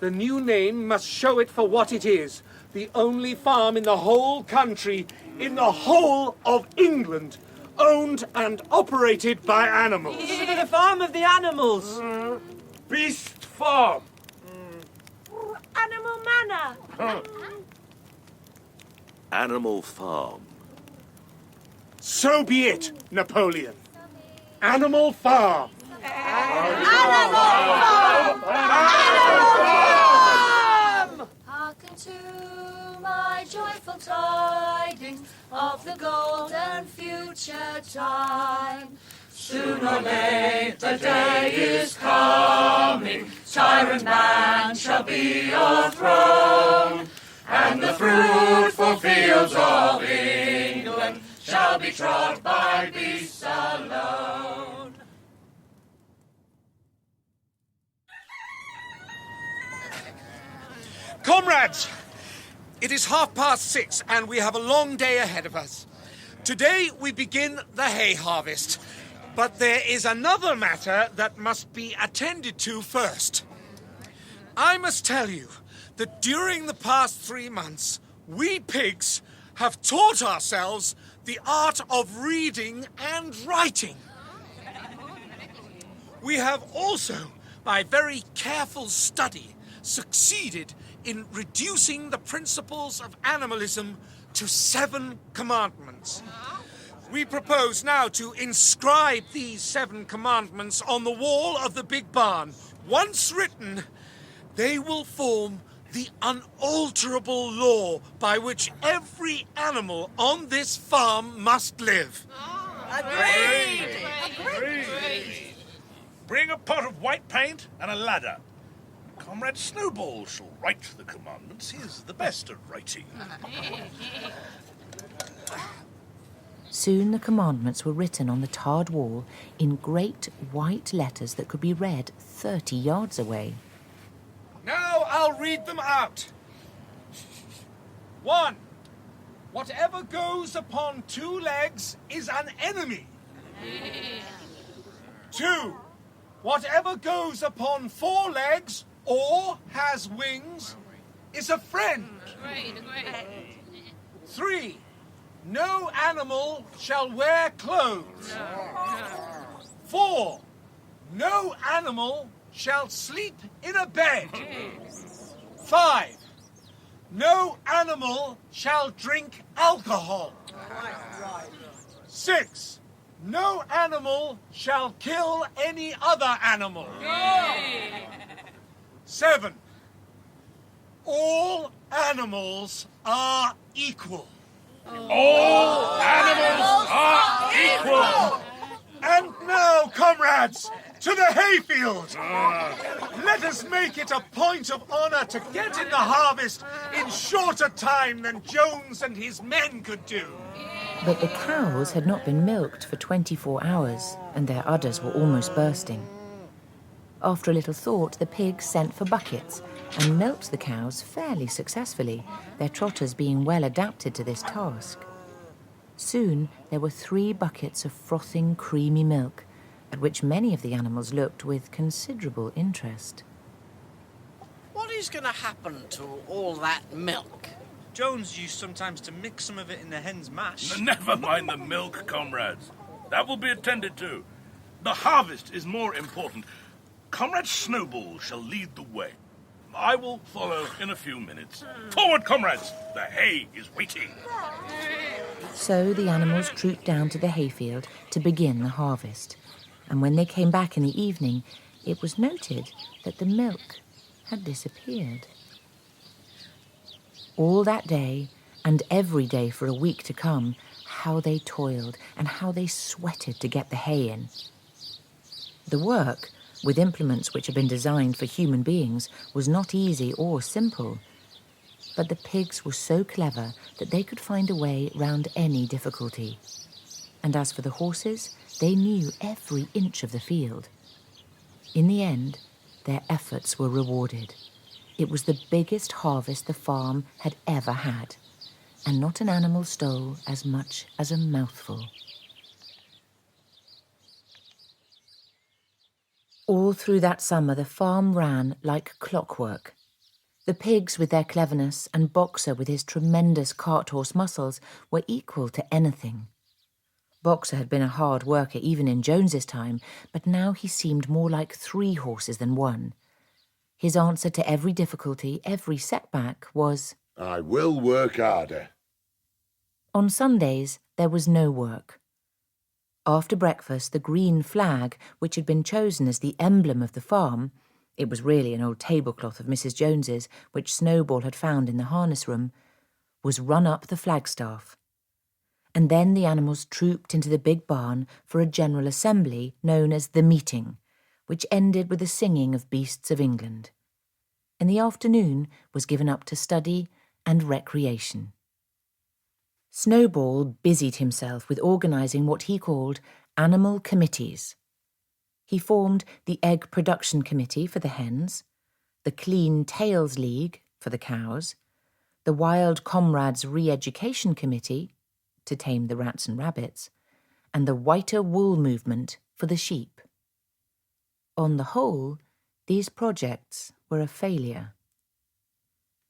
The new name must show it for what it is. The only farm in the whole country, in the whole of England, owned and operated by animals. The farm of the animals. Beast Farm. Animal manor. Animal Farm. So be it, Napoleon. Animal Farm. Hearken to my joyful tidings of the golden future time. Soon or late the day is coming, tyrant man shall be overthrown, and the fruitful fields of England shall be trod by beasts alone. Comrades, it is 6:30 and we have a long day ahead of us. Today we begin the hay harvest, but there is another matter that must be attended to first. I must tell you that during the past 3 months, we pigs have taught ourselves the art of reading and writing. We have also, by very careful study, succeeded in reducing the principles of animalism to 7 commandments. We propose now to inscribe these 7 commandments on the wall of the big barn. Once written, they will form the unalterable law by which every animal on this farm must live. Agreed! Bring a pot of white paint and a ladder. Comrade Snowball shall write the commandments. He is the best at writing. Soon the commandments were written on the tarred wall in great white letters that could be read 30 yards away. Now I'll read them out. 1. Whatever goes upon 2 legs is an enemy. 2. Whatever goes upon 4 legs or has wings is a friend. 3. No animal shall wear clothes. 4. No animal shall sleep in a bed. 5. No animal shall drink alcohol. 6. No animal shall kill any other animal. 7. All animals are equal. All animals are equal! And now, comrades, to the hayfield! Let us make it a point of honor to get in the harvest in shorter time than Jones and his men could do. But the cows had not been milked for 24 hours, and their udders were almost bursting. After a little thought, the pigs sent for buckets and milked the cows fairly successfully, their trotters being well adapted to this task. Soon there were 3 buckets of frothing, creamy milk, at which many of the animals looked with considerable interest. What is going to happen to all that milk? Jones used sometimes to mix some of it in the hen's mash. Never mind the milk, comrades. That will be attended to. The harvest is more important. Comrade Snowball shall lead the way. I will follow in a few minutes. Forward, comrades! The hay is waiting. So the animals trooped down to the hayfield to begin the harvest. And when they came back in the evening, it was noted that the milk had disappeared. All that day, and every day for a week to come, how they toiled and how they sweated to get the hay in. The work, with implements which had been designed for human beings, was not easy or simple. But the pigs were so clever that they could find a way round any difficulty. And as for the horses, they knew every inch of the field. In the end, their efforts were rewarded. It was the biggest harvest the farm had ever had, and not an animal stole as much as a mouthful. All through that summer, the farm ran like clockwork. The pigs, with their cleverness, and Boxer, with his tremendous cart-horse muscles, were equal to anything. Boxer had been a hard worker even in Jones's time, but now he seemed more like 3 horses than 1. His answer to every difficulty, every setback, was, I will work harder. On Sundays, there was no work. After breakfast, the green flag, which had been chosen as the emblem of the farm, it was really an old tablecloth of Mrs. Jones's, which Snowball had found in the harness room, was run up the flagstaff. And then the animals trooped into the big barn for a general assembly known as the meeting, which ended with the singing of Beasts of England. In the afternoon was given up to study and recreation. Snowball busied himself with organising what he called animal committees. He formed the Egg Production Committee for the hens, the Clean Tails League for the cows, the Wild Comrades Re-Education Committee to tame the rats and rabbits, and the Whiter Wool Movement for the sheep. On the whole, these projects were a failure.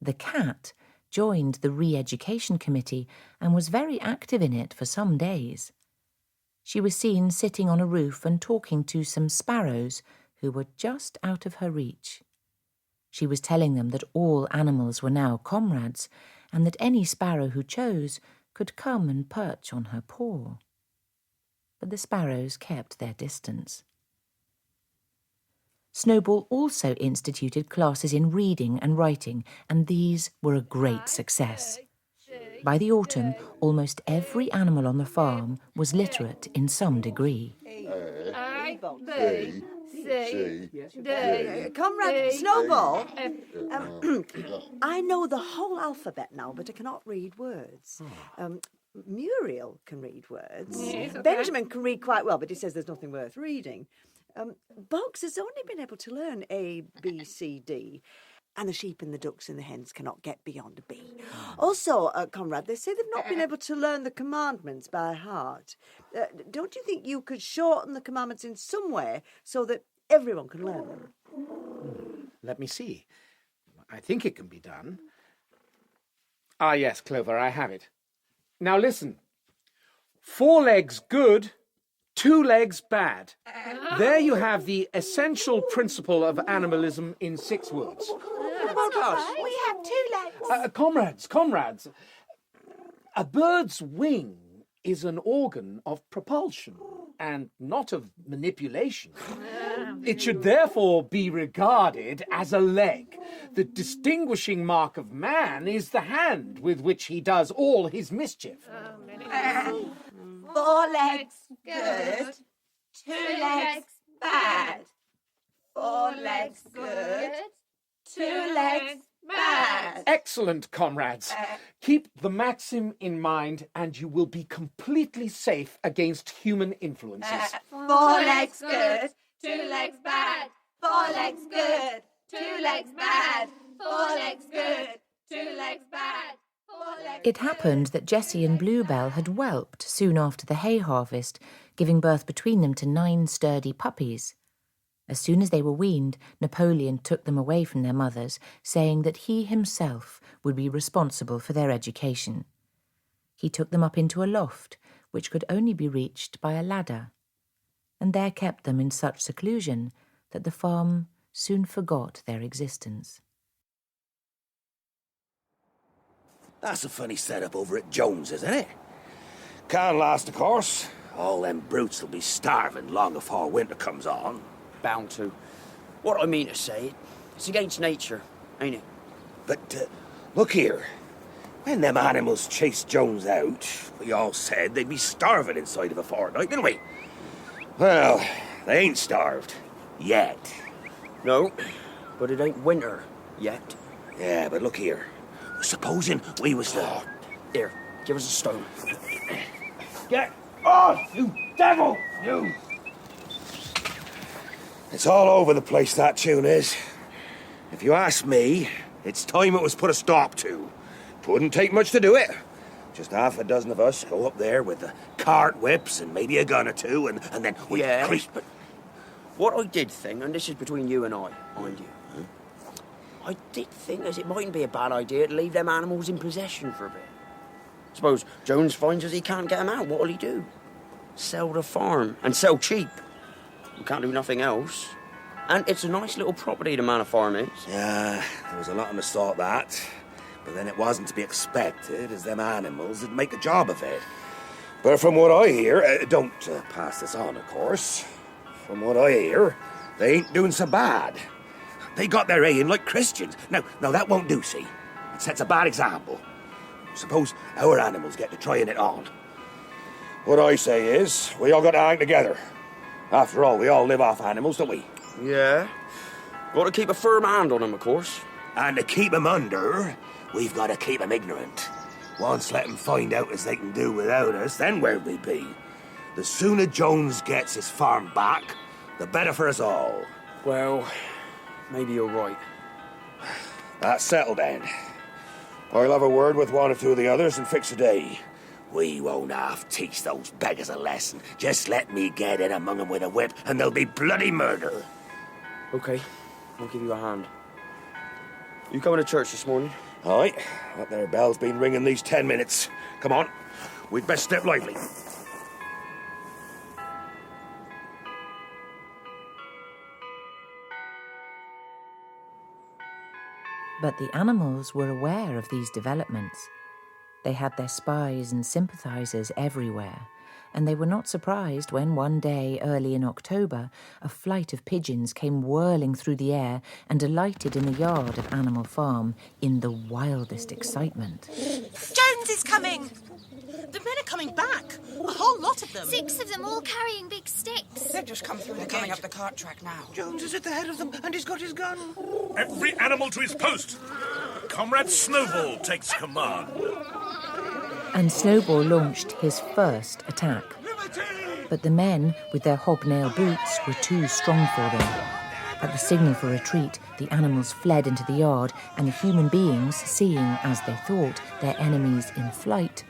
The cat joined the Re-Education Committee and was very active in it for some days. She was seen sitting on a roof and talking to some sparrows who were just out of her reach. She was telling them that all animals were now comrades, and that any sparrow who chose could come and perch on her paw. But the sparrows kept their distance. Snowball also instituted classes in reading and writing, and these were a great success. By the autumn, almost every animal on the farm was literate in some degree. Comrade Snowball, I know the whole alphabet now, but I cannot read words. Muriel can read words. Yes, okay. Benjamin can read quite well, but he says there's nothing worth reading. Boggs has only been able to learn A, B, C, D, and the sheep and the ducks and the hens cannot get beyond B. Also, Conrad, they say they've not been able to learn the commandments by heart. Don't you think you could shorten the commandments in some way so that everyone can learn them? Let me see. I think it can be done. Ah, yes, Clover, I have it. Now listen. 4 legs good, 2 legs bad. There you have the essential principle of animalism in 6 words. Oh, gosh. We have 2 legs. Comrades. A bird's wing is an organ of propulsion and not of manipulation. It should therefore be regarded as a leg. The distinguishing mark of man is the hand with which he does all his mischief. 4 legs good, 2 legs bad. 4 legs good, 2 legs Bad. Excellent, comrades. Keep the maxim in mind, and you will be completely safe against human influences. 4 legs good, 2 legs bad. 4 legs good, 2 legs bad. 4 legs good, 2 legs bad. 4 legs It happened that Jessie and Bluebell had whelped soon after the hay harvest, giving birth between them to 9 sturdy puppies. As soon as they were weaned, Napoleon took them away from their mothers, saying that he himself would be responsible for their education. He took them up into a loft, which could only be reached by a ladder, and there kept them in such seclusion that the farm soon forgot their existence. That's a funny setup over at Jones's, isn't it? Can't last, of course. All them brutes will be starving long before winter comes on. Bound to. What I mean to say, it's against nature, ain't it? But, look here. When them animals chased Jones out, we all said they'd be starving inside of a fortnight, didn't we? Well, they ain't starved. Yet. No, but it ain't winter yet. Yeah, but look here. Supposing we was to... Here, give us a stone. Get off, you devil! You! It's all over the place, that tune is. If you ask me, it's time it was put a stop to. Wouldn't take much to do it. Just half a dozen of us go up there with the cart whips and maybe a gun or two, and then we... Yeah, but what I did think, and this is between you and I, mind you, I did think as it mightn't be a bad idea to leave them animals in possession for a bit. Suppose Jones finds as he can't get them out, what'll he do? Sell the farm, and sell cheap. We can't do nothing else. And it's a nice little property, the manor farm is. Yeah, there was a lot of us thought that. But then it wasn't to be expected, as them animals would make a job of it. But from what I hear, don't pass this on, of course. From what I hear, they ain't doing so bad. They got their A in like Christians. Now that won't do, see? It sets a bad example. Suppose our animals get to trying it on. What I say is, we all got to hang together. After all, we all live off animals, don't we? Yeah. Got to keep a firm hand on them, of course. And to keep them under, we've got to keep them ignorant. Once let them find out as they can do without us, then where'd we be? The sooner Jones gets his farm back, the better for us all. Well, maybe you're right. That's settled then. I'll have a word with one or two of the others and fix a day. We won't half teach those beggars a lesson. Just let me get in among them with a whip and there'll be bloody murder. Okay, I'll give you a hand. You coming to church this morning? Aye, that there bell's been ringing these 10 minutes. Come on, we'd best step lively. But the animals were aware of these developments. They had their spies and sympathizers everywhere, and they were not surprised when one day early in October a flight of pigeons came whirling through the air and alighted in the yard of Animal Farm in the wildest excitement. Jones is coming! The men are coming back. A whole lot of them. 6 of them all carrying big sticks. They've just come through the gate. Coming up the cart track now. Jones is at the head of them, and he's got his gun. Every animal to his post. Comrade Snowball takes command. And Snowball launched his first attack. But the men, with their hobnail boots, were too strong for them. At the signal for retreat, the animals fled into the yard, and the human beings, seeing, as they thought, their enemies in flight,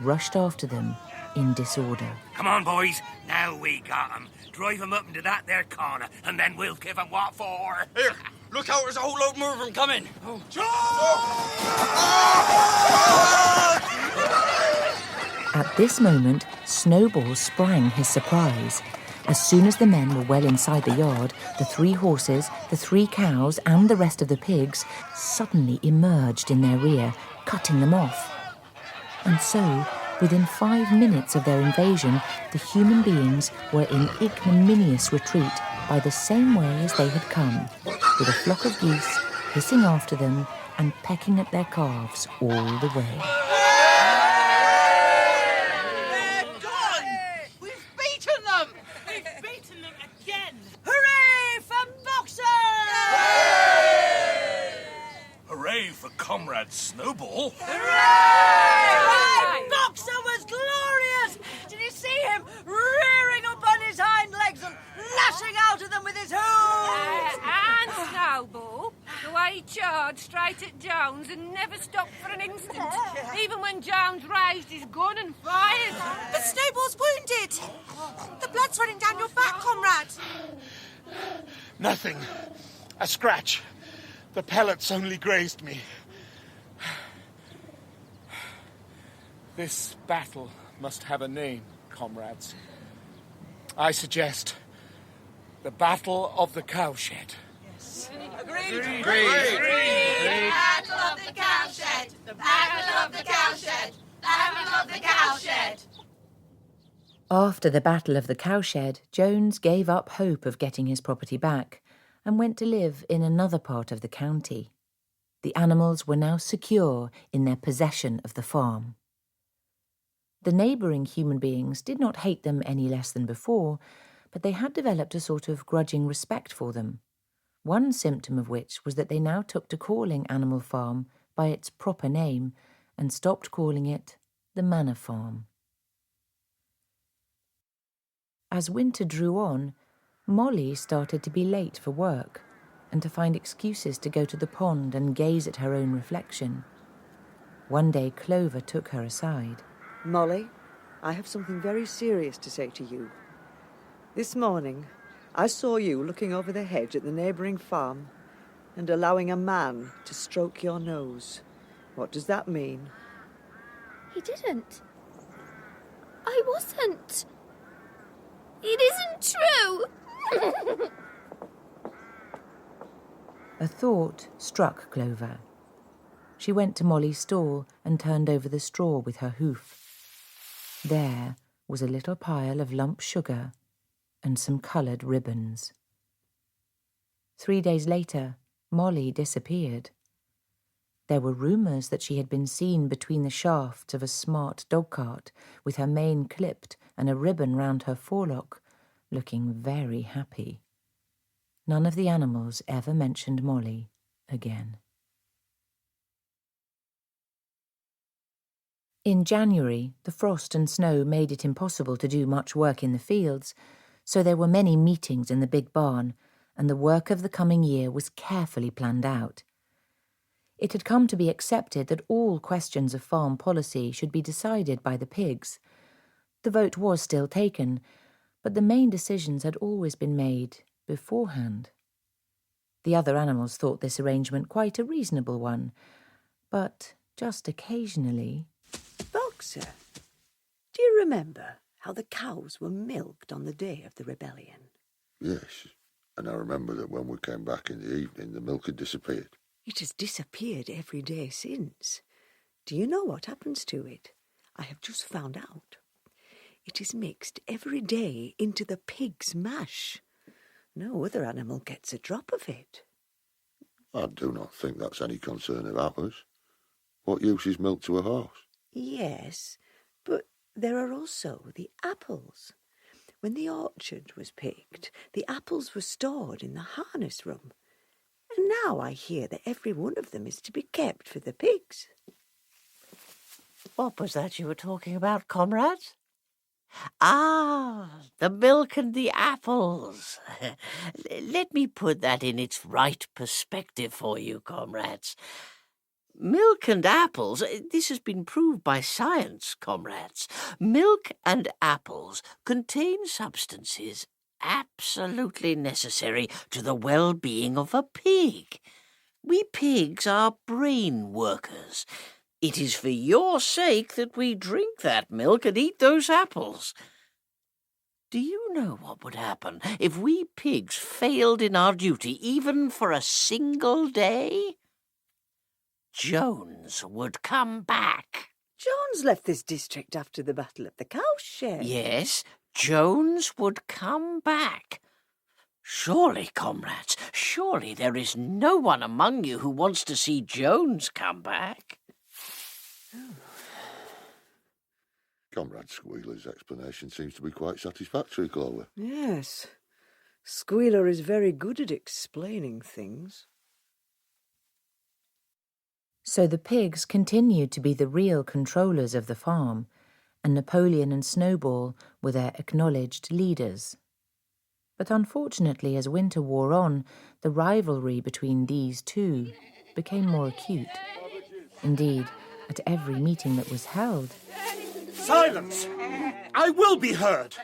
rushed after them in disorder. Come on, boys. Now we got 'em. Drive 'em up into that there corner, and then we'll give 'em what for. Here, look out, there's a whole load more of them coming. At this moment, Snowball sprang his surprise. As soon as the men were well inside the yard, the 3 horses, the 3 cows, and the rest of the pigs suddenly emerged in their rear, cutting them off. And so, within 5 minutes of their invasion, the human beings were in ignominious retreat by the same way as they had come, with a flock of geese hissing after them and pecking at their calves all the way. They're gone! We've beaten them! We've beaten them again! Hooray for Boxer! Hooray! Snowball? Hooray! Boxer was glorious! Did you see him rearing up on his hind legs and lashing out at them with his hooves? And Snowball, the way he charged straight at Jones and never stopped for an instant, even when Jones raised his gun and fired. But Snowball's wounded. The blood's running down your back, comrade. Nothing. A scratch. The pellets only grazed me. This battle must have a name, comrades. I suggest the Battle of the Cowshed. Agreed. Battle of the Cowshed. The Battle of the Cowshed. Battle of the Cowshed. After the Battle of the Cowshed, Jones gave up hope of getting his property back and went to live in another part of the county. The animals were now secure in their possession of the farm. The neighbouring human beings did not hate them any less than before, but they had developed a sort of grudging respect for them, one symptom of which was that they now took to calling Animal Farm by its proper name and stopped calling it the Manor Farm. As winter drew on, Molly started to be late for work and to find excuses to go to the pond and gaze at her own reflection. One day Clover took her aside. Molly, I have something very serious to say to you. This morning, I saw you looking over the hedge at the neighbouring farm and allowing a man to stroke your nose. What does that mean? He didn't. I wasn't. It isn't true. A thought struck Clover. She went to Molly's stall and turned over the straw with her hoof. There was a little pile of lump sugar and some coloured ribbons. 3 days later, Molly disappeared. There were rumours that she had been seen between the shafts of a smart dog-cart with her mane clipped and a ribbon round her forelock, looking very happy. None of the animals ever mentioned Molly again. In January, the frost and snow made it impossible to do much work in the fields, so there were many meetings in the big barn, and the work of the coming year was carefully planned out. It had come to be accepted that all questions of farm policy should be decided by the pigs. The vote was still taken, but the main decisions had always been made beforehand. The other animals thought this arrangement quite a reasonable one, but just occasionally... Boxer, do you remember how the cows were milked on the day of the rebellion? Yes, and I remember that when we came back in the evening, the milk had disappeared. It has disappeared every day since. Do you know what happens to it? I have just found out. It is mixed every day into the pig's mash. No other animal gets a drop of it. I do not think that's any concern of ours. What use is milk to a horse? Yes, but there are also the apples. When the orchard was picked, the apples were stored in the harness room. And now I hear that every one of them is to be kept for the pigs. What was that you were talking about, comrades? Ah, the milk and the apples. Let me put that in its right perspective for you, comrades. Milk and apples, this has been proved by science, comrades. Milk and apples contain substances absolutely necessary to the well-being of a pig. We pigs are brain workers. It is for your sake that we drink that milk and eat those apples. Do you know what would happen if we pigs failed in our duty even for a single day? Jones would come back. Jones left this district after the Battle of the Cowshed. Yes, Jones would come back. Surely, comrades, surely there is no one among you who wants to see Jones come back. Comrade Squealer's explanation seems to be quite satisfactory, Clover. Yes. Squealer is very good at explaining things. So the pigs continued to be the real controllers of the farm, and Napoleon and Snowball were their acknowledged leaders. But unfortunately, as winter wore on, the rivalry between these two became more acute. Indeed, at every meeting that was held... Silence! I will be heard.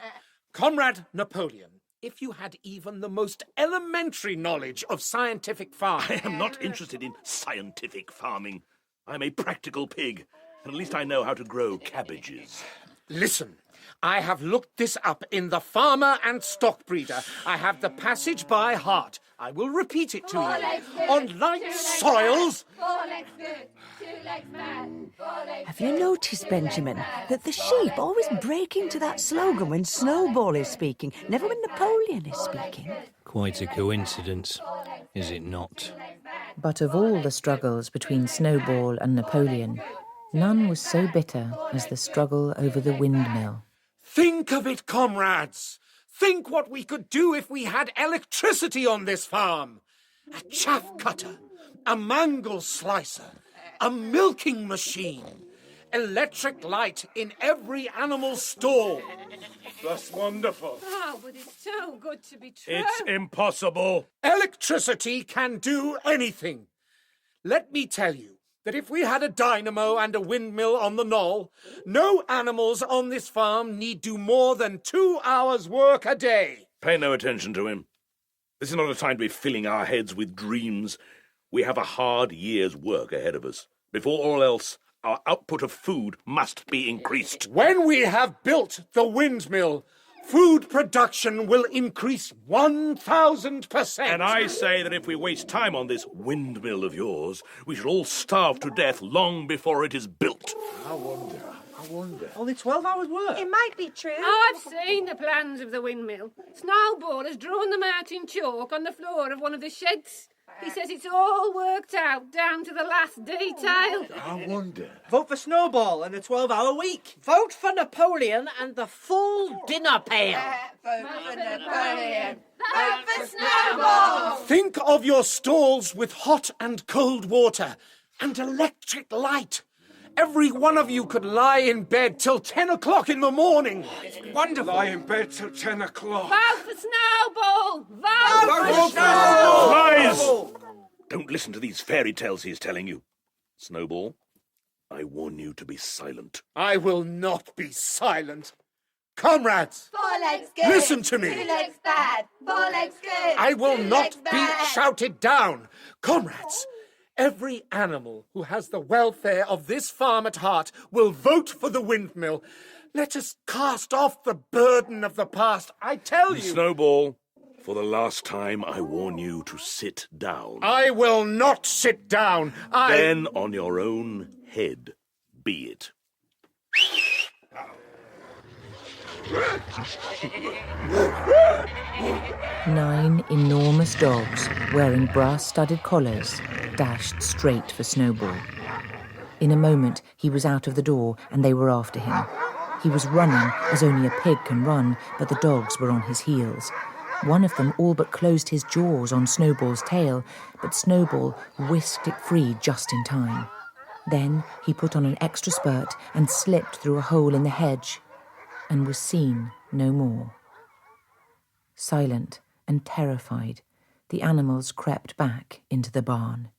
Comrade Napoleon, if you had even the most elementary knowledge of scientific farming... I am not interested in scientific farming. I'm a practical pig, and at least I know how to grow cabbages. Listen, I have looked this up in the Farmer and Stock Breeder. I have the passage by heart. I will repeat it to you. On light soils... 4 legs good, 2 legs bad, 4 legs Have you noticed, Benjamin, that the sheep always break into that slogan when Snowball is speaking, never when Napoleon is speaking? Quite a coincidence, is it not? But of all the struggles between Snowball and Napoleon, none was so bitter as the struggle over the windmill. Think of it, comrades! Think what we could do if we had electricity on this farm! A chaff cutter, a mangle slicer, a milking machine, electric light in every animal stall. That's wonderful. Oh, but it's too good to be true. It's impossible. Electricity can do anything. Let me tell you that if we had a dynamo and a windmill on the knoll, no animals on this farm need do more than 2 hours' work a day. Pay no attention to him. This is not a time to be filling our heads with dreams. We have a hard year's work ahead of us. Before all else, our output of food must be increased. When we have built the windmill, food production will increase 1,000%. And I say that if we waste time on this windmill of yours, we shall all starve to death long before it is built. I wonder. Only 12 hours work. It might be true. I've seen the plans of the windmill. Snowball has drawn them out in chalk on the floor of one of the sheds. He says it's all worked out down to the last detail. I wonder. Vote for Snowball and a 12-hour week. Vote for Napoleon and the full dinner pail. Vote for Napoleon. Vote for Snowball. Think of your stalls with hot and cold water and electric light. Every one of you could lie in bed till 10 o'clock in the morning. It's wonderful. Lie in bed till 10 o'clock. Vote for Snowball. Vote for Snowball. Lies! Don't listen to these fairy tales he is telling you. Snowball, I warn you to be silent. I will not be silent. Comrades, 4 legs good. listen to me. 2 legs bad, 4 legs good. I will 2 not legs be bad. shouted down. Comrades, every animal who has the welfare of this farm at heart will vote for the windmill. Let us cast off the burden of the past. I tell you. Snowball, for the last time, I warn you to sit down. I will not sit down. Then on your own head be it. 9 enormous dogs, wearing brass-studded collars, dashed straight for Snowball. In a moment, he was out of the door, and they were after him. He was running, as only a pig can run, but the dogs were on his heels. One of them all but closed his jaws on Snowball's tail, but Snowball whisked it free just in time. Then he put on an extra spurt and slipped through a hole in the hedge, and was seen no more. Silent and terrified, the animals crept back into the barn.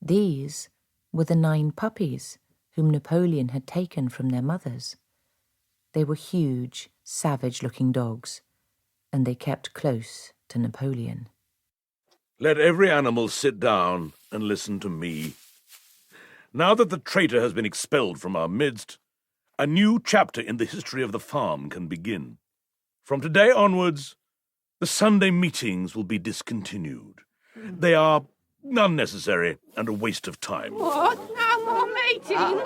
These were the 9 puppies whom Napoleon had taken from their mothers. They were huge, savage-looking dogs, and they kept close to Napoleon. Let every animal sit down and listen to me. Now that the traitor has been expelled from our midst, a new chapter in the history of the farm can begin. From today onwards, the Sunday meetings will be discontinued. They are unnecessary and a waste of time. What? No more meetings?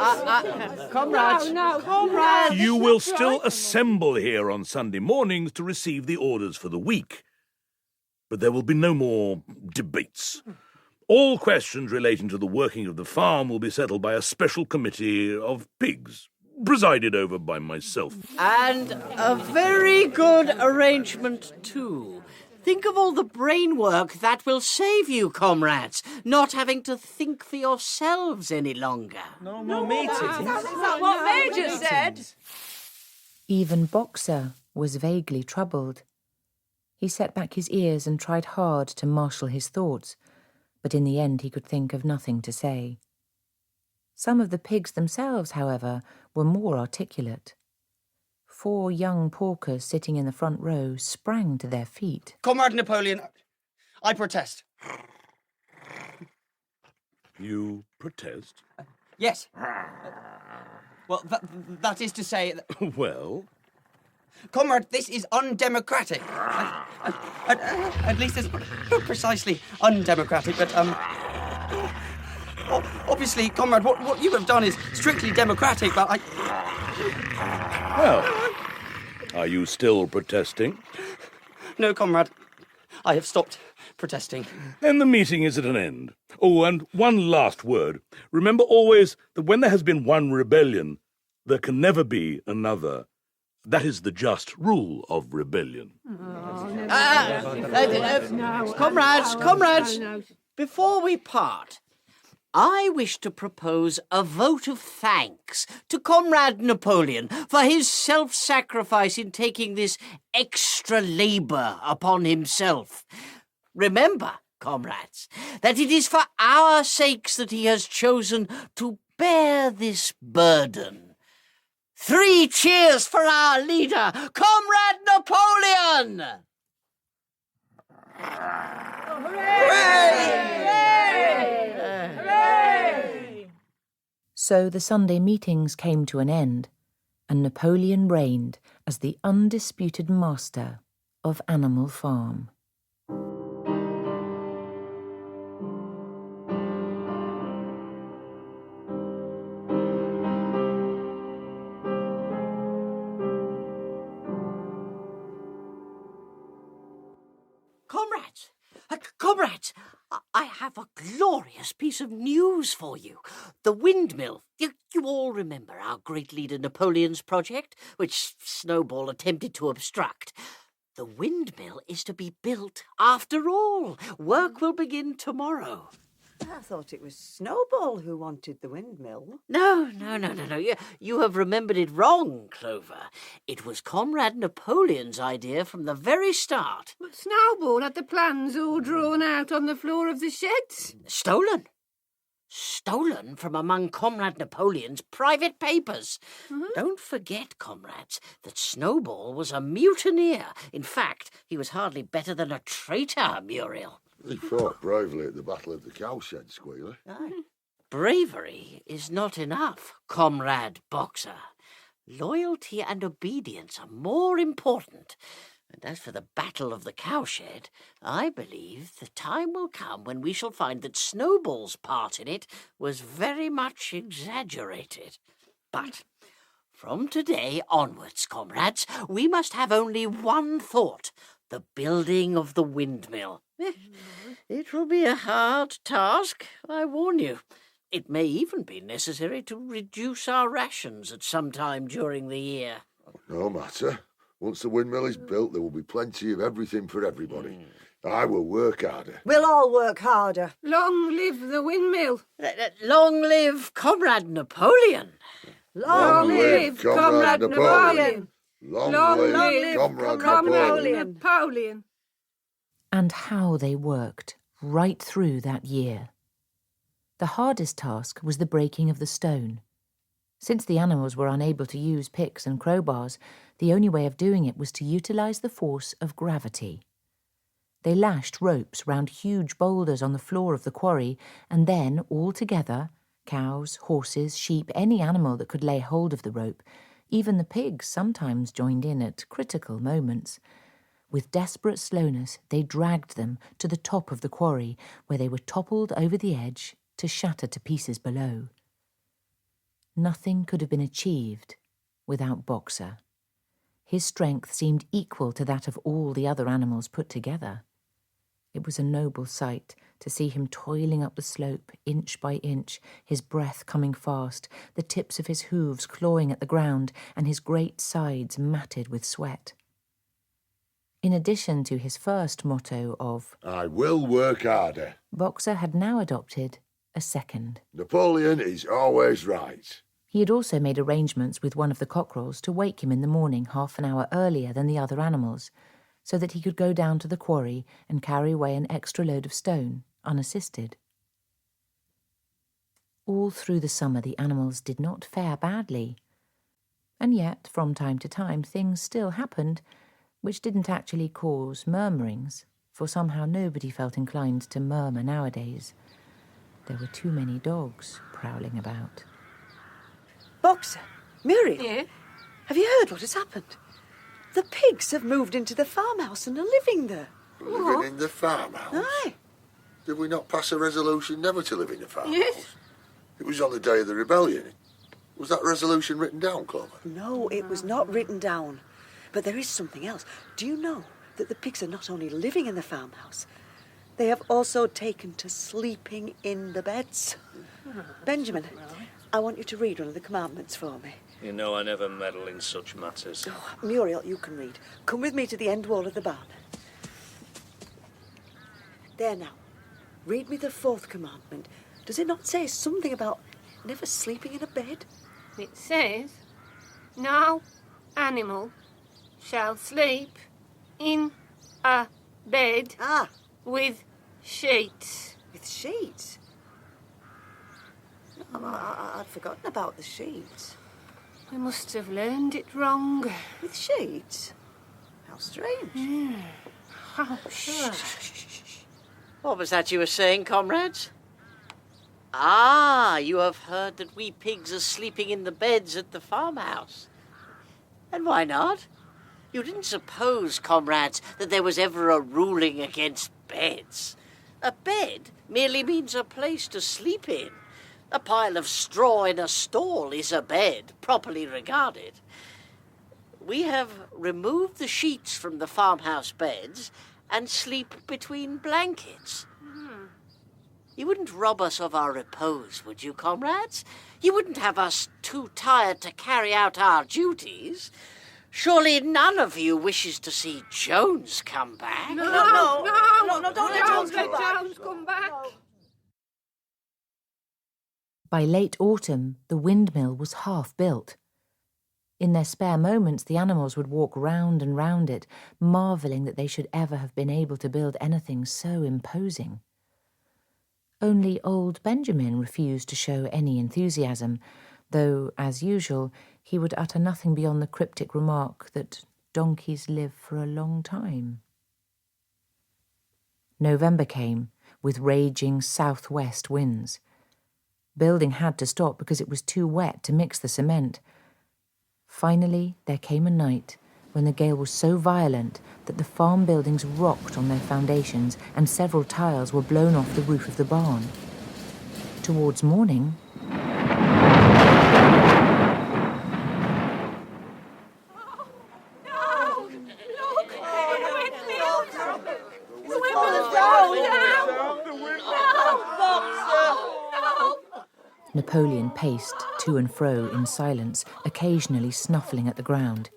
Comrades. No, comrades. You will still assemble here on Sunday mornings to receive the orders for the week. But there will be no more debates. All questions relating to the working of the farm will be settled by a special committee of pigs, presided over by myself. And a very good arrangement, too. Think of all the brain work that will save you, comrades, not having to think for yourselves any longer. No more meetings. Is that what Major said? Even Boxer was vaguely troubled. He set back his ears and tried hard to marshal his thoughts, but in the end he could think of nothing to say. Some of the pigs themselves, however, were more articulate. 4 young porkers sitting in the front row sprang to their feet. Comrade Napoleon, I protest. You protest? Yes. Well, that is to say... Well? Comrade, this is undemocratic. At least it's not precisely undemocratic, but, obviously, comrade, what you have done is strictly democratic, but I... Well, are you still protesting? No, comrade. I have stopped protesting. Then the meeting is at an end. Oh, and one last word. Remember always that when there has been one rebellion, there can never be another. That is the just rule of rebellion. Comrades, before we part, I wish to propose a vote of thanks to Comrade Napoleon for his self-sacrifice in taking this extra labour upon himself. Remember, comrades, that it is for our sakes that he has chosen to bear this burden. 3 cheers for our leader, Comrade Napoleon! So the Sunday meetings came to an end, and Napoleon reigned as the undisputed master of Animal Farm. Comrades, I have a glorious piece of news for you. The windmill. You all remember our great leader Napoleon's project, which Snowball attempted to obstruct. The windmill is to be built after all. Work will begin tomorrow. I thought it was Snowball who wanted the windmill. No. You have remembered it wrong, Clover. It was Comrade Napoleon's idea from the very start. But Snowball had the plans all drawn out on the floor of the sheds. Stolen from among Comrade Napoleon's private papers. Don't forget, comrades, that Snowball was a mutineer. In fact, he was hardly better than a traitor, Muriel. He fought bravely at the Battle of the Cowshed, Squealer. Aye. Bravery is not enough, Comrade Boxer. Loyalty and obedience are more important. And as for the Battle of the Cowshed, I believe the time will come when we shall find that Snowball's part in it was very much exaggerated. But from today onwards, comrades, we must have only one thought: the building of the windmill. It will be a hard task, I warn you. It may even be necessary to reduce our rations at some time during the year. No matter. Once the windmill is built, there will be plenty of everything for everybody. I will work harder. We'll all work harder. Long live the windmill. Long live Comrade Napoleon. Long live Comrade Napoleon. Long live Comrade Napoleon. And how they worked right through that year. The hardest task was the breaking of the stone. Since the animals were unable to use picks and crowbars, the only way of doing it was to utilize the force of gravity. They lashed ropes round huge boulders on the floor of the quarry, and then, all together, cows, horses, sheep, any animal that could lay hold of the rope, even the pigs sometimes joined in at critical moments. With desperate slowness, they dragged them to the top of the quarry, where they were toppled over the edge to shatter to pieces below. Nothing could have been achieved without Boxer. His strength seemed equal to that of all the other animals put together. It was a noble sight to see him toiling up the slope, inch by inch, his breath coming fast, the tips of his hooves clawing at the ground, and his great sides matted with sweat. In addition to his first motto of I will work harder. Boxer had now adopted a second. Napoleon is always right. He had also made arrangements with one of the cockerels to wake him in the morning half an hour earlier than the other animals, so that he could go down to the quarry and carry away an extra load of stone, unassisted. All through the summer the animals did not fare badly. And yet, from time to time, things still happened which didn't actually cause murmurings, for somehow nobody felt inclined to murmur nowadays. There were too many dogs prowling about. Boxer, Muriel, Yeah? have you heard what has happened? The pigs have moved into the farmhouse and are living there. Living in the farmhouse? Aye. Did we not pass a resolution never to live in the farmhouse? Yes. It was on the day of the rebellion. Was that resolution written down, Clover? No, it was not written down. But there is something else. Do you know that the pigs are not only living in the farmhouse, they have also taken to sleeping in the beds? Benjamin, I want you to read one of the commandments for me. You know I never meddle in such matters. Muriel, you can read. Come with me to the end wall of the barn. There now. Read me the fourth commandment. Does it not say something about never sleeping in a bed? It says, no animal shall sleep in a bed with sheets. With sheets? I'd forgotten about the sheets. We must have learned it wrong. With sheets? How strange. What was that you were saying, comrades? Ah, you have heard that we pigs are sleeping in the beds at the farmhouse. And why not? You didn't suppose, comrades, that there was ever a ruling against beds. A bed merely means a place to sleep in. A pile of straw in a stall is a bed, properly regarded. We have removed the sheets from the farmhouse beds and sleep between blankets. You wouldn't rob us of our repose, would you, comrades? You wouldn't have us too tired to carry out our duties. Surely none of you wishes to see Jones come back. No, don't let Jones come back. By late autumn, the windmill was half built. In their spare moments, the animals would walk round and round it, marvelling that they should ever have been able to build anything so imposing. Only old Benjamin refused to show any enthusiasm, though, as usual, he would utter nothing beyond the cryptic remark that donkeys live for a long time. November came, with raging southwest winds. Building had to stop because it was too wet to mix the cement. Finally, there came a night when the gale was so violent that the farm buildings rocked on their foundations and several tiles were blown off the roof of the barn. Towards morning... Napoleon paced to and fro in silence, occasionally snuffling at the ground.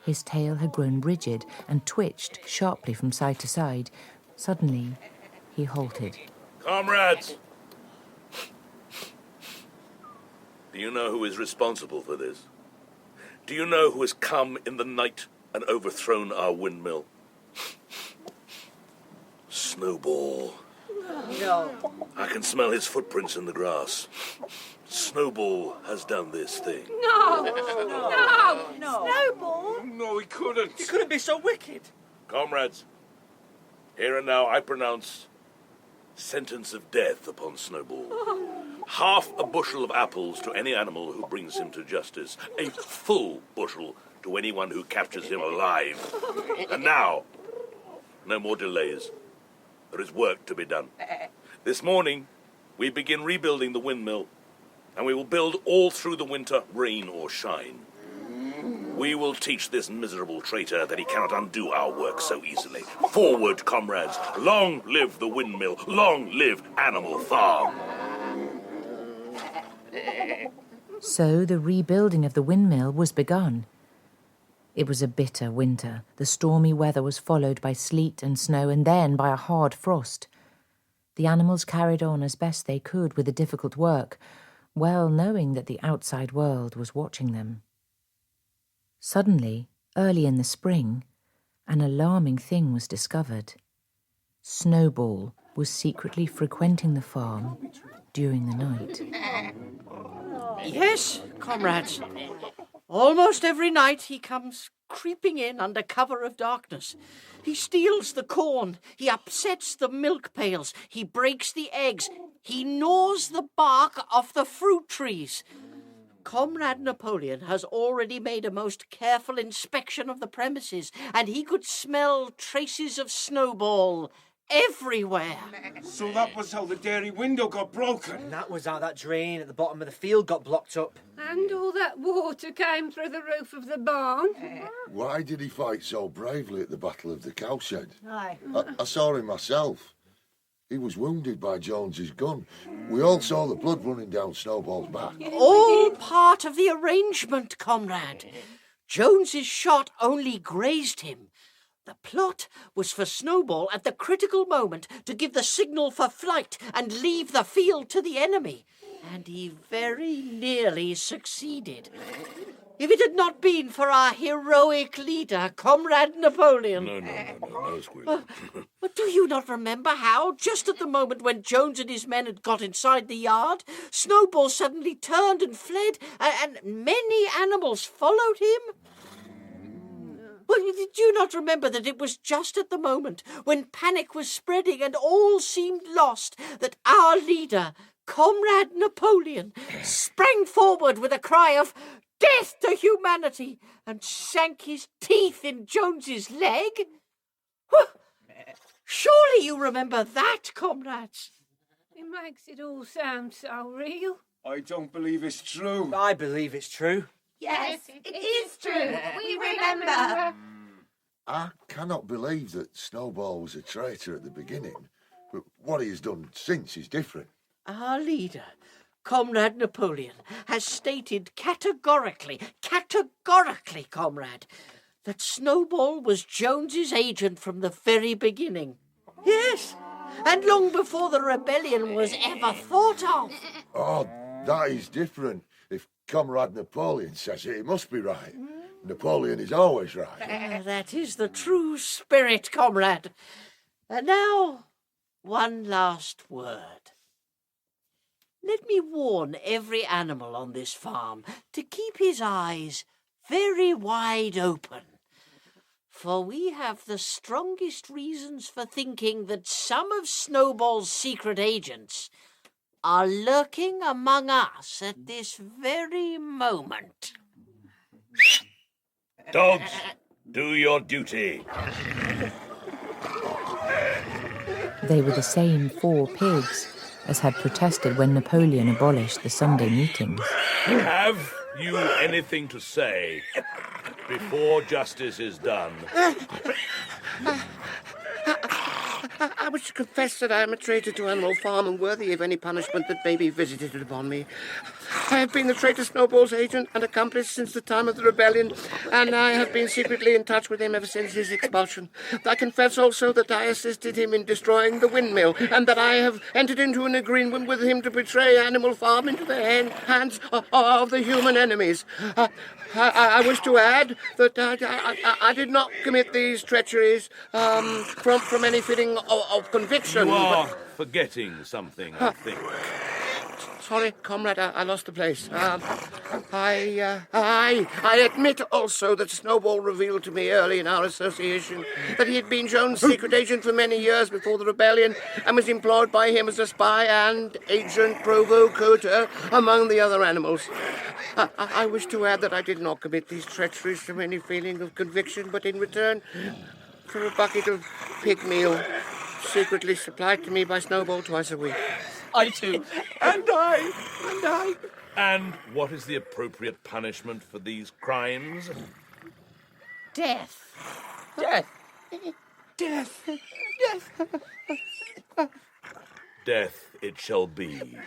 His tail had grown rigid and twitched sharply from side to side. Suddenly, he halted. Comrades! Do you know who is responsible for this? Do you know who has come in the night and overthrown our windmill? Snowball. No. I can smell his footprints in the grass. Snowball has done this thing. No! Snowball? No, he couldn't. You couldn't be so wicked. Comrades, here and now I pronounce sentence of death upon Snowball. Half a bushel of apples to any animal who brings him to justice. A full bushel to anyone who captures him alive. And now, no more delays. There is work to be done. This morning, we begin rebuilding the windmill, and we will build all through the winter, rain or shine. We will teach this miserable traitor that he cannot undo our work so easily. Forward, comrades! Long live the windmill! Long live Animal Farm! So the rebuilding of the windmill was begun. It was a bitter winter. The stormy weather was followed by sleet and snow and then by a hard frost. The animals carried on as best they could with the difficult work, well knowing that the outside world was watching them. Suddenly, early in the spring, an alarming thing was discovered. Snowball was secretly frequenting the farm during the night. Yes, comrades. Almost every night he comes creeping in under cover of darkness. He steals the corn, he upsets the milk pails, he breaks the eggs, he gnaws the bark off the fruit trees. Comrade Napoleon has already made a most careful inspection of the premises, and he could smell traces of Snowball everywhere. So that was how the dairy window got broken. And that was how that drain at the bottom of the field got blocked up. And all that water came through the roof of the barn. Why did he fight so bravely at the Battle of the Cowshed? Aye. I saw him myself. He was wounded by Jones's gun. We all saw the blood running down Snowball's back. All part of the arrangement, comrade. Jones's shot only grazed him. The plot was for Snowball at the critical moment to give the signal for flight and leave the field to the enemy. And he very nearly succeeded. If it had not been for our heroic leader, Comrade Napoleon... No, Squealer. But do you not remember how, just at the moment when Jones and his men had got inside the yard, Snowball suddenly turned and fled, and many animals followed him? Well, did you not remember that it was just at the moment when panic was spreading and all seemed lost that our leader, Comrade Napoleon, sprang forward with a cry of "Death to humanity!" and sank his teeth in Jones's leg? Surely you remember that, comrades? It makes it all sound so real. I don't believe it's true. I believe it's true. Yes, it is true. We remember. I cannot believe that Snowball was a traitor at the beginning, but what he has done since is different. Our leader, Comrade Napoleon, has stated categorically, comrade, that Snowball was Jones's agent from the very beginning. Yes, and long before the rebellion was ever thought of. Oh, that is different. If Comrade Napoleon says it, it must be right. Napoleon is always right. That is the true spirit, comrade. And now, one last word. Let me warn every animal on this farm to keep his eyes very wide open. For we have the strongest reasons for thinking that some of Snowball's secret agents are lurking among us at this very moment. Dogs, do your duty. They were the same 4 pigs as had protested when Napoleon abolished the Sunday meetings. Have you anything to say before justice is done? I wish to confess that I am a traitor to Animal Farm and worthy of any punishment that may be visited upon me. I have been the traitor Snowball's agent and accomplice since the time of the rebellion, and I have been secretly in touch with him ever since his expulsion. I confess also that I assisted him in destroying the windmill, and that I have entered into an agreement with him to betray Animal Farm into the hands of the human enemies. I wish to add that I did not commit these treacheries from any feeling of conviction. You are forgetting something, I think. Sorry, comrade, I lost the place. I admit also that Snowball revealed to me early in our association that he had been Jones' secret agent for many years before the rebellion and was employed by him as a spy and agent provocateur among the other animals. I wish to add that I did not commit these treacheries from any feeling of conviction, but in return for a bucket of pig meal secretly supplied to me by Snowball twice a week. I too. And I. And what is the appropriate punishment for these crimes? Death. Death. Death. Death it shall be.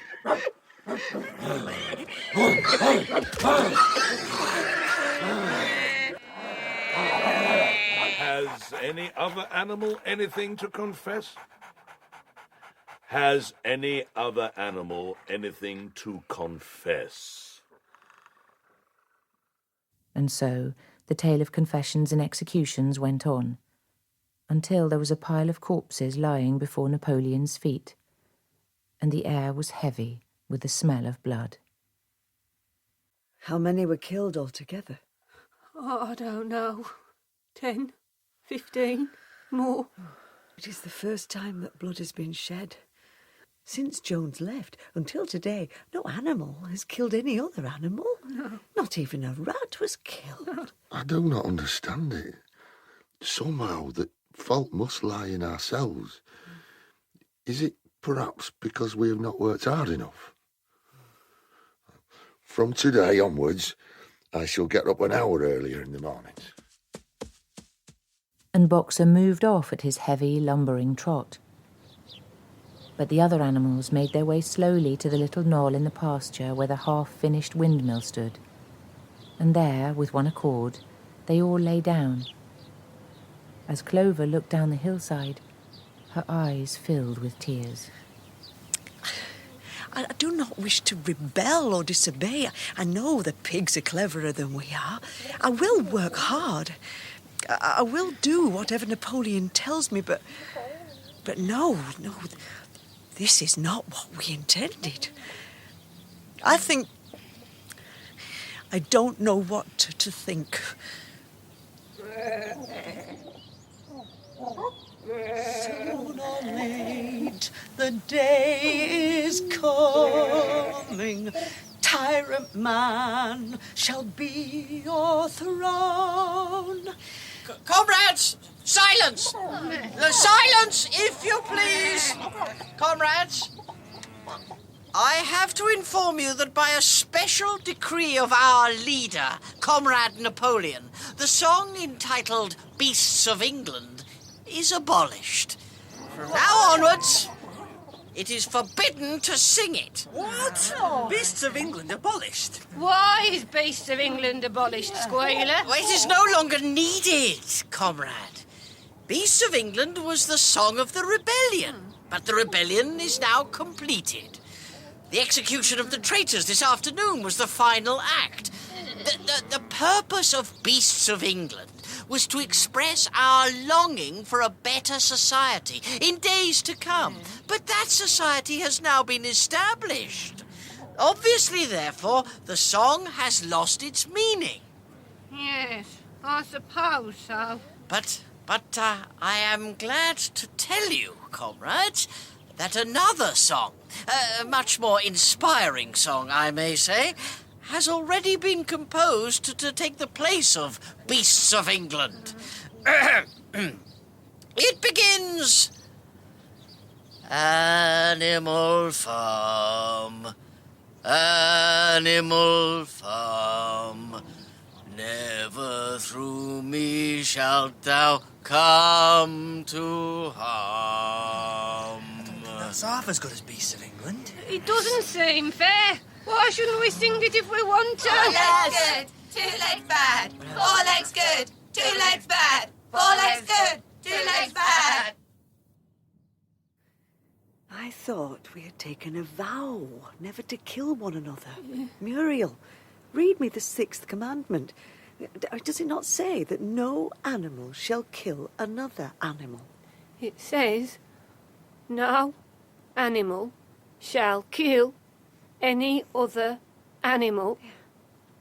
Has any other animal anything to confess? Has any other animal anything to confess? And so the tale of confessions and executions went on, until there was a pile of corpses lying before Napoleon's feet, and the air was heavy with the smell of blood. How many were killed altogether? Oh, I don't know. 10, 15, more. It is the first time that blood has been shed. Since Jones left, until today, no animal has killed any other animal. No. Not even a rat was killed. I do not understand it. Somehow the fault must lie in ourselves. Is it perhaps because we have not worked hard enough? From today onwards, I shall get up an hour earlier in the mornings. And Boxer moved off at his heavy, lumbering trot. But the other animals made their way slowly to the little knoll in the pasture where the half-finished windmill stood. And there, with one accord, they all lay down. As Clover looked down the hillside, her eyes filled with tears. I do not wish to rebel or disobey. I know the pigs are cleverer than we are. I will work hard. I will do whatever Napoleon tells me, but no, this is not what we intended. I don't know what to think. Soon or late, the day is coming. Tyrant man shall be your throne. Comrades, silence! Silence, if you please! Comrades, I have to inform you that by a special decree of our leader, Comrade Napoleon, the song entitled Beasts of England is abolished. From now onwards, it is forbidden to sing it. What? Beasts of England abolished? Why is Beasts of England abolished, Squealer? Well, it is no longer needed, comrade. Beasts of England was the song of the rebellion, but the rebellion is now completed. The execution of the traitors this afternoon was the final act. The purpose of Beasts of England was to express our longing for a better society in days to come. But that society has now been established. Obviously, therefore, the song has lost its meaning. Yes, I suppose so. But I am glad to tell you, comrades, that another song, a much more inspiring song, I may say, has already been composed to take the place of Beasts of England. It begins... Animal Farm, Animal Farm, never through me shalt thou come to harm. That's half as good as Beasts of England. It doesn't seem fair. Why shouldn't we sing it if we want to? 4 legs good, 2 legs bad. 4 legs good, 2 legs bad. 4 legs good, 2 legs bad. I thought we had taken a vow never to kill one another. Muriel, read me the 6th commandment. Does it not say that no animal shall kill another animal? It says, no animal shall kill any other animal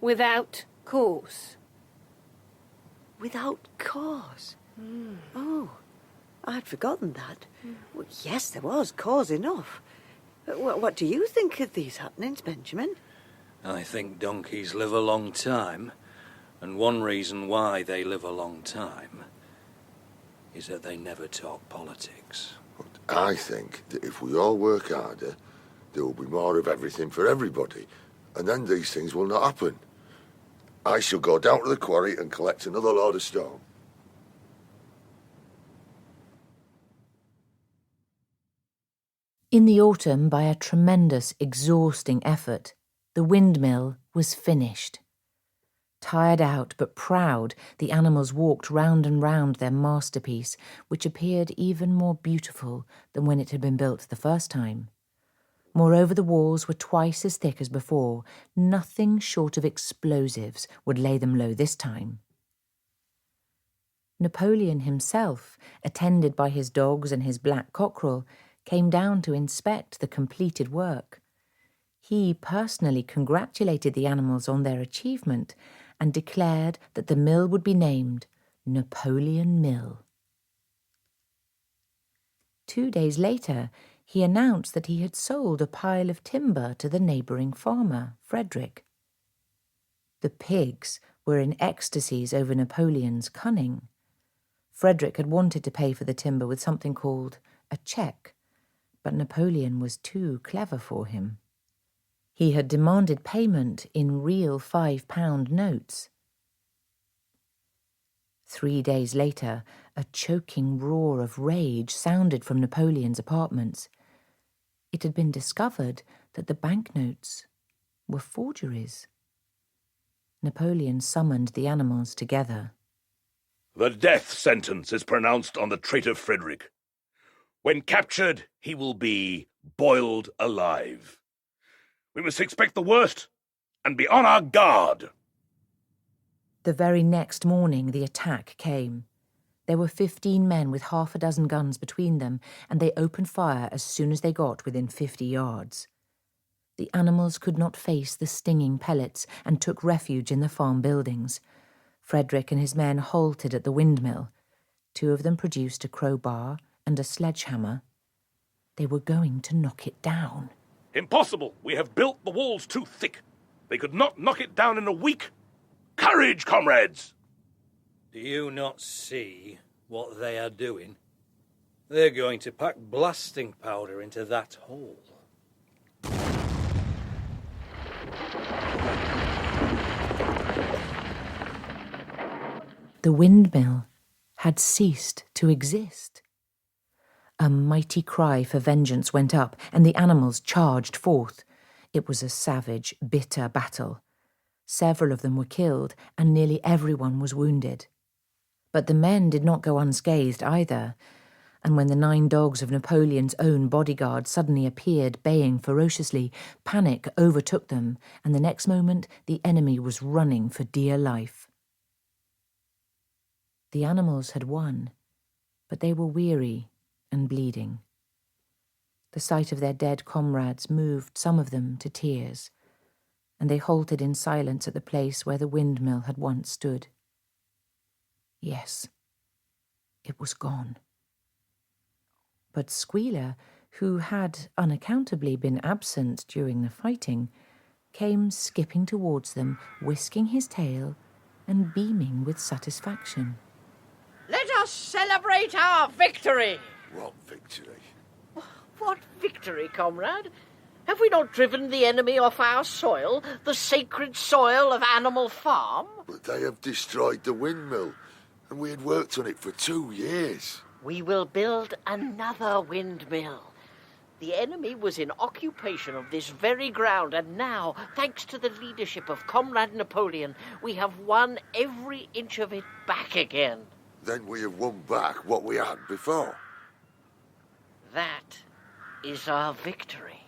without cause. Without cause? Oh, I'd forgotten that. Well, yes, there was cause enough. What do you think of these happenings, Benjamin? I think donkeys live a long time, and one reason why they live a long time is that they never talk politics. I think that if we all work harder, there will be more of everything for everybody, and then these things will not happen. I shall go down to the quarry and collect another load of stone. In the autumn, by a tremendous, exhausting effort, the windmill was finished. Tired out but proud, the animals walked round and round their masterpiece, which appeared even more beautiful than when it had been built the first time. Moreover, the walls were twice as thick as before. Nothing short of explosives would lay them low this time. Napoleon himself, attended by his dogs and his black cockerel, came down to inspect the completed work. He personally congratulated the animals on their achievement and declared that the mill would be named Napoleon Mill. 2 days later, he announced that he had sold a pile of timber to the neighbouring farmer, Frederick. The pigs were in ecstasies over Napoleon's cunning. Frederick had wanted to pay for the timber with something called a cheque, but Napoleon was too clever for him. He had demanded payment in real £5 notes. 3 days later, a choking roar of rage sounded from Napoleon's apartments. It had been discovered that the banknotes were forgeries. Napoleon summoned the animals together. The death sentence is pronounced on the traitor Frederick. When captured, he will be boiled alive. We must expect the worst and be on our guard. The very next morning, the attack came. There were 15 men with half a dozen guns between them, and they opened fire as soon as they got within 50 yards. The animals could not face the stinging pellets and took refuge in the farm buildings. Frederick and his men halted at the windmill. 2 of them produced a crowbar and a sledgehammer. They were going to knock it down. Impossible! We have built the walls too thick. They could not knock it down in a week. Courage, comrades! Do you not see what they are doing? They're going to pack blasting powder into that hole. The windmill had ceased to exist. A mighty cry for vengeance went up, and the animals charged forth. It was a savage, bitter battle. Several of them were killed, and nearly everyone was wounded. But the men did not go unscathed either, and when the 9 dogs of Napoleon's own bodyguard suddenly appeared, baying ferociously, panic overtook them, and the next moment the enemy was running for dear life. The animals had won, but they were weary and bleeding. The sight of their dead comrades moved some of them to tears, and they halted in silence at the place where the windmill had once stood. Yes, it was gone. But Squealer, who had unaccountably been absent during the fighting, came skipping towards them, whisking his tail and beaming with satisfaction. Let us celebrate our victory! What victory? What victory, comrade? Have we not driven the enemy off our soil, the sacred soil of Animal Farm? But they have destroyed the windmill, and we had worked on it for 2 years. We will build another windmill. The enemy was in occupation of this very ground, and now, thanks to the leadership of Comrade Napoleon, we have won every inch of it back again. Then we have won back what we had before. That is our victory.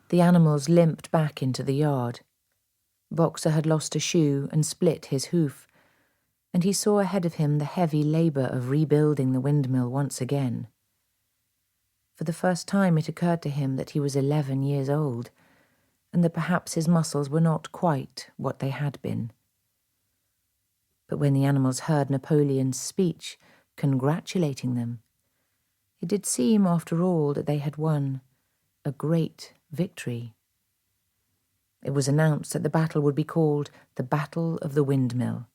The animals limped back into the yard. Boxer had lost a shoe and split his hoof, and he saw ahead of him the heavy labour of rebuilding the windmill once again. For the first time it occurred to him that he was 11 years old, and that perhaps his muscles were not quite what they had been. But when the animals heard Napoleon's speech, congratulating them, it did seem, after all, that they had won a great victory. It was announced that the battle would be called the Battle of the Windmill,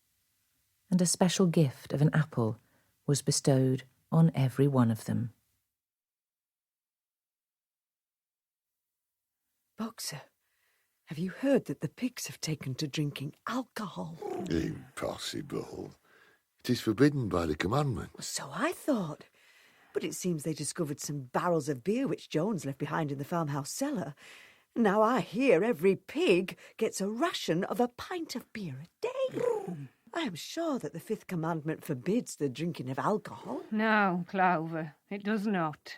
and a special gift of an apple was bestowed on every one of them. Boxer, have you heard that the pigs have taken to drinking alcohol? Impossible. It is forbidden by the commandment. So I thought. But it seems they discovered some barrels of beer which Jones left behind in the farmhouse cellar, Now I hear every pig gets a ration of a pint of beer a day. I am sure that the fifth commandment forbids the drinking of alcohol. No, Clover, it does not.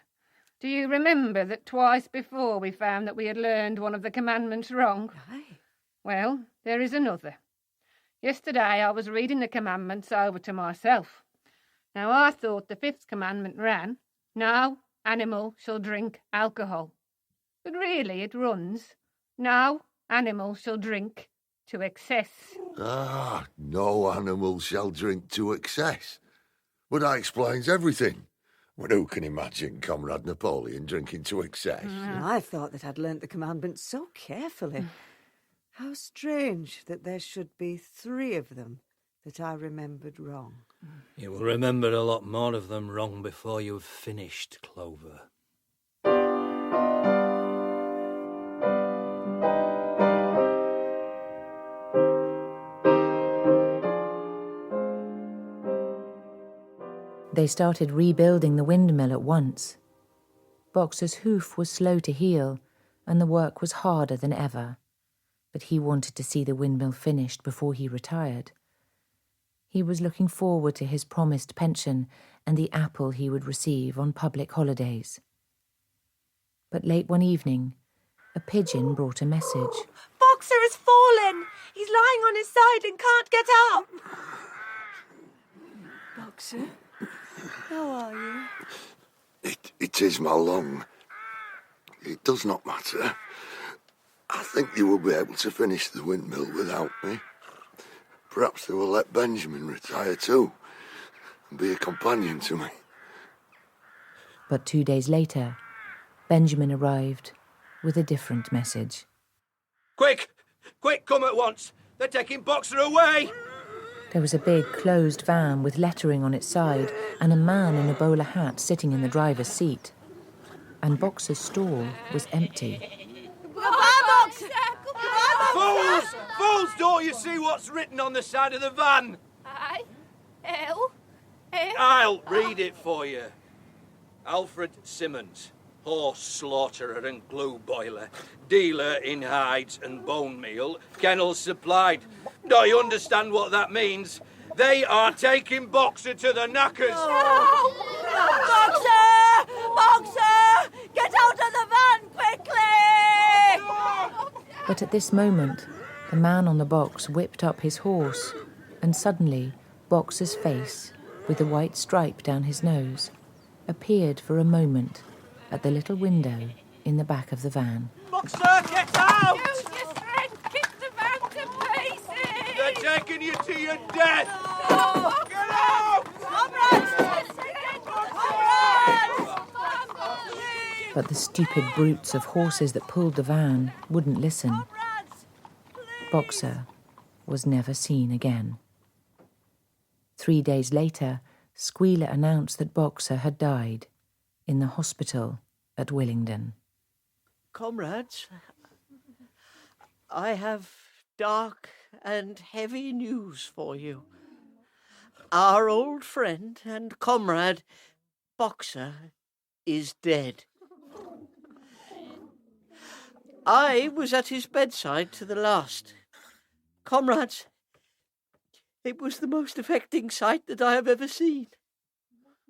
Do you remember that twice before we found that we had learned one of the commandments wrong? Aye. Well, there is another. Yesterday I was reading the commandments over to myself. Now I thought the fifth commandment ran, no animal shall drink alcohol. But really it runs, no animal shall drink to excess. Ah, no animal shall drink to excess. But that explains everything. Well, who can imagine Comrade Napoleon drinking to excess? I thought that I'd learnt the commandments so carefully. How strange that there should be 3 of them that I remembered wrong. You will remember a lot more of them wrong before you've finished, Clover. They started rebuilding the windmill at once. Boxer's hoof was slow to heal, and the work was harder than ever. But he wanted to see the windmill finished before he retired. He was looking forward to his promised pension and the apple he would receive on public holidays. But late one evening, a pigeon brought a message. Boxer has fallen. He's lying on his side and can't get up. Boxer, how are you? It is my lung. It does not matter. I think you will be able to finish the windmill without me. Perhaps they will let Benjamin retire too, and be a companion to me. But 2 days later, Benjamin arrived with a different message. Quick! Quick, come at once! They're taking Boxer away! There was a big, closed van with lettering on its side and a man in a bowler hat sitting in the driver's seat. And Boxer's stall was empty. Goodbye, Boxer! Goodbye, Fools! Fools! Don't you see what's written on the side of the van? Aye. L. I'll read it for you. Alfred Simmons, horse slaughterer and glue boiler, dealer in hides and bone meal, kennels supplied. Do you understand what that means? They are taking Boxer to the knackers. No! Boxer! Boxer! Get out of the van quickly! But at this moment, the man on the box whipped up his horse, and suddenly Boxer's face, with the white stripe down his nose, appeared for a moment at the little window in the back of the van. Boxer, get out! Use your strength, kick the van to pieces! They're taking you to your death! No! Get out! Comrades! But the stupid brutes of horses that pulled the van wouldn't listen. Boxer was never seen again. 3 days later, Squealer announced that Boxer had died in the hospital at Willingdon. Comrades, I have dark and heavy news for you. Our old friend and comrade, Boxer, is dead. I was at his bedside to the last. Comrades, it was the most affecting sight that I have ever seen.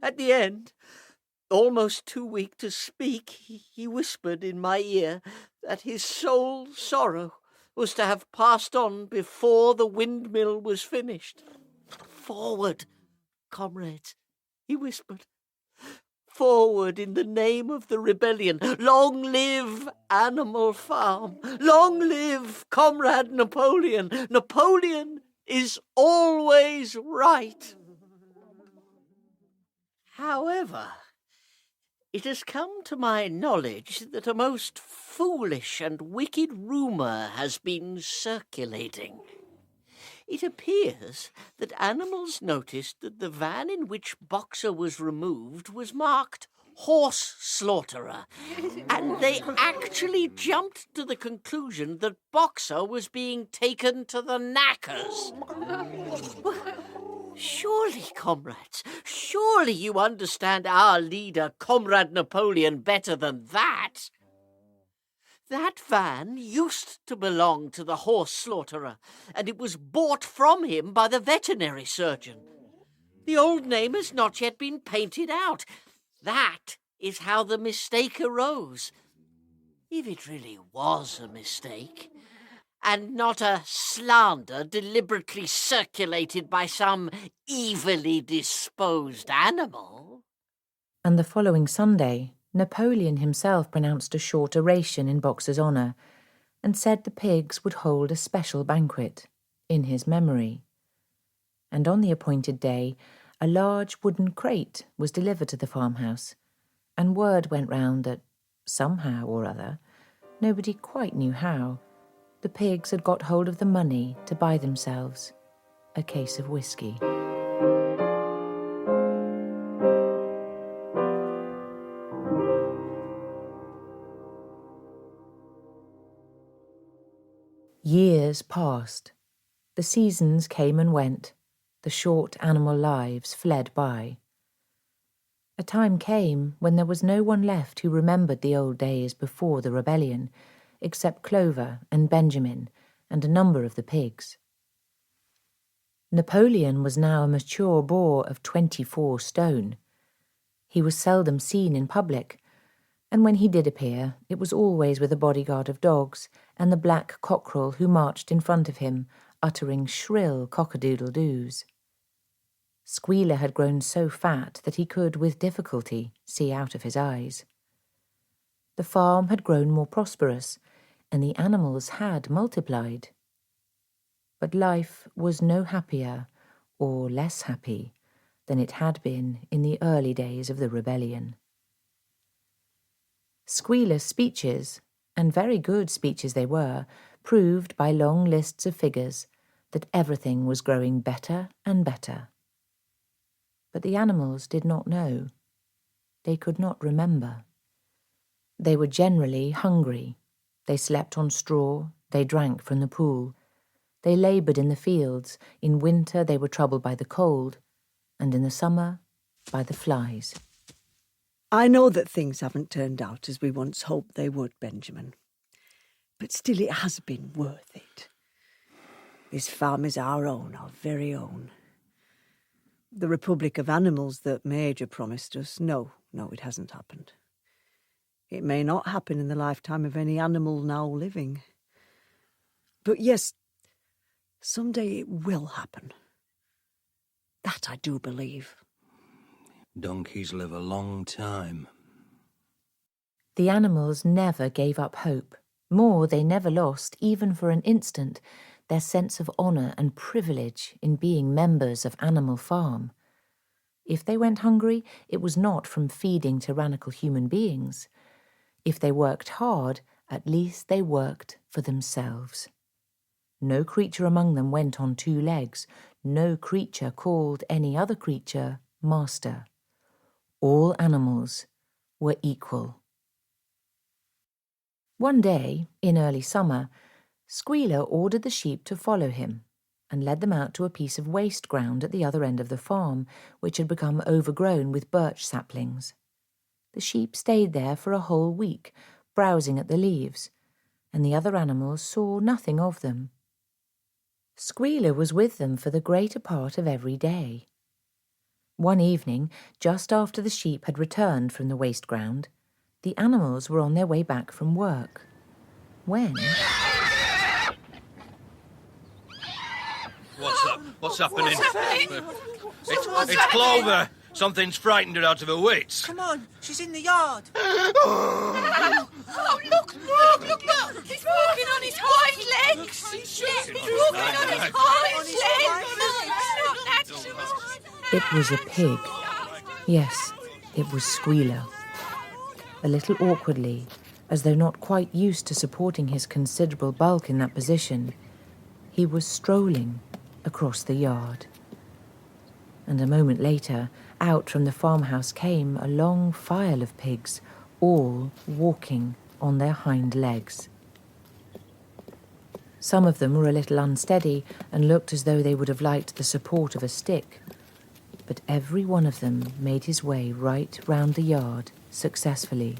At the end, almost too weak to speak, he whispered in my ear that his sole sorrow was to have passed on before the windmill was finished. Forward, comrades, he whispered. Forward in the name of the rebellion. Long live Animal Farm. Long live Comrade Napoleon. Napoleon is always right. However, it has come to my knowledge that a most foolish and wicked rumour has been circulating. It appears that animals noticed that the van in which Boxer was removed was marked Horse Slaughterer, and they actually jumped to the conclusion that Boxer was being taken to the knackers. Surely, comrades, surely you understand our leader, Comrade Napoleon, better than that. That van used to belong to the horse slaughterer, and it was bought from him by the veterinary surgeon. The old name has not yet been painted out. That is how the mistake arose. If it really was a mistake, and not a slander deliberately circulated by some evilly disposed animal. And the following Sunday, Napoleon himself pronounced a short oration in Boxer's honour and said the pigs would hold a special banquet in his memory. And on the appointed day, a large wooden crate was delivered to the farmhouse, and word went round that, somehow or other, nobody quite knew how, the pigs had got hold of the money to buy themselves a case of whiskey. Years passed. The seasons came and went. The short animal lives fled by. A time came when there was no one left who remembered the old days before the rebellion, except Clover and Benjamin and a number of the pigs. Napoleon was now a mature boar of 24 stone. He was seldom seen in public, and when he did appear, it was always with a bodyguard of dogs and the black cockerel who marched in front of him, uttering shrill cock-a-doodle-doos. Squealer had grown so fat that he could, with difficulty, see out of his eyes. The farm had grown more prosperous, and the animals had multiplied. But life was no happier, or less happy, than it had been in the early days of the rebellion. Squealer's speeches, and very good speeches they were, proved by long lists of figures that everything was growing better and better. But the animals did not know. They could not remember. They were generally hungry. They slept on straw, they drank from the pool. They laboured in the fields. In winter they were troubled by the cold, and in the summer by the flies. I know that things haven't turned out as we once hoped they would, Benjamin. But still it has been worth it. This farm is our own, our very own. The Republic of Animals that Major promised us, no, it hasn't happened. It may not happen in the lifetime of any animal now living. But yes, someday it will happen. That I do believe. Donkeys live a long time. The animals never gave up hope. More, they never lost, even for an instant, their sense of honour and privilege in being members of Animal Farm. If they went hungry, it was not from feeding tyrannical human beings. If they worked hard, at least they worked for themselves. No creature among them went on 2 legs. No creature called any other creature master. All animals were equal. One day, in early summer, Squealer ordered the sheep to follow him and led them out to a piece of waste ground at the other end of the farm, which had become overgrown with birch saplings. The sheep stayed there for a whole week, browsing at the leaves, and the other animals saw nothing of them. Squealer was with them for the greater part of every day. One evening, just after the sheep had returned from the waste ground, the animals were on their way back from work. When... What's up? What's happening? What's happening? It's Clover. Something's frightened her out of her wits. Come on, she's in the yard. Oh, look! He's walking on his hind legs! He's walking on his hind legs! It's not natural! It was a pig. Yes, it was Squealer. A little awkwardly, as though not quite used to supporting his considerable bulk in that position, he was strolling across the yard. And a moment later, out from the farmhouse came a long file of pigs, all walking on their hind legs. Some of them were a little unsteady and looked as though they would have liked the support of a stick, but every one of them made his way right round the yard successfully.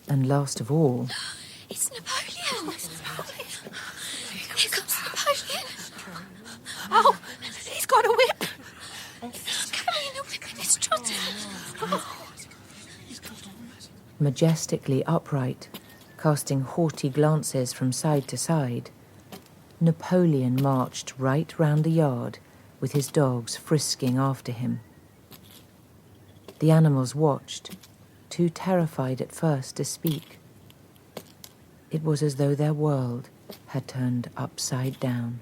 And last of all, It's Napoleon. Here comes Napoleon. Oh, he's got a whip. He's carrying a whip in his trotter. Oh. majestically upright, casting haughty glances from side to side, Napoleon marched right round the yard with his dogs frisking after him. The animals watched, too terrified at first to speak. It was as though their world had turned upside down.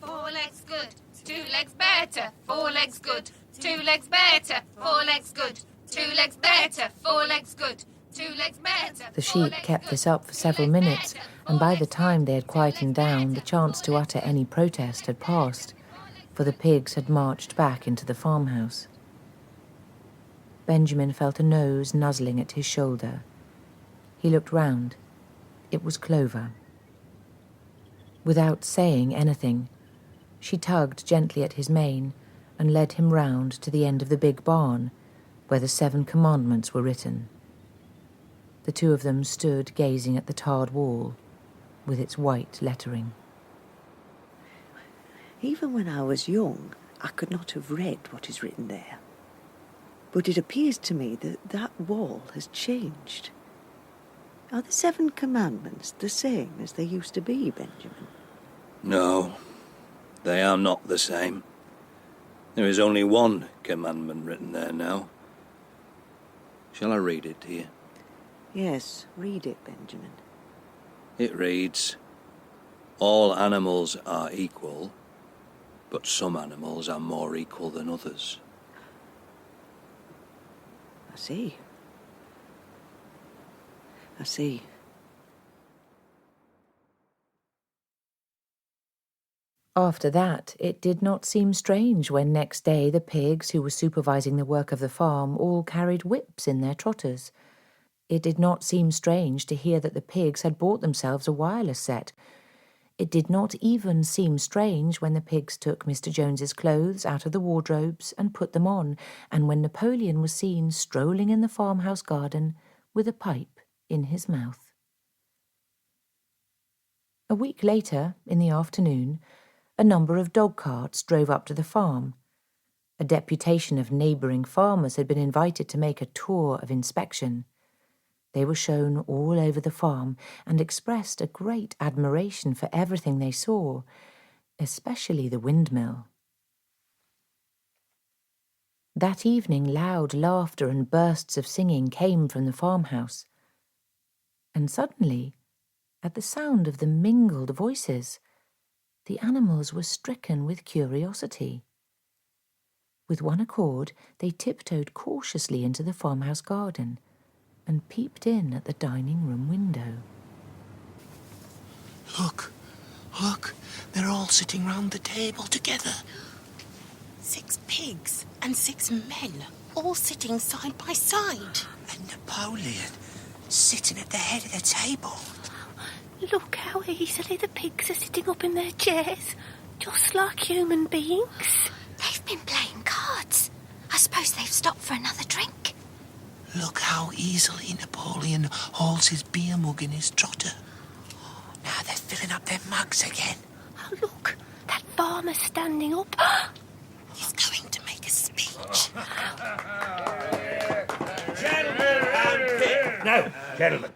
4 legs good, 2 legs better, 4 legs good, 2 legs better, 4 legs good, 2 legs better, 4 legs good, 2 legs better. The sheep kept this up for several minutes, and by the time they had quietened down, the chance to utter any protest had passed, for the pigs had marched back into the farmhouse. Benjamin felt a nose nuzzling at his shoulder. He looked round. It was Clover. Without saying anything, she tugged gently at his mane and led him round to the end of the big barn, where the 7 commandments were written. The two of them stood gazing at the tarred wall with its white lettering. Even when I was young, I could not have read what is written there. But it appears to me that that wall has changed. Are the 7 commandments the same as they used to be, Benjamin? No, they are not the same. There is only one commandment written there now. Shall I read it to you? Yes, read it, Benjamin. It reads, "All animals are equal, but some animals are more equal than others." I see. I see. After that, it did not seem strange when next day the pigs who were supervising the work of the farm all carried whips in their trotters. It did not seem strange to hear that the pigs had bought themselves a wireless set. It did not even seem strange when the pigs took Mr. Jones's clothes out of the wardrobes and put them on, and when Napoleon was seen strolling in the farmhouse garden with a pipe in his mouth. A week later, in the afternoon, a number of dog carts drove up to the farm. A deputation of neighbouring farmers had been invited to make a tour of inspection. They were shown all over the farm and expressed a great admiration for everything they saw, especially the windmill. That evening, loud laughter and bursts of singing came from the farmhouse. And suddenly, at the sound of the mingled voices, the animals were stricken with curiosity. With one accord, they tiptoed cautiously into the farmhouse garden and peeped in at the dining room window. Look, they're all sitting round the table together. 6 pigs and 6 men, all sitting side by side. And Napoleon sitting at the head of the table. Look how easily the pigs are sitting up in their chairs, just like human beings. They've been playing cards. I suppose they've stopped for another drink. Look how easily Napoleon holds his beer mug in his trotter. Now they're filling up their mugs again. Oh, look, that farmer's standing up. He's going to make a speech. Now, gentlemen,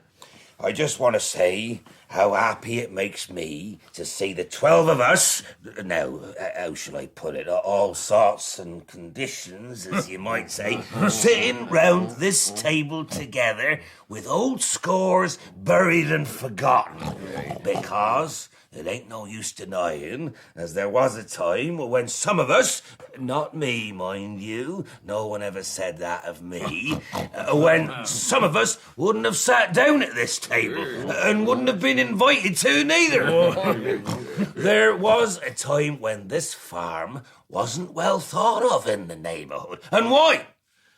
I just want to say how happy it makes me to see the 12 of us, now, how shall I put it, all sorts and conditions, as you might say, sitting round this table together with old scores buried and forgotten. Because it ain't no use denying, as there was a time when some of us, not me, mind you, no one ever said that of me, when some of us wouldn't have sat down at this table and wouldn't have been invited to neither. There was a time when this farm wasn't well thought of in the neighbourhood. And why?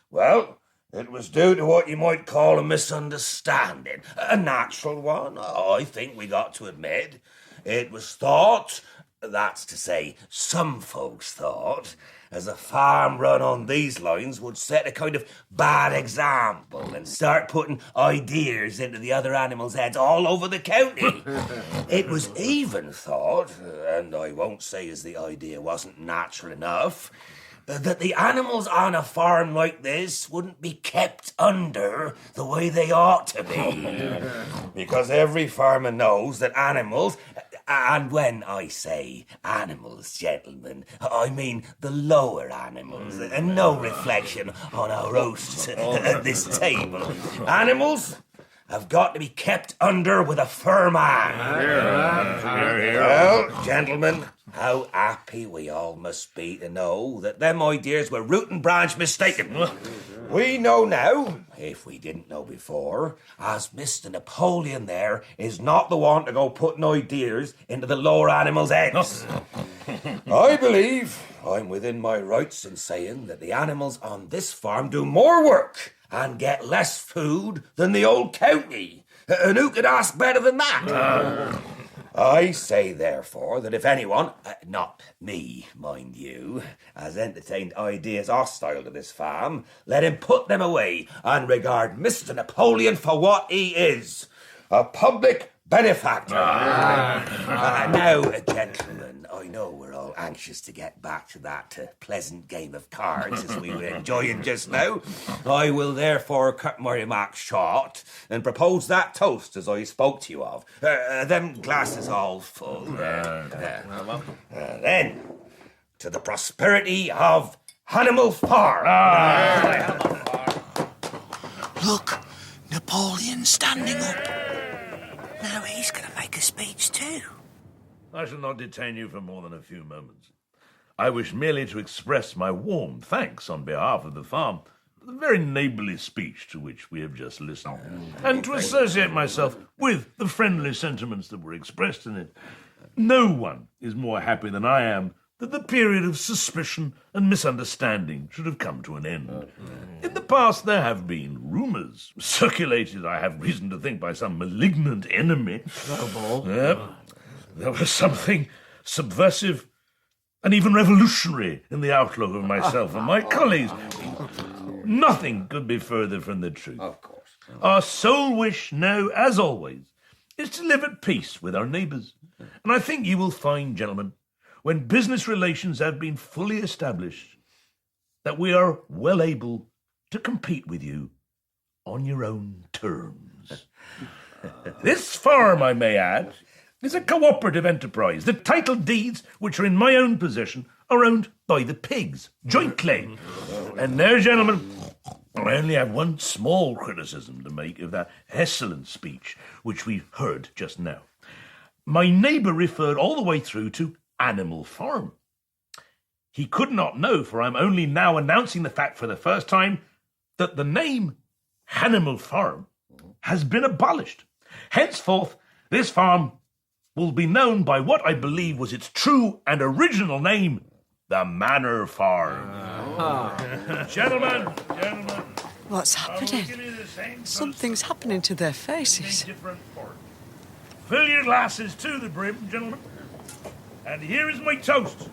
Well, it was due to what you might call a misunderstanding. A natural one, I think we got to admit. It was thought That's to say, some folks thought as a farm run on these lines would set a kind of bad example and start putting ideas into the other animals' heads all over the county. It was even thought, and I won't say as the idea wasn't natural enough, that the animals on a farm like this wouldn't be kept under the way they ought to be. Because every farmer knows that animals, and when I say animals, gentlemen, I mean the lower animals, and no reflection on our roasts at this table. Animals have got to be kept under with a firm hand. Well, gentlemen, how happy we all must be to know that them ideas were root and branch mistaken. We know now, if we didn't know before, as Mr. Napoleon there is not the one to go putting ideas into the lower animals' heads. I believe I'm within my rights in saying that the animals on this farm do more work and get less food than the old county. And who could ask better than that? I say, therefore, that if anyone, not me, mind you, has entertained ideas hostile to this farm, let him put them away and regard Mr. Napoleon for what he is, a public benefactor. Now, gentlemen, I know we're all anxious to get back to that pleasant game of cards as we were enjoying just now. I will therefore cut my remarks short and propose that toast as I spoke to you of. Them glasses all full. Then, to the prosperity of Animal Farm. Look, Napoleon's standing up. Now he's going to make a speech too. I shall not detain you for more than a few moments. I wish merely to express my warm thanks on behalf of the farm for the very neighbourly speech to which we have just listened, and to associate myself with the friendly sentiments that were expressed in it. No one is more happy than I am that the period of suspicion and misunderstanding should have come to an end. In the past there have been rumours, circulated, I have reason to think, by some malignant enemy. There was something subversive and even revolutionary in the outlook of myself and my colleagues. Nothing could be further from the truth. Of course. Our sole wish now, as always, is to live at peace with our neighbours. And I think you will find, gentlemen, when business relations have been fully established, that we are well able to compete with you on your own terms. This farm, I may add, is a cooperative enterprise. The title deeds, which are in my own possession, are owned by the pigs, jointly. And now, gentlemen, I only have one small criticism to make of that excellent speech which we heard just now. My neighbour referred all the way through to Animal Farm. He could not know, for I'm only now announcing the fact for the first time, that the name Animal Farm has been abolished. Henceforth, this farm will be known by what I believe was its true and original name, the Manor Farm. Gentlemen. What's happening? Something's happening to their faces. Fill your glasses to the brim, gentlemen. And here is my toast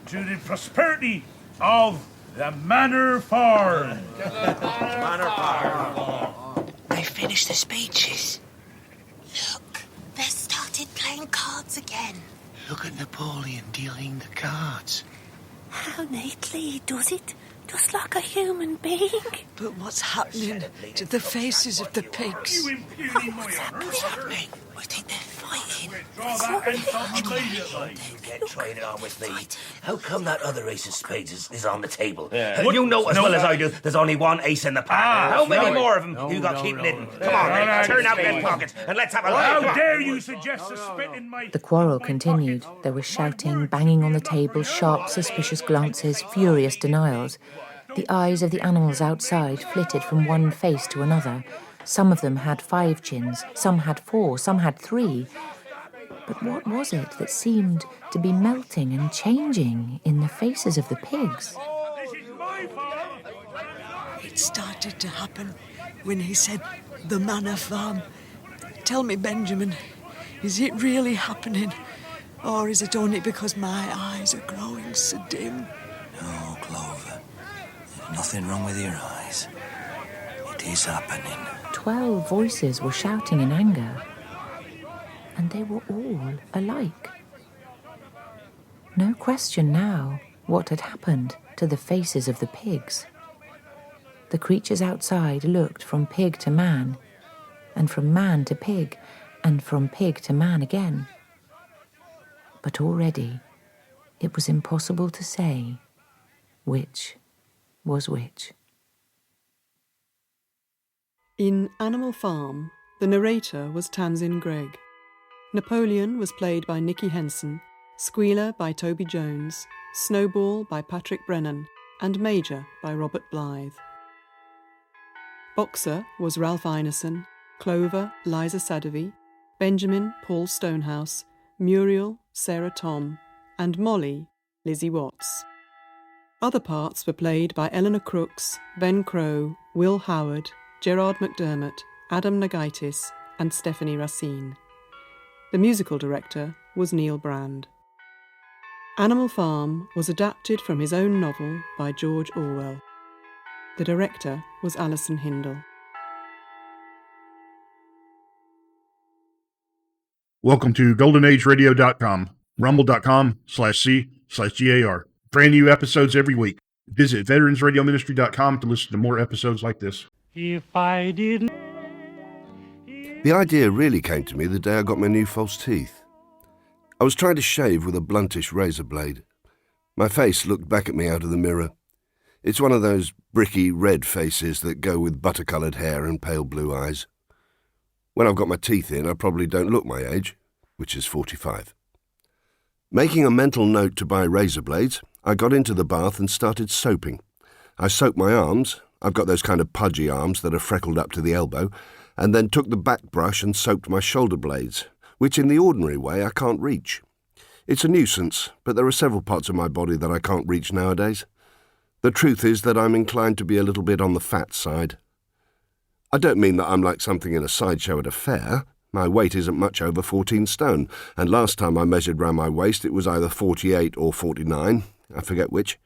to the prosperity of the Manor Farm. Manor Farm. They finished the speeches. Look, they've started playing cards again. Look at Napoleon dealing the cards. How neatly he does it, just like a human being. But what's happening to the faces of the pigs? What's happening? I think they're fighting. Get trying it on with me. How come that other ace of spades is on the table? Yeah. You know as well as I do, there's only one ace in the pack. How many more of them you got keeping hidden? Come on, then, turn out them pockets and let's have a look. How dare you suggest a spit in my... The quarrel continued. There was shouting, banging on the table, sharp, suspicious glances, furious denials. The eyes of the animals outside flitted from one face to another. Some of them had 5 chins, some had 4, some had 3. But what was it that seemed to be melting and changing in the faces of the pigs? It started to happen when he said the Manor Farm. Tell me, Benjamin, is it really happening? Or is it only because my eyes are growing so dim? No, Clover. There's nothing wrong with your eyes. It is happening. 12 voices were shouting in anger, and they were all alike. No question now what had happened to the faces of the pigs. The creatures outside looked from pig to man, and from man to pig, and from pig to man again. But already it was impossible to say which was which. In Animal Farm, the narrator was Tamsin Gregg. Napoleon was played by Nicky Henson, Squealer by Toby Jones, Snowball by Patrick Brennan, and Major by Robert Blythe. Boxer was Ralph Ineson, Clover Liza Sadovy, Benjamin Paul Stonehouse, Muriel Sarah Tom, and Molly Lizzie Watts. Other parts were played by Eleanor Crooks, Ben Crow, Will Howard, Gerard McDermott, Adam Nagaitis, and Stephanie Racine. The musical director was Neil Brand. Animal Farm was adapted from his own novel by George Orwell. The director was Alison Hindle. Welcome to GoldenAgeRadio.com, rumble.com/C/GAR. Brand new episodes every week. Visit VeteransRadioMinistry.com to listen to more episodes like this. If I didn't... The idea really came to me the day I got my new false teeth. I was trying to shave with a bluntish razor blade. My face looked back at me out of the mirror. It's one of those bricky red faces that go with butter-coloured hair and pale blue eyes. When I've got my teeth in, I probably don't look my age, which is 45. Making a mental note to buy razor blades, I got into the bath and started soaping. I soaped my arms, I've got those kind of pudgy arms that are freckled up to the elbow, and then took the back brush and soaped my shoulder blades, which in the ordinary way I can't reach. It's a nuisance, but there are several parts of my body that I can't reach nowadays. The truth is that I'm inclined to be a little bit on the fat side. I don't mean that I'm like something in a sideshow at a fair. My weight isn't much over 14 stone, and last time I measured round my waist it was either 48 or 49, I forget which.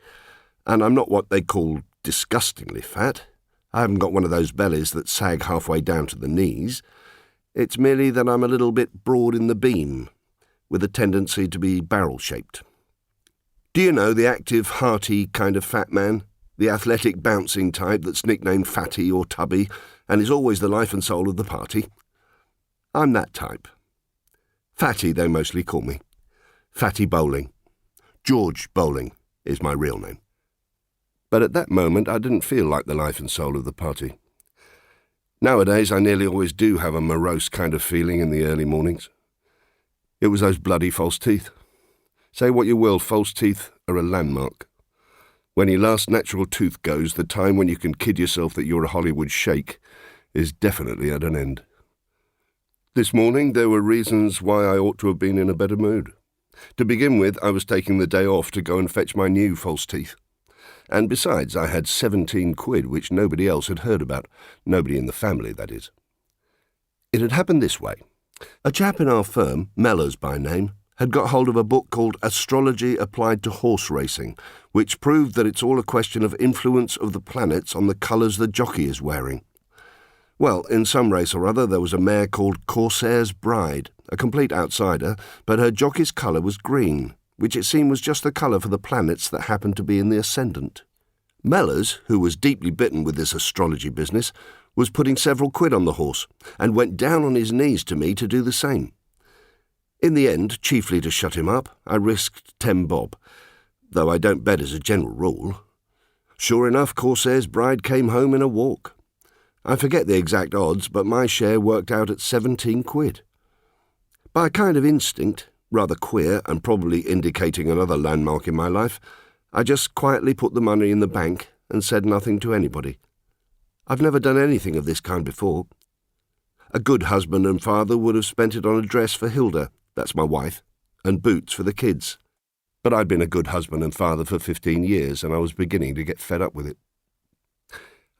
And I'm not what they call disgustingly fat. I haven't got one of those bellies that sag halfway down to the knees. It's merely that I'm a little bit broad in the beam, with a tendency to be barrel-shaped. Do you know the active, hearty kind of fat man? The athletic, bouncing type that's nicknamed Fatty or Tubby, and is always the life and soul of the party? I'm that type. Fatty, they mostly call me. Fatty Bowling. George Bowling is my real name. But at that moment I didn't feel like the life and soul of the party. Nowadays I nearly always do have a morose kind of feeling in the early mornings. It was those bloody false teeth. Say what you will, false teeth are a landmark. When your last natural tooth goes, the time when you can kid yourself that you're a Hollywood sheik is definitely at an end. This morning there were reasons why I ought to have been in a better mood. To begin with, I was taking the day off to go and fetch my new false teeth. And besides, I had 17 quid, which nobody else had heard about. Nobody in the family, that is. It had happened this way. A chap in our firm, Mellors by name, had got hold of a book called Astrology Applied to Horse Racing, which proved that it's all a question of influence of the planets on the colours the jockey is wearing. Well, in some race or other there was a mare called Corsair's Bride, a complete outsider, but her jockey's colour was green, which it seemed was just the colour for the planets that happened to be in the ascendant. Mellors, who was deeply bitten with this astrology business, was putting several quid on the horse, and went down on his knees to me to do the same. In the end, chiefly to shut him up, I risked 10 bob, though I don't bet as a general rule. Sure enough, Corsair's Bride came home in a walk. I forget the exact odds, but my share worked out at 17 quid. By a kind of instinct, rather queer and probably indicating another landmark in my life, I just quietly put the money in the bank and said nothing to anybody. I've never done anything of this kind before. A good husband and father would have spent it on a dress for Hilda, that's my wife, and boots for the kids. But I'd been a good husband and father for 15 years, and I was beginning to get fed up with it.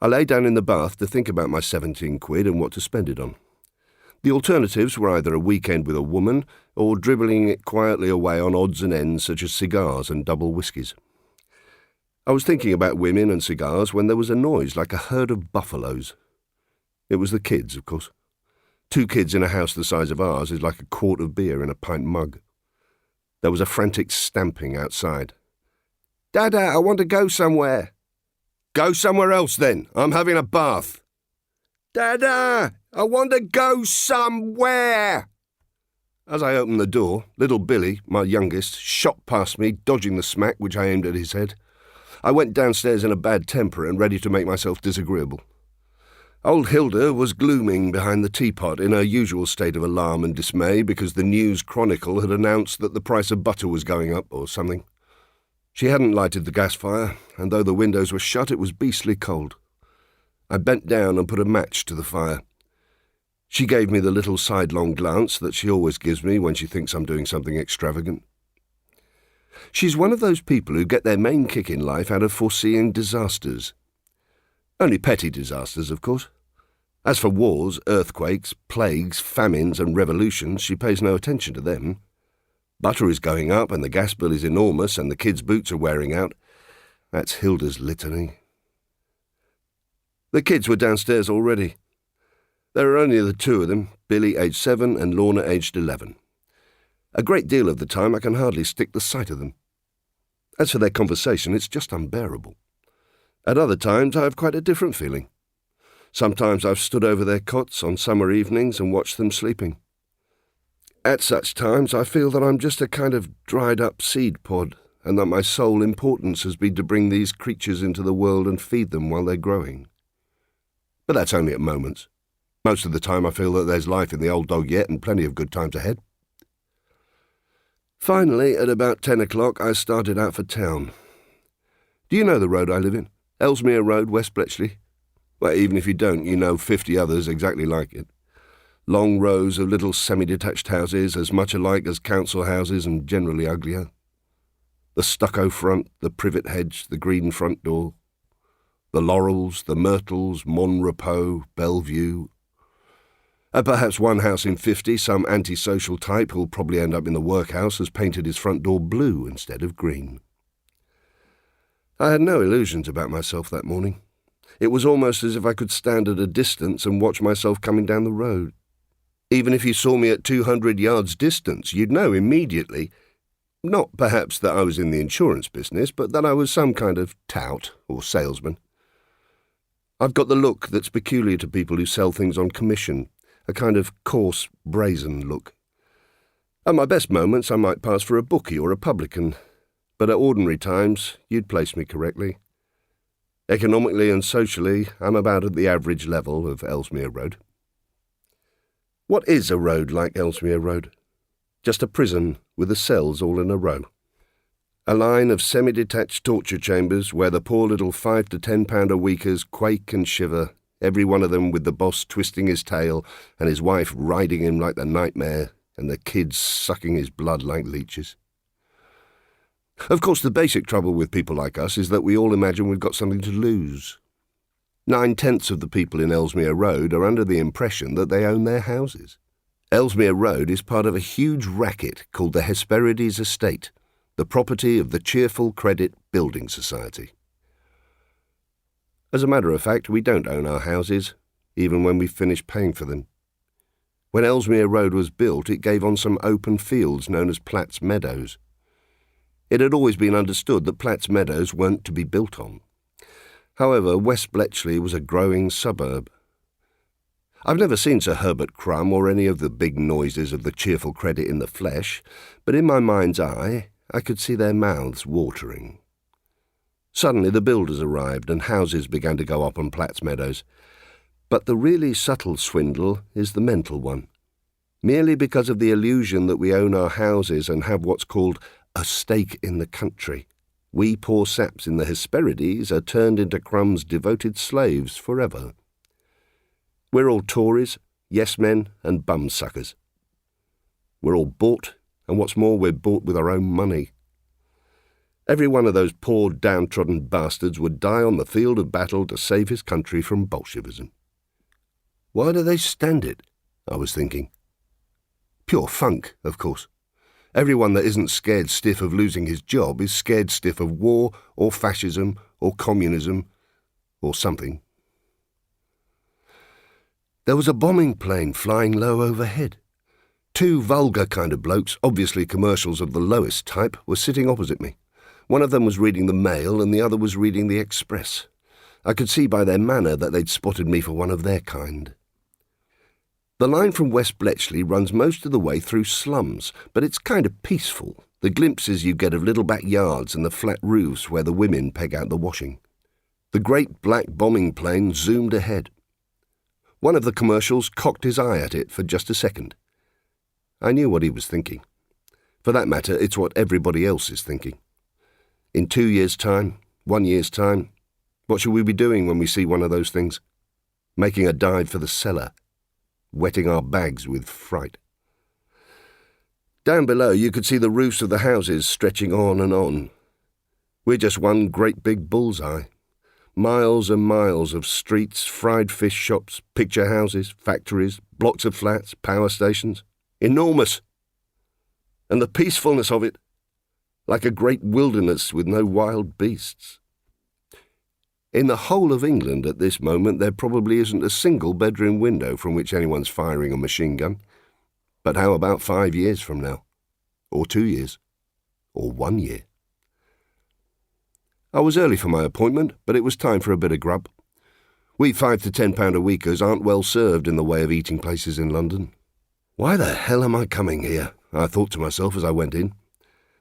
I lay down in the bath to think about my 17 quid and what to spend it on. The alternatives were either a weekend with a woman or dribbling it quietly away on odds and ends such as cigars and double whiskies. I was thinking about women and cigars when there was a noise like a herd of buffaloes. It was the kids, of course. 2 kids in a house the size of ours is like a quart of beer in a pint mug. There was a frantic stamping outside. "Dada, I want to go somewhere." "Go somewhere else then. I'm having a bath." "Dada, I want to go somewhere." As I opened the door, little Billy, my youngest, shot past me, dodging the smack which I aimed at his head. I went downstairs in a bad temper and ready to make myself disagreeable. Old Hilda was glooming behind the teapot in her usual state of alarm and dismay because the News Chronicle had announced that the price of butter was going up or something. She hadn't lighted the gas fire, and though the windows were shut, it was beastly cold. I bent down and put a match to the fire. She gave me the little sidelong glance that she always gives me when she thinks I'm doing something extravagant. She's one of those people who get their main kick in life out of foreseeing disasters. Only petty disasters, of course. As for wars, earthquakes, plagues, famines and revolutions, she pays no attention to them. Butter is going up and the gas bill is enormous and the kids' boots are wearing out. That's Hilda's litany. The kids were downstairs already. There were only the 2 of them, Billy aged 7 and Lorna aged 11. A great deal of the time I can hardly stick the sight of them. As for their conversation, it's just unbearable. At other times I have quite a different feeling. Sometimes I've stood over their cots on summer evenings and watched them sleeping. At such times I feel that I'm just a kind of dried-up seed pod, and that my sole importance has been to bring these creatures into the world and feed them while they're growing. But that's only at moments. Most of the time I feel that there's life in the old dog yet and plenty of good times ahead. Finally, at about 10 o'clock, I started out for town. Do you know the road I live in? Ellesmere Road, West Bletchley? Well, even if you don't, you know 50 others exactly like it. Long rows of little semi-detached houses, as much alike as council houses and generally uglier. The stucco front, the privet hedge, the green front door. The laurels, the myrtles, Mon Repos, Bellevue. And perhaps one house in 50, some antisocial type who'll probably end up in the workhouse, has painted his front door blue instead of green. I had no illusions about myself that morning. It was almost as if I could stand at a distance and watch myself coming down the road. Even if you saw me at 200 yards distance, you'd know immediately, not perhaps that I was in the insurance business, but that I was some kind of tout or salesman. I've got the look that's peculiar to people who sell things on commission, a kind of coarse, brazen look. At my best moments I might pass for a bookie or a publican, but at ordinary times you'd place me correctly. Economically and socially, I'm about at the average level of Ellesmere Road. What is a road like Ellesmere Road? Just a prison with the cells all in a row. A line of semi-detached torture chambers where the poor little 5 to 10 pounder weakers quake and shiver, every one of them with the boss twisting his tail and his wife riding him like the nightmare and the kids sucking his blood like leeches. Of course, the basic trouble with people like us is that we all imagine we've got something to lose. 9/10 of the people in Ellesmere Road are under the impression that they own their houses. Ellesmere Road is part of a huge racket called the Hesperides Estate, the property of the Cheerful Credit Building Society. As a matter of fact, we don't own our houses, even when we've finished paying for them. When Ellesmere Road was built, it gave on some open fields known as Platt's Meadows. It had always been understood that Platt's Meadows weren't to be built on. However, West Bletchley was a growing suburb. I've never seen Sir Herbert Crumb or any of the big noises of the Cheerful Credit in the flesh, but in my mind's eye I could see their mouths watering. Suddenly the builders arrived and houses began to go up on Platt's Meadows. But the really subtle swindle is the mental one. Merely because of the illusion that we own our houses and have what's called a stake in the country, we poor saps in the Hesperides are turned into Crumb's devoted slaves forever. We're all Tories, yes-men and bum-suckers. We're all bought, and what's more, we're bought with our own money. Every one of those poor downtrodden bastards would die on the field of battle to save his country from Bolshevism. Why do they stand it? I was thinking. Pure funk, of course. Everyone that isn't scared stiff of losing his job is scared stiff of war or fascism or communism or something. There was a bombing plane flying low overhead. Two vulgar kind of blokes, obviously commercials of the lowest type, were sitting opposite me. One of them was reading the Mail and the other was reading the Express. I could see by their manner that they'd spotted me for one of their kind. The line from West Bletchley runs most of the way through slums, but it's kind of peaceful, the glimpses you get of little backyards and the flat roofs where the women peg out the washing. The great black bombing plane zoomed ahead. One of the commercials cocked his eye at it for just a second. I knew what he was thinking. For that matter, it's what everybody else is thinking. In 2 years' time, 1 year's time, what shall we be doing when we see one of those things? Making a dive for the cellar, wetting our bags with fright. Down below you could see the roofs of the houses stretching on and on. We're just one great big bullseye. Miles and miles of streets, fried fish shops, picture houses, factories, blocks of flats, power stations. Enormous. And the peacefulness of it, like a great wilderness with no wild beasts. In the whole of England at this moment there probably isn't a single bedroom window from which anyone's firing a machine gun. But how about 5 years from now? Or 2 years? Or 1 year? I was early for my appointment, but it was time for a bit of grub. We £5 to £10 a weekers aren't well served in the way of eating places in London. Why the hell am I coming here? I thought to myself as I went in.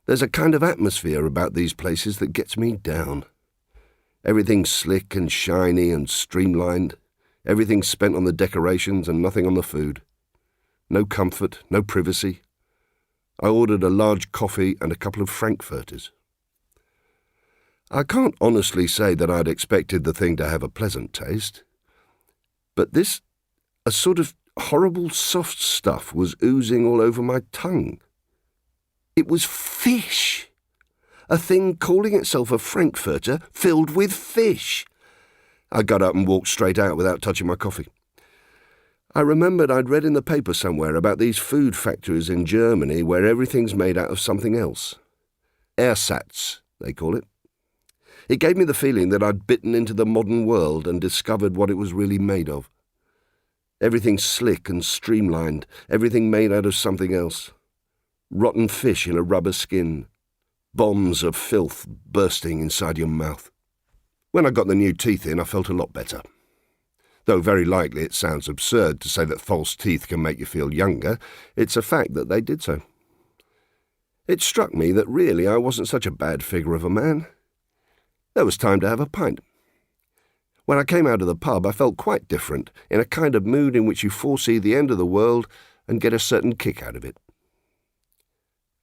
There's a kind of atmosphere about these places that gets me down. Everything's slick and shiny and streamlined. Everything's spent on the decorations and nothing on the food. No comfort, no privacy. I ordered a large coffee and a couple of frankfurters. I can't honestly say that I'd expected the thing to have a pleasant taste. But this, a sort of horrible soft stuff was oozing all over my tongue. It was fish. A thing calling itself a frankfurter filled with fish. I got up and walked straight out without touching my coffee. I remembered I'd read in the paper somewhere about these food factories in Germany where everything's made out of something else. Ersatz, they call it. It gave me the feeling that I'd bitten into the modern world and discovered what it was really made of. Everything slick and streamlined, everything made out of something else. Rotten fish in a rubber skin. Bombs of filth bursting inside your mouth. When I got the new teeth in, I felt a lot better. Though very likely it sounds absurd to say that false teeth can make you feel younger, it's a fact that they did so. It struck me that really I wasn't such a bad figure of a man. There was time to have a pint. When I came out of the pub, I felt quite different, in a kind of mood in which you foresee the end of the world and get a certain kick out of it.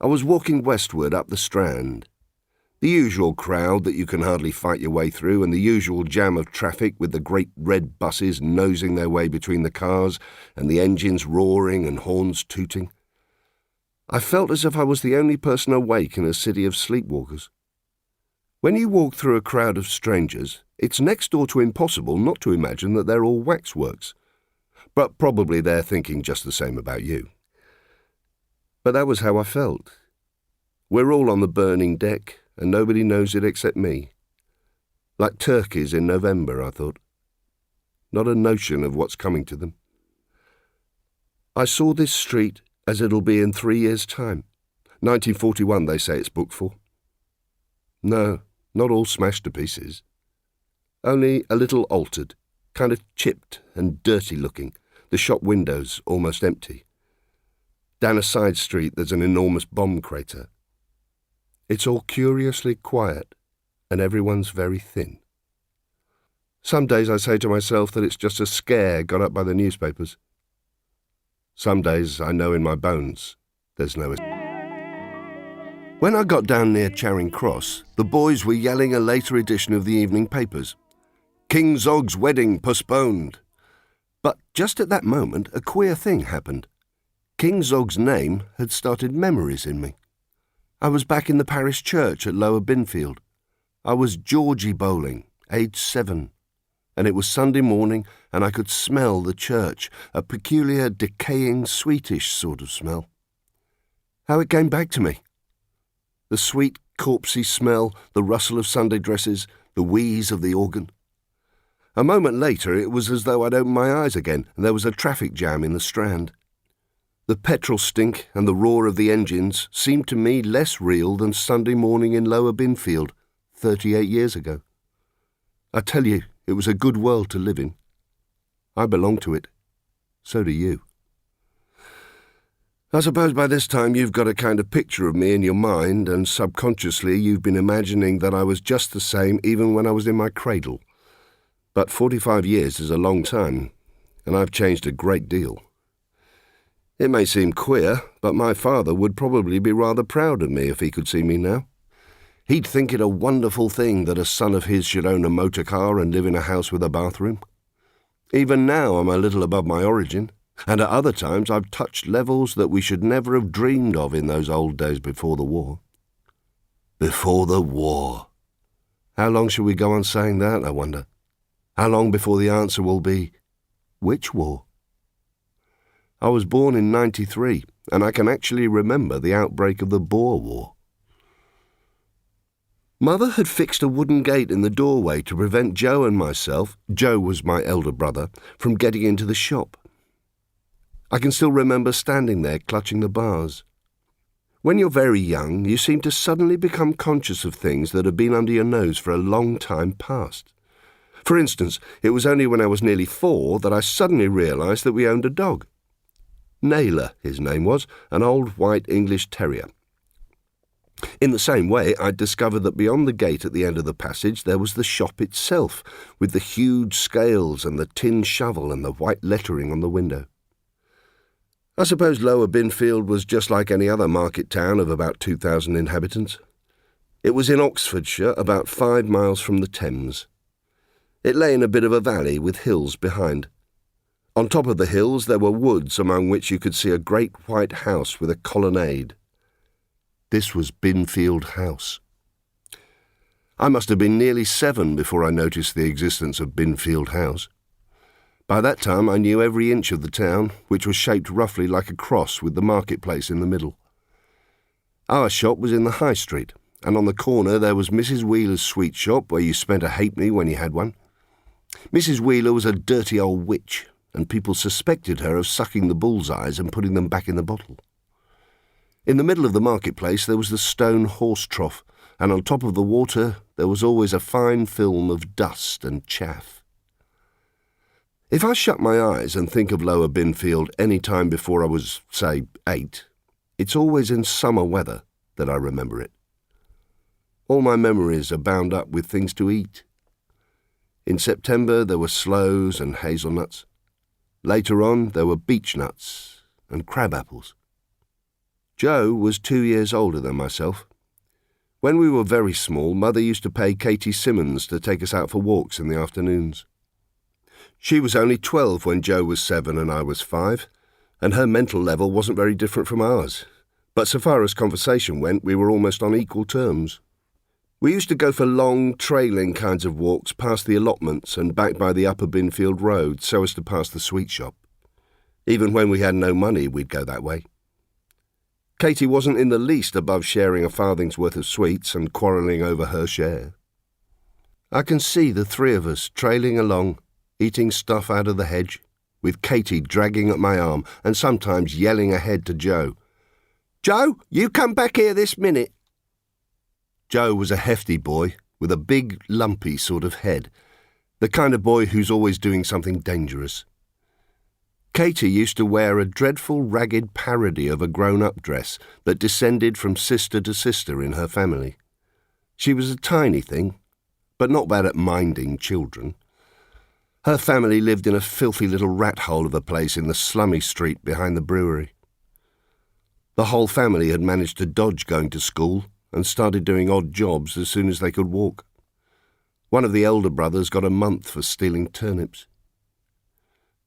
I was walking westward up the Strand. The usual crowd that you can hardly fight your way through, and the usual jam of traffic with the great red buses nosing their way between the cars and the engines roaring and horns tooting. I felt as if I was the only person awake in a city of sleepwalkers. When you walk through a crowd of strangers, it's next door to impossible not to imagine that they're all waxworks. But probably they're thinking just the same about you. But that was how I felt. We're all on the burning deck, and nobody knows it except me. Like turkeys in November, I thought. Not a notion of what's coming to them. I saw this street as it'll be in 3 years' time. 1941, they say it's booked for. No, not all smashed to pieces. Only a little altered, kind of chipped and dirty looking, the shop windows almost empty. Down a side street there's an enormous bomb crater. It's all curiously quiet, and everyone's very thin. Some days I say to myself that it's just a scare got up by the newspapers. Some days I know in my bones there's no... When I got down near Charing Cross, the boys were yelling a later edition of the evening papers. King Zog's wedding postponed. But just at that moment, a queer thing happened. King Zog's name had started memories in me. I was back in the parish church at Lower Binfield. I was Georgie Bowling, aged 7. and it was Sunday morning, and I could smell the church, a peculiar, decaying, sweetish sort of smell. How it came back to me. The sweet, corpsey smell, the rustle of Sunday dresses, the wheeze of the organ. A moment later, it was as though I'd opened my eyes again, and there was a traffic jam in the Strand. The petrol stink and the roar of the engines seemed to me less real than Sunday morning in Lower Binfield, 38 years ago. I tell you, it was a good world to live in. I belong to it. So do you. I suppose by this time you've got a kind of picture of me in your mind, and subconsciously you've been imagining that I was just the same even when I was in my cradle. But 45 years is a long time, and I've changed a great deal. It may seem queer, but my father would probably be rather proud of me if he could see me now. He'd think it a wonderful thing that a son of his should own a motor car and live in a house with a bathroom. Even now I'm a little above my origin, and at other times I've touched levels that we should never have dreamed of in those old days before the war. Before the war. How long shall we go on saying that, I wonder? How long before the answer will be, which war? I was born in 93, and I can actually remember the outbreak of the Boer War. Mother had fixed a wooden gate in the doorway to prevent Joe and myself, Joe was my elder brother, from getting into the shop. I can still remember standing there clutching the bars. When you're very young, you seem to suddenly become conscious of things that have been under your nose for a long time past. For instance, it was only when I was nearly 4 that I suddenly realised that we owned a dog. Naylor, his name was, an old white English terrier. In the same way, I'd discovered that beyond the gate at the end of the passage there was the shop itself, with the huge scales and the tin shovel and the white lettering on the window. I suppose Lower Binfield was just like any other market town of about 2,000 inhabitants. It was in Oxfordshire, about 5 miles from the Thames. It lay in a bit of a valley with hills behind. On top of the hills there were woods among which you could see a great white house with a colonnade. This was Binfield House. I must have been nearly 7 before I noticed the existence of Binfield House. By that time I knew every inch of the town, which was shaped roughly like a cross with the marketplace in the middle. Our shop was in the High Street, and on the corner there was Mrs. Wheeler's sweet shop, where you spent a halfpenny when you had one. Mrs. Wheeler was a dirty old witch, and people suspected her of sucking the bull's-eyes and putting them back in the bottle. In the middle of the marketplace there was the stone horse trough, and on top of the water there was always a fine film of dust and chaff. If I shut my eyes and think of Lower Binfield any time before I was, say, 8, it's always in summer weather that I remember it. All my memories are bound up with things to eat. In September there were sloes and hazelnuts. Later on there were beech nuts and crab apples. Joe was 2 years older than myself. When we were very small, Mother used to pay Katie Simmons to take us out for walks in the afternoons. She was only 12 when Joe was 7 and I was 5, and her mental level wasn't very different from ours. But so far as conversation went, we were almost on equal terms. We used to go for long, trailing kinds of walks past the allotments and back by the Upper Binfield Road so as to pass the sweet shop. Even when we had no money, we'd go that way. Katie wasn't in the least above sharing a farthing's worth of sweets and quarrelling over her share. I can see the 3 of us trailing along, eating stuff out of the hedge, with Katie dragging at my arm and sometimes yelling ahead to Joe, "Joe, you come back here this minute." Joe was a hefty boy with a big, lumpy sort of head, the kind of boy who's always doing something dangerous. Katie used to wear a dreadful ragged parody of a grown-up dress that descended from sister to sister in her family. She was a tiny thing, but not bad at minding children. Her family lived in a filthy little rat hole of a place in the slummy street behind the brewery. The whole family had managed to dodge going to school and started doing odd jobs as soon as they could walk. One of the elder brothers got a month for stealing turnips.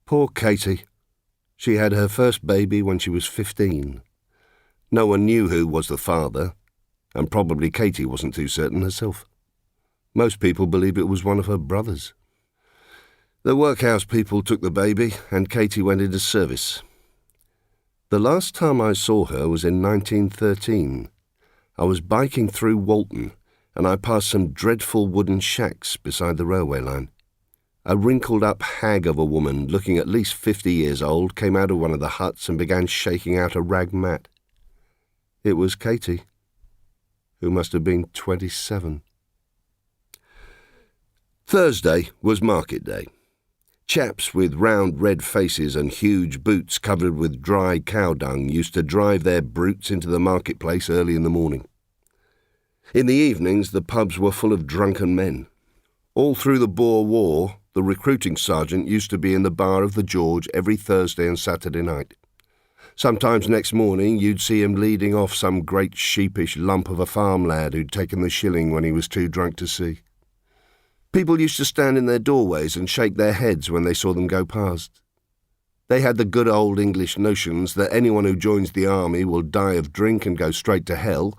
Poor Katie. She had her first baby when she was 15. No one knew who was the father, and probably Katie wasn't too certain herself. Most people believed it was one of her brothers. The workhouse people took the baby, and Katie went into service. The last time I saw her was in 1913. I was biking through Walton, and I passed some dreadful wooden shacks beside the railway line. A wrinkled-up hag of a woman, looking at least 50 years old, came out of one of the huts and began shaking out a rag mat. It was Katie, who must have been 27. Thursday was market day. Chaps with round red faces and huge boots covered with dry cow dung used to drive their brutes into the marketplace early in the morning. In the evenings, the pubs were full of drunken men. All through the Boer War, the recruiting sergeant used to be in the bar of the George every Thursday and Saturday night. Sometimes next morning you'd see him leading off some great sheepish lump of a farm lad who'd taken the shilling when he was too drunk to see. People used to stand in their doorways and shake their heads when they saw them go past. They had the good old English notions that anyone who joins the army will die of drink and go straight to hell,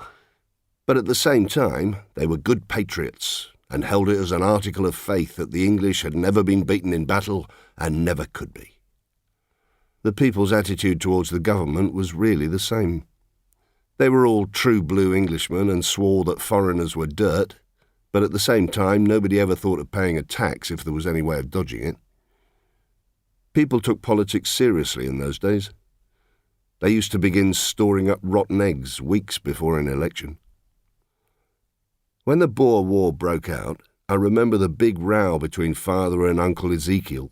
but at the same time they were good patriots and held it as an article of faith that the English had never been beaten in battle and never could be. The people's attitude towards the government was really the same. They were all true blue Englishmen and swore that foreigners were dirt, but at the same time nobody ever thought of paying a tax if there was any way of dodging it. People took politics seriously in those days. They used to begin storing up rotten eggs weeks before an election. When the Boer War broke out, I remember the big row between Father and Uncle Ezekiel.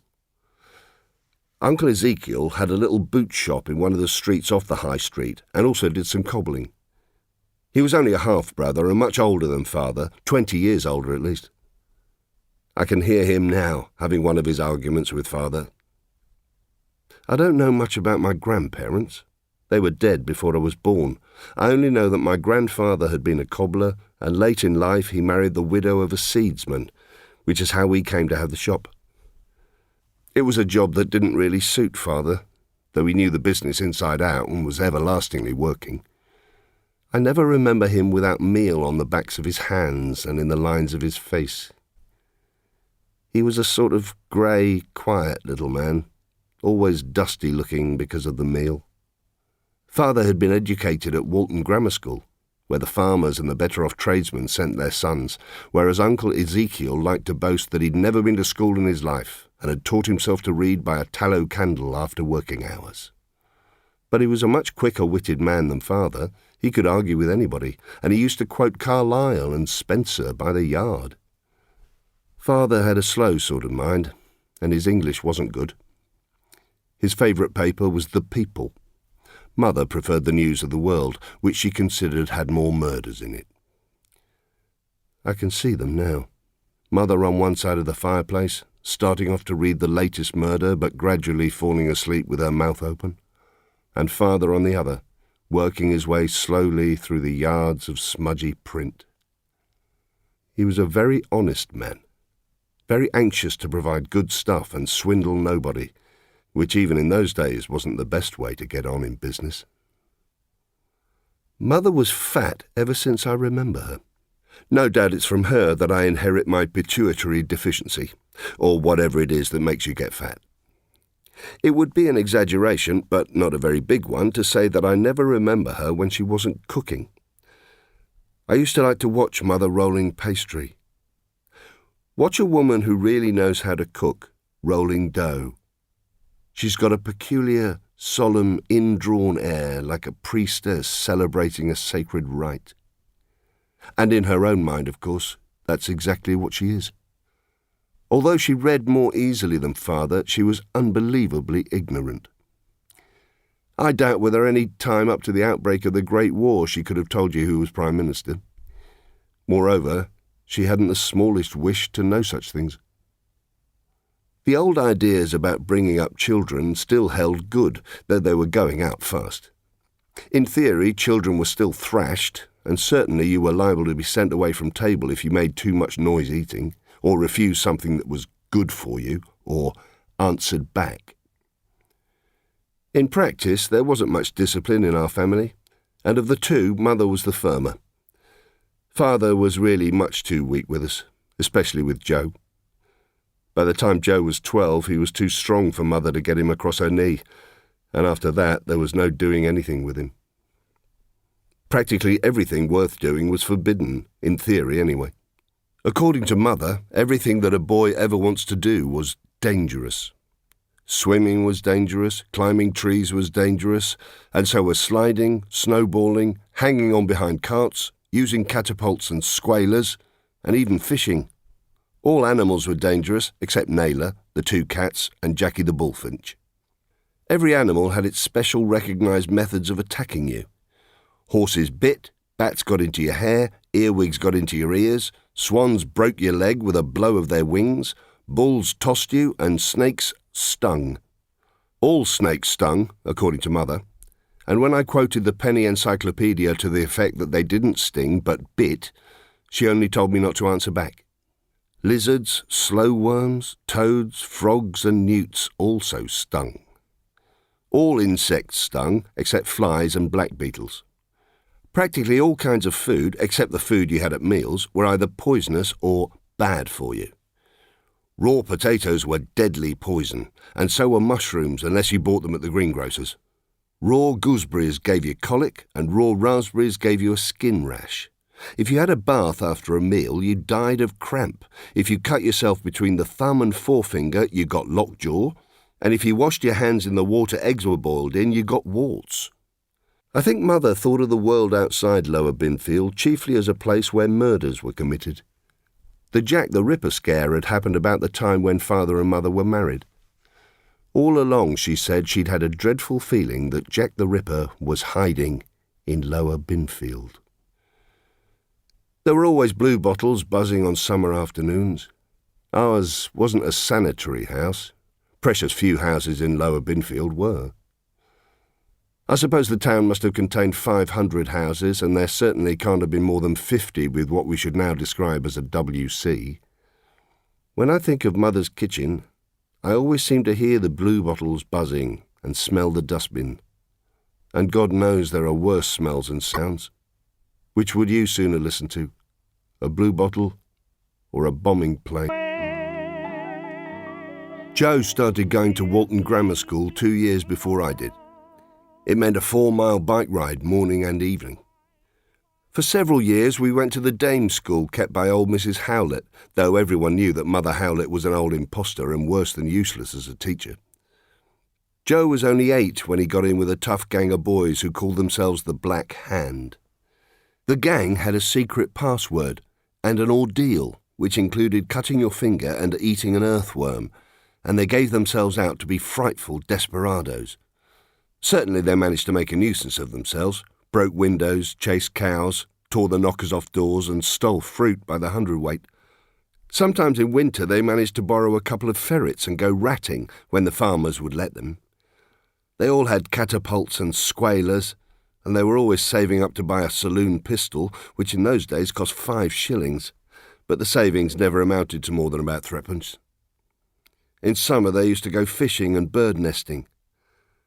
Uncle Ezekiel had a little boot shop in one of the streets off the High Street and also did some cobbling. He was only a half-brother and much older than Father, 20 years older at least. I can hear him now, having one of his arguments with Father. I don't know much about my grandparents. They were dead before I was born. I only know that my grandfather had been a cobbler, and late in life he married the widow of a seedsman, which is how we came to have the shop. It was a job that didn't really suit Father, though he knew the business inside out and was everlastingly working. I never remember him without meal on the backs of his hands and in the lines of his face. He was a sort of grey, quiet little man, always dusty-looking because of the meal. Father had been educated at Walton Grammar School, where the farmers and the better-off tradesmen sent their sons, whereas Uncle Ezekiel liked to boast that he'd never been to school in his life and had taught himself to read by a tallow candle after working hours. But he was a much quicker-witted man than Father. He could argue with anybody, and he used to quote Carlyle and Spencer by the yard. Father had a slow sort of mind, and his English wasn't good. His favourite paper was The People. Mother preferred the News of the World, which she considered had more murders in it. I can see them now. Mother on one side of the fireplace, starting off to read the latest murder, but gradually falling asleep with her mouth open, and Father on the other, working his way slowly through the yards of smudgy print. He was a very honest man, very anxious to provide good stuff and swindle nobody, which even in those days wasn't the best way to get on in business. Mother was fat ever since I remember her. No doubt it's from her that I inherit my pituitary deficiency, or whatever it is that makes you get fat. It would be an exaggeration, but not a very big one, to say that I never remember her when she wasn't cooking. I used to like to watch Mother rolling pastry. Watch a woman who really knows how to cook, rolling dough. She's got a peculiar, solemn, indrawn air, like a priestess celebrating a sacred rite. And in her own mind, of course, that's exactly what she is. Although she read more easily than Father, she was unbelievably ignorant. I doubt whether any time up to the outbreak of the Great War she could have told you who was Prime Minister. Moreover, she hadn't the smallest wish to know such things. The old ideas about bringing up children still held good, though they were going out fast. In theory, children were still thrashed, and certainly you were liable to be sent away from table if you made too much noise eating, or refused something that was good for you, or answered back. In practice, there wasn't much discipline in our family, and of the two, Mother was the firmer. Father was really much too weak with us, especially with Joe. By the time Joe was 12, he was too strong for Mother to get him across her knee, and after that there was no doing anything with him. Practically everything worth doing was forbidden, in theory anyway. According to Mother, everything that a boy ever wants to do was dangerous. Swimming was dangerous, climbing trees was dangerous, and so were sliding, snowballing, hanging on behind carts, using catapults and squalers, and even fishing. All animals were dangerous except Naylor, the 2 cats, and Jackie the bullfinch. Every animal had its special recognised methods of attacking you. Horses bit, bats got into your hair, earwigs got into your ears, swans broke your leg with a blow of their wings, bulls tossed you, and snakes stung. All snakes stung, according to Mother, and when I quoted the penny encyclopedia to the effect that they didn't sting but bit, she only told me not to answer back. Lizards, slow worms, toads, frogs and newts also stung. All insects stung, except flies and black beetles. Practically all kinds of food, except the food you had at meals, were either poisonous or bad for you. Raw potatoes were deadly poison, and so were mushrooms unless you bought them at the greengrocer's. Raw gooseberries gave you colic, and raw raspberries gave you a skin rash. If you had a bath after a meal, you died of cramp. If you cut yourself between the thumb and forefinger, you got lockjaw. And if you washed your hands in the water eggs were boiled in, you got warts. I think Mother thought of the world outside Lower Binfield chiefly as a place where murders were committed. The Jack the Ripper scare had happened about the time when Father and Mother were married. All along, she said, she'd had a dreadful feeling that Jack the Ripper was hiding in Lower Binfield. There were always blue bottles buzzing on summer afternoons. Ours wasn't a sanitary house. Precious few houses in Lower Binfield were. I suppose the town must have contained 500 houses, and there certainly can't have been more than 50 with what we should now describe as a WC. When I think of Mother's kitchen, I always seem to hear the blue bottles buzzing and smell the dustbin. And God knows there are worse smells and sounds. Which would you sooner listen to, a blue bottle or a bombing plane? Joe started going to Walton Grammar School 2 years before I did. It meant a 4-mile bike ride morning and evening. For several years we went to the Dame School kept by old Mrs. Howlett, though everyone knew that Mother Howlett was an old impostor and worse than useless as a teacher. Joe was only 8 when he got in with a tough gang of boys who called themselves the Black Hand. The gang had a secret password and an ordeal which included cutting your finger and eating an earthworm, and they gave themselves out to be frightful desperados. Certainly they managed to make a nuisance of themselves, broke windows, chased cows, tore the knockers off doors and stole fruit by the hundredweight. Sometimes in winter they managed to borrow a couple of ferrets and go ratting when the farmers would let them. They all had catapults and squalers, and they were always saving up to buy a saloon pistol, which in those days cost 5 shillings, but the savings never amounted to more than about 3d. In summer they used to go fishing and bird nesting.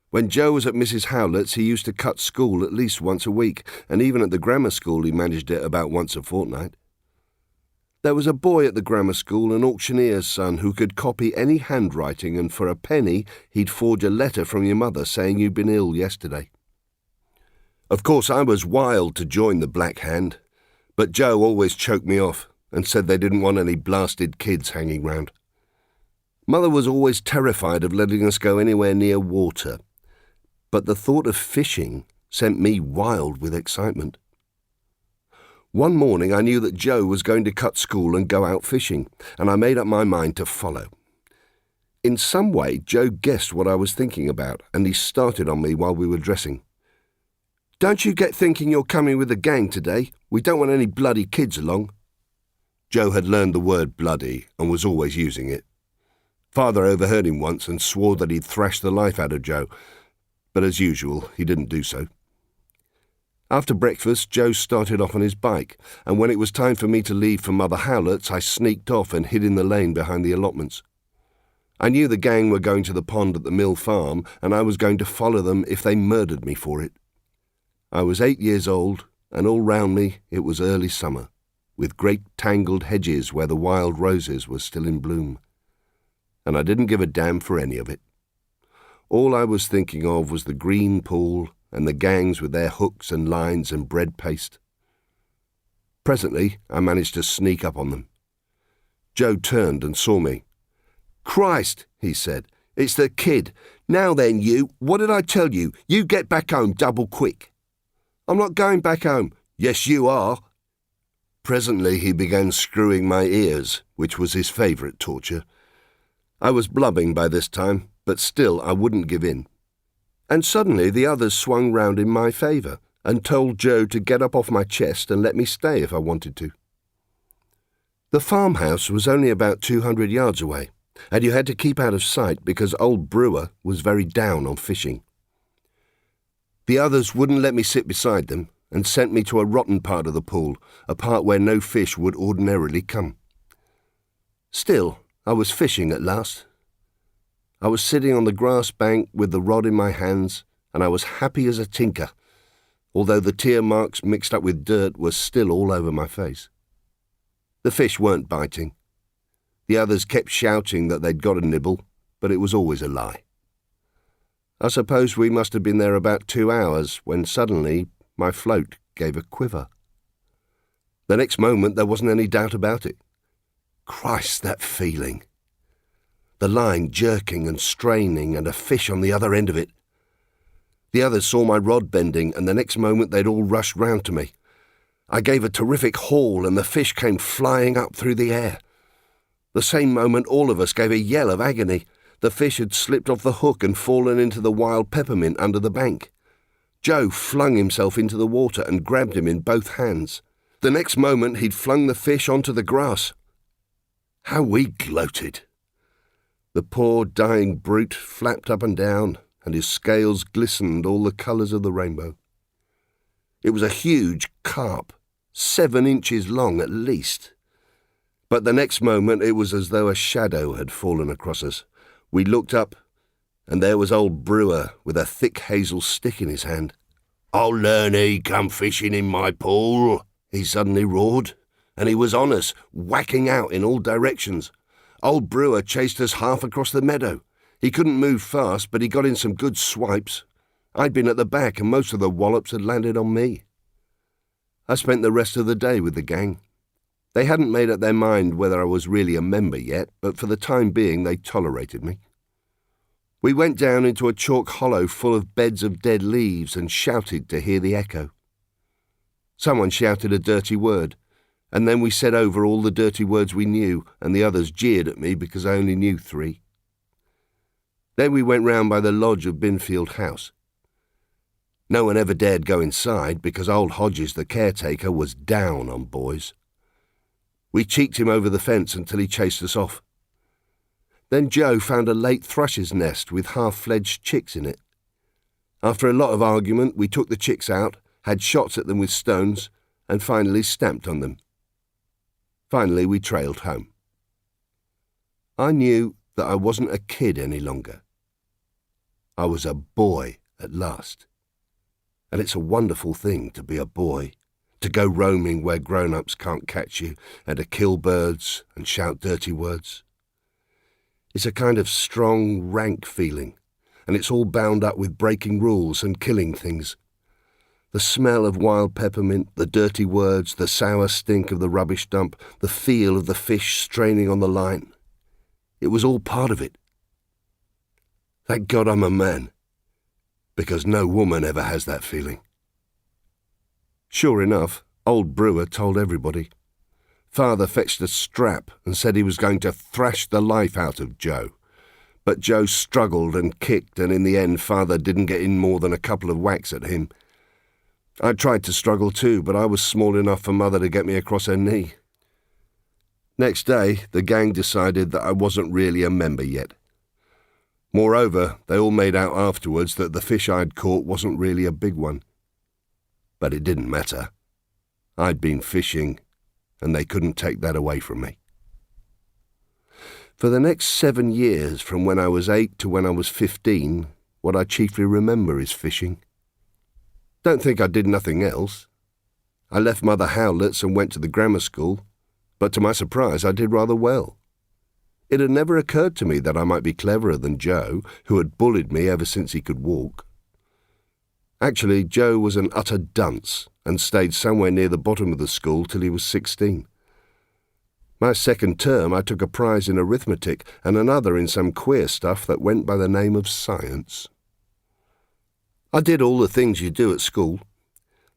When Joe was at Mrs. Howlett's, he used to cut school at least once a week, and even at the grammar school he managed it about once a fortnight. There was a boy at the grammar school, an auctioneer's son, who could copy any handwriting, and for a penny he'd forge a letter from your mother saying you'd been ill yesterday. Of course, I was wild to join the Black Hand, but Joe always choked me off and said they didn't want any blasted kids hanging round. Mother was always terrified of letting us go anywhere near water, but the thought of fishing sent me wild with excitement. One morning I knew that Joe was going to cut school and go out fishing, and I made up my mind to follow. In some way, Joe guessed what I was thinking about, and he started on me while we were dressing. "Don't you get thinking you're coming with the gang today. We don't want any bloody kids along." Joe had learned the word bloody and was always using it. Father overheard him once and swore that he'd thrash the life out of Joe, but as usual, he didn't do so. After breakfast, Joe started off on his bike, and when it was time for me to leave for Mother Howlett's, I sneaked off and hid in the lane behind the allotments. I knew the gang were going to the pond at the mill farm, and I was going to follow them if they murdered me for it. I was 8 years old, and all round me it was early summer, with great tangled hedges where the wild roses were still in bloom. and I didn't give a damn for any of it. All I was thinking of was the green pool and the gangs with their hooks and lines and bread paste. Presently, I managed to sneak up on them. Joe turned and saw me. "Christ," he said, "it's the kid. Now then, you, what did I tell you? You get back home double quick." "I'm not going back home." "Yes, you are." Presently he began screwing my ears, which was his favourite torture. I was blubbing by this time, but still I wouldn't give in. And suddenly the others swung round in my favour and told Joe to get up off my chest and let me stay if I wanted to. The farmhouse was only about 200 yards away, and you had to keep out of sight because old Brewer was very down on fishing. The others wouldn't let me sit beside them and sent me to a rotten part of the pool, a part where no fish would ordinarily come. Still, I was fishing at last. I was sitting on the grass bank with the rod in my hands, and I was happy as a tinker, although the tear marks mixed up with dirt were still all over my face. The fish weren't biting. The others kept shouting that they'd got a nibble, but it was always a lie. I suppose we must have been there about 2 hours when suddenly my float gave a quiver. The next moment there wasn't any doubt about it. Christ, that feeling! The line jerking and straining and a fish on the other end of it. The others saw my rod bending and the next moment they'd all rushed round to me. I gave a terrific haul and the fish came flying up through the air. The same moment all of us gave a yell of agony. The fish had slipped off the hook and fallen into the wild peppermint under the bank. Joe flung himself into the water and grabbed him in both hands. The next moment he'd flung the fish onto the grass. How we gloated! The poor dying brute flapped up and down, and his scales glistened all the colours of the rainbow. It was a huge carp, 7 inches long at least. But the next moment it was as though a shadow had fallen across us. We looked up, and there was old Brewer with a thick hazel stick in his hand. "I'll learn he come fishing in my pool," he suddenly roared, and he was on us, whacking out in all directions. Old Brewer chased us half across the meadow. He couldn't move fast, but he got in some good swipes. I'd been at the back, and most of the wallops had landed on me. I spent the rest of the day with the gang. They hadn't made up their mind whether I was really a member yet, but for the time being they tolerated me. We went down into a chalk hollow full of beds of dead leaves and shouted to hear the echo. Someone shouted a dirty word, and then we said over all the dirty words we knew, and the others jeered at me because I only knew 3. Then we went round by the lodge of Binfield House. No one ever dared go inside because old Hodges, the caretaker, was down on boys. We cheeked him over the fence until he chased us off. Then Joe found a late thrush's nest with half-fledged chicks in it. After a lot of argument, we took the chicks out, had shots at them with stones, and finally stamped on them. Finally, we trailed home. I knew that I wasn't a kid any longer. I was a boy at last. And it's a wonderful thing to be a boy, to go roaming where grown-ups can't catch you, and to kill birds and shout dirty words. It's a kind of strong, rank feeling, and it's all bound up with breaking rules and killing things. The smell of wild peppermint, the dirty words, the sour stink of the rubbish dump, the feel of the fish straining on the line. It was all part of it. Thank God I'm a man, because no woman ever has that feeling. Sure enough, old Brewer told everybody. Father fetched a strap and said he was going to thrash the life out of Joe. But Joe struggled and kicked, and in the end Father didn't get in more than a couple of whacks at him. I tried to struggle too, but I was small enough for Mother to get me across her knee. Next day, the gang decided that I wasn't really a member yet. Moreover, they all made out afterwards that the fish I'd caught wasn't really a big one. But it didn't matter. I'd been fishing, and they couldn't take that away from me. For the next 7 years, from when I was 8 to when I was 15, what I chiefly remember is fishing. Don't think I did nothing else. I left Mother Howlett's and went to the grammar school, but to my surprise I did rather well. It had never occurred to me that I might be cleverer than Joe, who had bullied me ever since he could walk. Actually, Joe was an utter dunce and stayed somewhere near the bottom of the school till he was 16. My second term I took a prize in arithmetic and another in some queer stuff that went by the name of science. I did all the things you do at school.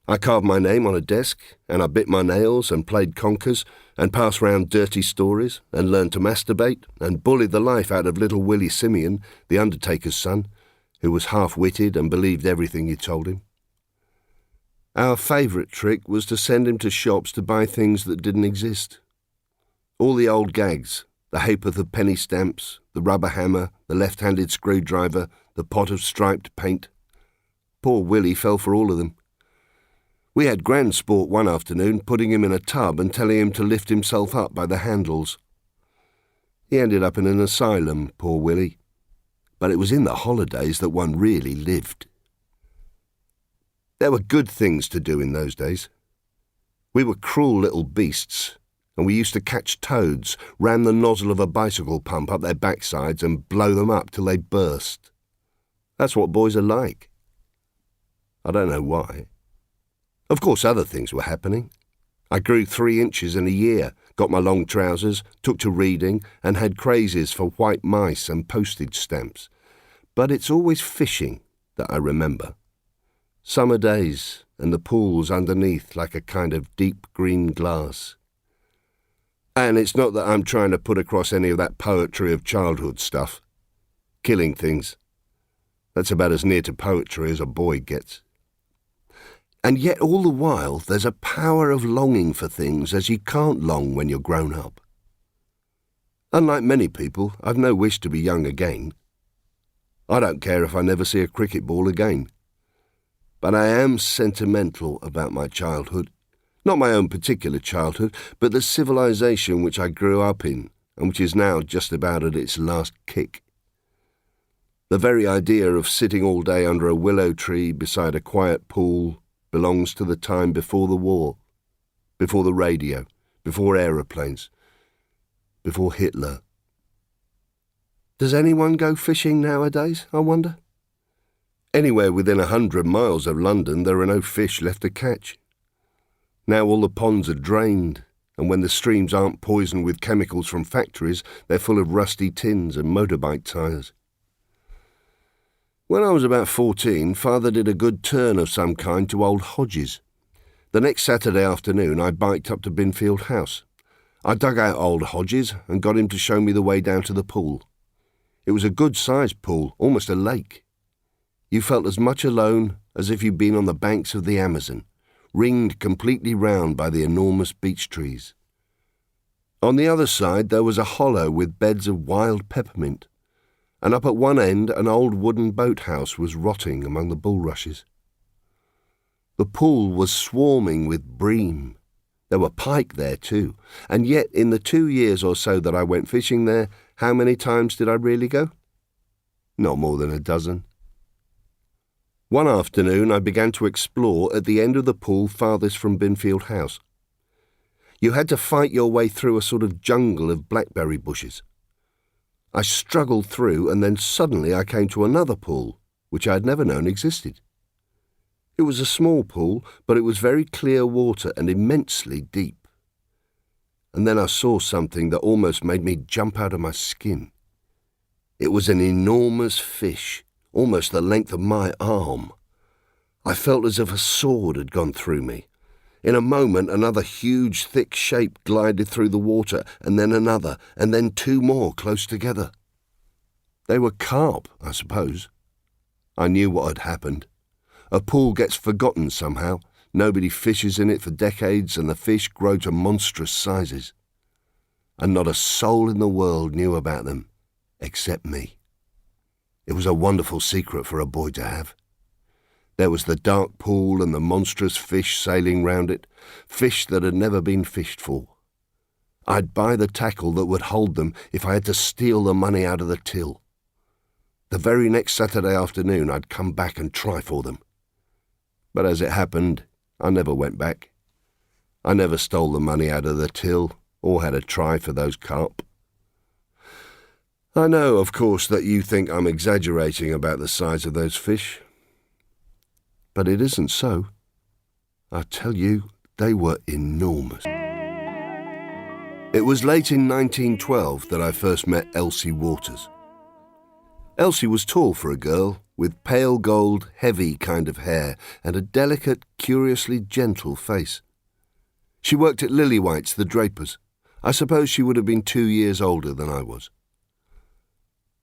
I carved my name on a desk, and I bit my nails and played conkers and passed round dirty stories and learned to masturbate and bullied the life out of little Willie Simeon, the undertaker's son, who was half-witted and believed everything you told him. Our favourite trick was to send him to shops to buy things that didn't exist. All the old gags, the ha'porth of penny stamps, the rubber hammer, the left-handed screwdriver, the pot of striped paint. Poor Willie fell for all of them. We had grand sport one afternoon, putting him in a tub and telling him to lift himself up by the handles. He ended up in an asylum, poor Willie. But it was in the holidays that one really lived. There were good things to do in those days. We were cruel little beasts, and we used to catch toads, ram the nozzle of a bicycle pump up their backsides and blow them up till they burst. That's what boys are like. I don't know why. Of course, other things were happening. I grew 3 inches in a year, got my long trousers, took to reading, and had crazes for white mice and postage stamps. But it's always fishing that I remember. Summer days and the pools underneath like a kind of deep green glass. And it's not that I'm trying to put across any of that poetry of childhood stuff. Killing things. That's about as near to poetry as a boy gets. And yet all the while there's a power of longing for things as you can't long when you're grown up. Unlike many people, I've no wish to be young again. I don't care if I never see a cricket ball again. But I am sentimental about my childhood. Not my own particular childhood, but the civilization which I grew up in and which is now just about at its last kick. The very idea of sitting all day under a willow tree beside a quiet pool belongs to the time before the war, before the radio, before aeroplanes, before Hitler. Does anyone go fishing nowadays, I wonder? Anywhere within 100 miles of London there are no fish left to catch. Now all the ponds are drained, and when the streams aren't poisoned with chemicals from factories, they're full of rusty tins and motorbike tyres. When I was about 14, Father did a good turn of some kind to old Hodges. The next Saturday afternoon I biked up to Binfield House. I dug out old Hodges and got him to show me the way down to the pool. It was a good-sized pool, almost a lake. You felt as much alone as if you'd been on the banks of the Amazon, ringed completely round by the enormous beech trees. On the other side there was a hollow with beds of wild peppermint, and up at one end an old wooden boathouse was rotting among the bulrushes. The pool was swarming with bream. There were pike there too, and yet in the 2 years or so that I went fishing there, how many times did I really go? Not more than a dozen. One afternoon I began to explore at the end of the pool farthest from Binfield House. You had to fight your way through a sort of jungle of blackberry bushes. I struggled through, and then suddenly I came to another pool, which I had never known existed. It was a small pool, but it was very clear water and immensely deep. And then I saw something that almost made me jump out of my skin. It was an enormous fish, almost the length of my arm. I felt as if a sword had gone through me. In a moment, another huge, thick shape glided through the water, and then another, and then 2 more close together. They were carp, I suppose. I knew what had happened. A pool gets forgotten somehow. Nobody fishes in it for decades, and the fish grow to monstrous sizes. And not a soul in the world knew about them, except me. It was a wonderful secret for a boy to have. There was the dark pool and the monstrous fish sailing round it, fish that had never been fished for. I'd buy the tackle that would hold them if I had to steal the money out of the till. The very next Saturday afternoon I'd come back and try for them. But as it happened, I never went back. I never stole the money out of the till or had a try for those carp. I know, of course, that you think I'm exaggerating about the size of those fish. But it isn't so. I tell you, they were enormous. It was late in 1912 that I first met Elsie Waters. Elsie was tall for a girl, with pale gold, heavy kind of hair and a delicate, curiously gentle face. She worked at Lillywhite's, the drapers. I suppose she would have been 2 years older than I was.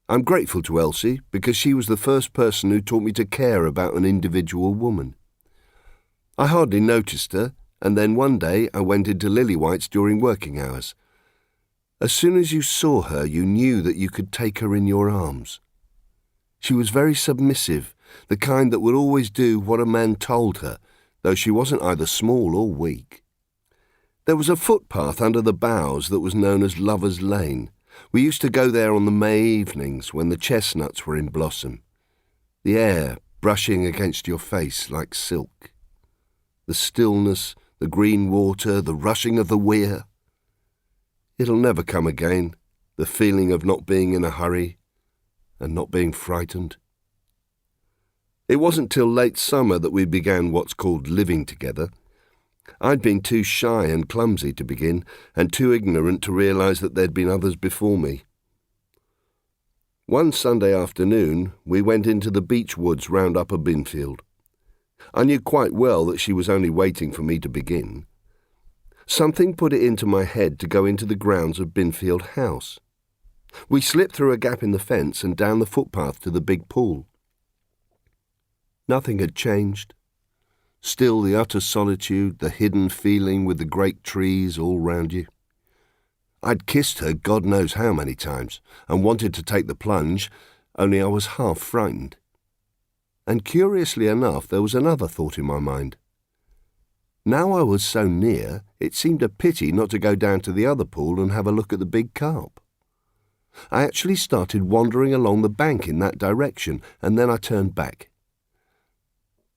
I'm grateful to Elsie because she was the first person who taught me to care about an individual woman. I hardly noticed her, and then one day I went into Lillywhite's during working hours. As soon as you saw her, you knew that you could take her in your arms. She was very submissive, the kind that would always do what a man told her, though she wasn't either small or weak. There was a footpath under the boughs that was known as Lover's Lane. We used to go there on the May evenings when the chestnuts were in blossom, the air brushing against your face like silk. The stillness, the green water, the rushing of the weir. It'll never come again, the feeling of not being in a hurry and not being frightened. It wasn't till late summer that we began what's called living together. I'd been too shy and clumsy to begin, and too ignorant to realise that there'd been others before me. One Sunday afternoon, we went into the beech woods round Upper Binfield. I knew quite well that she was only waiting for me to begin. Something put it into my head to go into the grounds of Binfield House. We slipped through a gap in the fence and down the footpath to the big pool. Nothing had changed. Still the utter solitude, the hidden feeling with the great trees all round you. I'd kissed her God knows how many times and wanted to take the plunge, only I was half frightened. And curiously enough, there was another thought in my mind. Now I was so near, it seemed a pity not to go down to the other pool and have a look at the big carp. I actually started wandering along the bank in that direction, and then I turned back.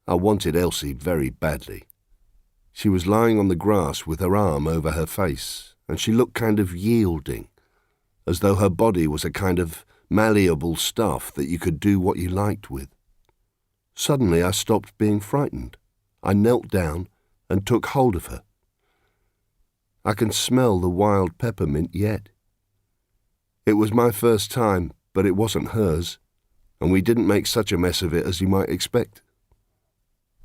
I wanted Elsie very badly. She was lying on the grass with her arm over her face, and she looked kind of yielding, as though her body was a kind of malleable stuff that you could do what you liked with. Suddenly I stopped being frightened. I knelt down and took hold of her. I can smell the wild peppermint yet. It was my first time, but it wasn't hers, and we didn't make such a mess of it as you might expect.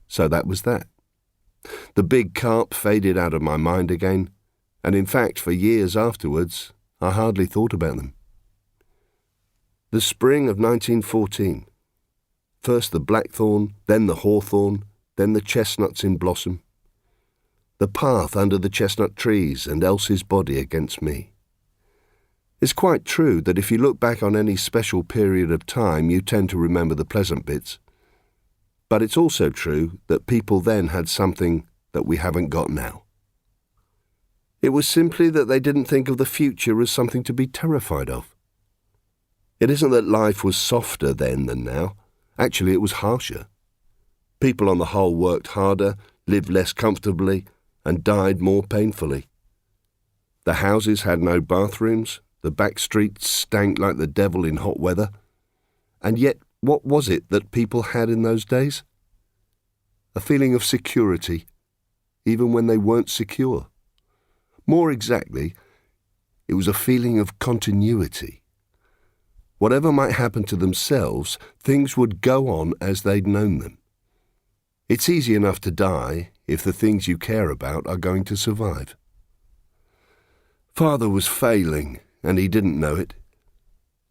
So that was that. The big carp faded out of my mind again, and in fact for years afterwards I hardly thought about them. The spring of 1914. First the blackthorn, then the hawthorn, then the chestnuts in blossom. The path under the chestnut trees and Elsie's body against me. It's quite true that if you look back on any special period of time, you tend to remember the pleasant bits. But it's also true that people then had something that we haven't got now. It was simply that they didn't think of the future as something to be terrified of. It isn't that life was softer then than now. Actually, it was harsher. People on the whole worked harder, lived less comfortably, and died more painfully. The houses had no bathrooms, the back streets stank like the devil in hot weather. And yet, what was it that people had in those days? A feeling of security, even when they weren't secure. More exactly, it was a feeling of continuity. Whatever might happen to themselves, things would go on as they'd known them. It's easy enough to die if the things you care about are going to survive. Father was failing, and he didn't know it.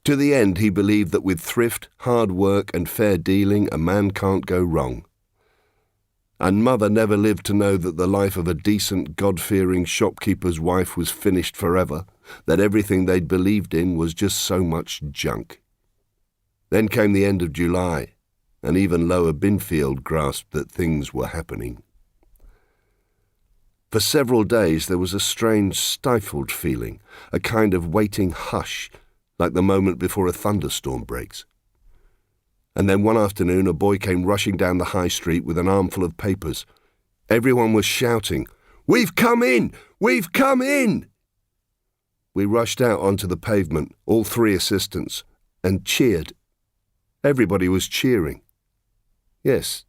To the end, he believed that with thrift, hard work, and fair dealing, a man can't go wrong. And Mother never lived to know that the life of a decent, God-fearing shopkeeper's wife was finished forever, that everything they'd believed in was just so much junk. Then came the end of July, and even Lower Binfield grasped that things were happening. For several days there was a strange, stifled feeling, a kind of waiting hush, like the moment before a thunderstorm breaks. And then one afternoon a boy came rushing down the high street with an armful of papers. Everyone was shouting, "We've come in! We've come in!" we rushed out onto the pavement, all 3 assistants, and cheered. Everybody was cheering. Yes,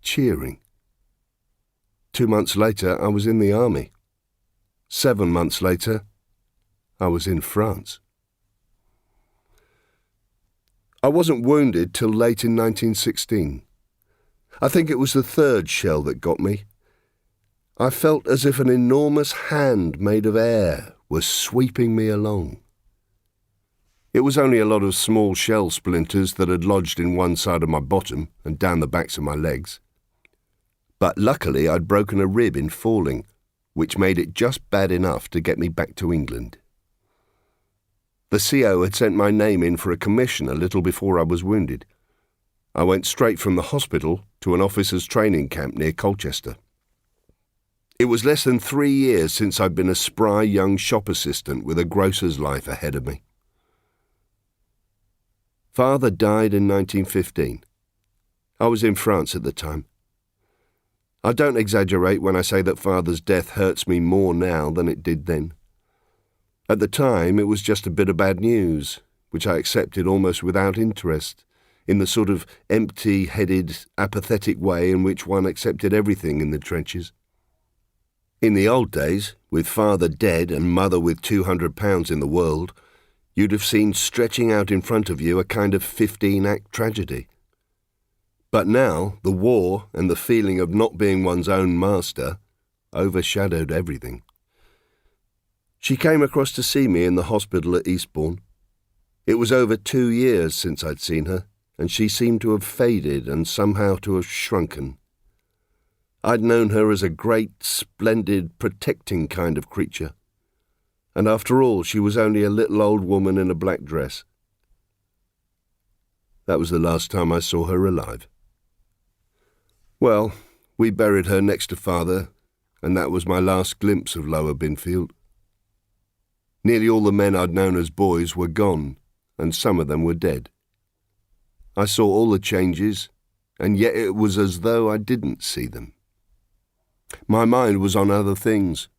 cheering. 2 months later, I was in the army. 7 months later, I was in France. I wasn't wounded till late in 1916. I think it was the 3rd shell that got me. I felt as if an enormous hand made of air was sweeping me along. It was only a lot of small shell splinters that had lodged in one side of my bottom and down the backs of my legs. But luckily I'd broken a rib in falling, which made it just bad enough to get me back to England. The CO had sent my name in for a commission a little before I was wounded. I went straight from the hospital to an officers' training camp near Colchester. It was less than 3 years since I'd been a spry young shop assistant with a grocer's life ahead of me. Father died in 1915. I was in France at the time. I don't exaggerate when I say that Father's death hurts me more now than it did then. At the time, it was just a bit of bad news, which I accepted almost without interest, in the sort of empty-headed, apathetic way in which one accepted everything in the trenches. In the old days, with Father dead and Mother with £200 in the world, you'd have seen stretching out in front of you a kind of 15-act tragedy. But now, the war and the feeling of not being one's own master overshadowed everything. She came across to see me in the hospital at Eastbourne. It was over 2 years since I'd seen her, and she seemed to have faded and somehow to have shrunken. I'd known her as a great, splendid, protecting kind of creature. And after all, she was only a little old woman in a black dress. That was the last time I saw her alive. Well, we buried her next to Father, and that was my last glimpse of Lower Binfield. Nearly all the men I'd known as boys were gone, and some of them were dead. I saw all the changes, and yet it was as though I didn't see them. My mind was on other things,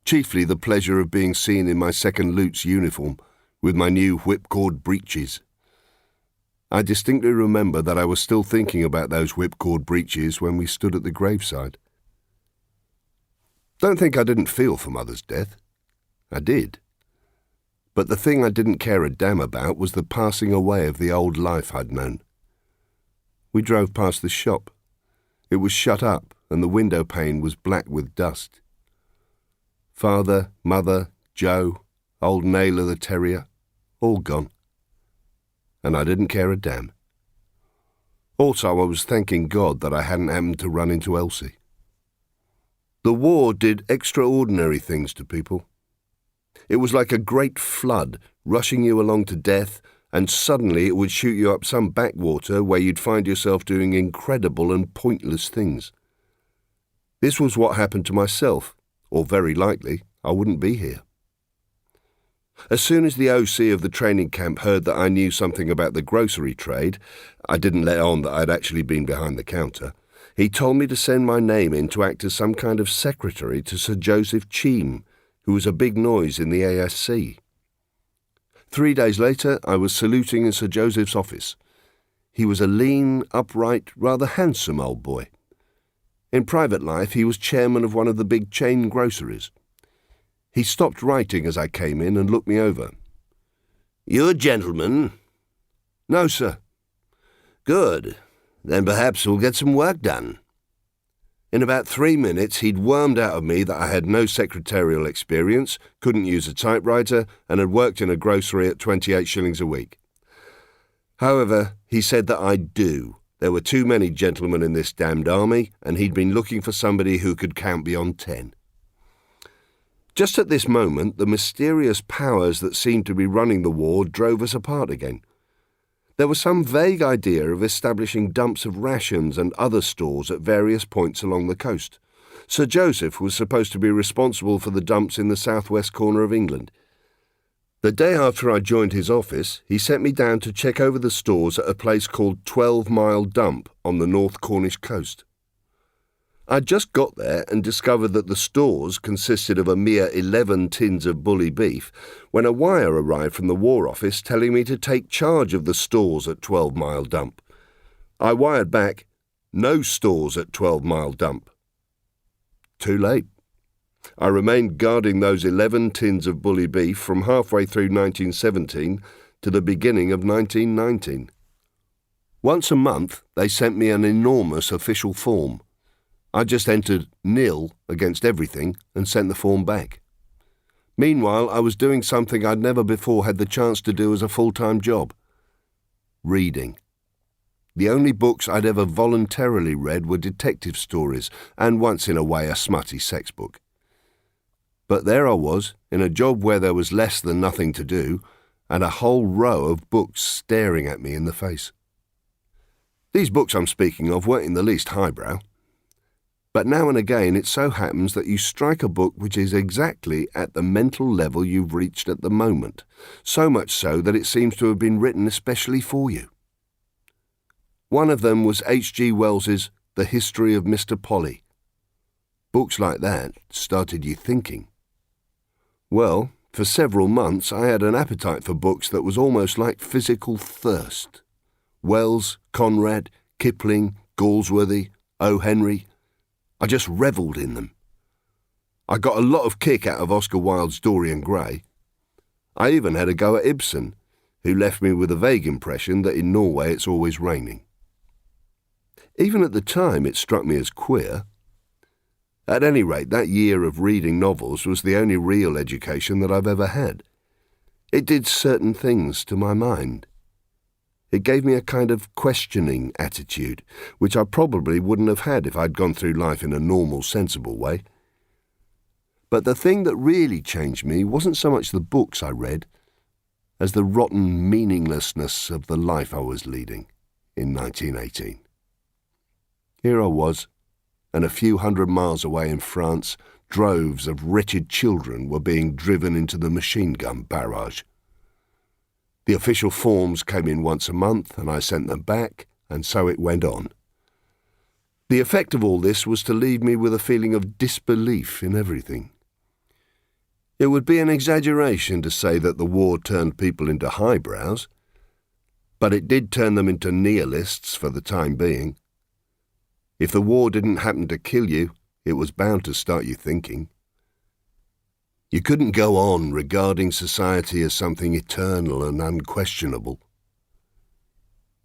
chiefly the pleasure of being seen in my second Lutz uniform, with my new whipcord breeches. I distinctly remember that I was still thinking about those whipcord breeches when we stood at the graveside. Don't think I didn't feel for Mother's death. I did. But the thing I didn't care a damn about was the passing away of the old life I'd known. We drove past the shop. It was shut up, and the window pane was black with dust. Father, Mother, Joe, old Naylor the terrier, all gone. And I didn't care a damn. Also, I was thanking God that I hadn't happened to run into Elsie. The war did extraordinary things to people. It was like a great flood rushing you along to death, and suddenly it would shoot you up some backwater where you'd find yourself doing incredible and pointless things. This was what happened to myself, or very likely I wouldn't be here. As soon as the OC of the training camp heard that I knew something about the grocery trade, I didn't let on that I'd actually been behind the counter, he told me to send my name in to act as some kind of secretary to Sir Joseph Cheam, who was a big noise in the ASC. 3 days later, I was saluting in Sir Joseph's office. He was a lean, upright, rather handsome old boy. In private life, he was chairman of one of the big chain groceries. He stopped writing as I came in and looked me over. "You a gentleman?" "No, sir." "Good. Then perhaps we'll get some work done." In about 3 minutes, he'd wormed out of me that I had no secretarial experience, couldn't use a typewriter, and had worked in a grocery at 28 shillings a week. However, he said that I do. There were too many gentlemen in this damned army, and he'd been looking for somebody who could count beyond 10. Just at this moment, the mysterious powers that seemed to be running the war drove us apart again. There was some vague idea of establishing dumps of rations and other stores at various points along the coast. Sir Joseph was supposed to be responsible for the dumps in the southwest corner of England. The day after I joined his office, he sent me down to check over the stores at a place called 12 Mile Dump on the North Cornish coast. I'd just got there and discovered that the stores consisted of a mere 11 tins of bully beef when a wire arrived from the War Office telling me to take charge of the stores at 12 Mile Dump. I wired back, "No stores at 12 Mile Dump." Too late. I remained guarding those 11 tins of bully beef from halfway through 1917 to the beginning of 1919. Once a month, they sent me an enormous official form. I just entered nil against everything and sent the form back. Meanwhile, I was doing something I'd never before had the chance to do as a full-time job. Reading. The only books I'd ever voluntarily read were detective stories and once in a way a smutty sex book. But there I was, in a job where there was less than nothing to do, and a whole row of books staring at me in the face. These books I'm speaking of weren't in the least highbrow. But now and again it so happens that you strike a book which is exactly at the mental level you've reached at the moment, so much so that it seems to have been written especially for you. One of them was H.G. Wells's The History of Mr. Polly. Books like that started you thinking. Well, for several months I had an appetite for books that was almost like physical thirst. Wells, Conrad, Kipling, Galsworthy, O. Henry. I just revelled in them. I got a lot of kick out of Oscar Wilde's Dorian Gray. I even had a go at Ibsen, who left me with a vague impression that in Norway it's always raining. Even at the time it struck me as queer. At any rate, that year of reading novels was the only real education that I've ever had. It did certain things to my mind. It gave me a kind of questioning attitude, which I probably wouldn't have had if I'd gone through life in a normal, sensible way. But the thing that really changed me wasn't so much the books I read, as the rotten meaninglessness of the life I was leading in 1918. Here I was, and a few hundred miles away in France, droves of wretched children were being driven into the machine gun barrage. The official forms came in once a month, and I sent them back, and so it went on. The effect of all this was to leave me with a feeling of disbelief in everything. It would be an exaggeration to say that the war turned people into highbrows, but it did turn them into nihilists for the time being. If the war didn't happen to kill you, it was bound to start you thinking. You couldn't go on regarding society as something eternal and unquestionable.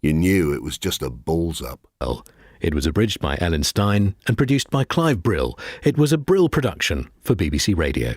You knew it was just a balls-up. Well, it was abridged by Ellen Stein and produced by Clive Brill. It was a Brill production for BBC Radio.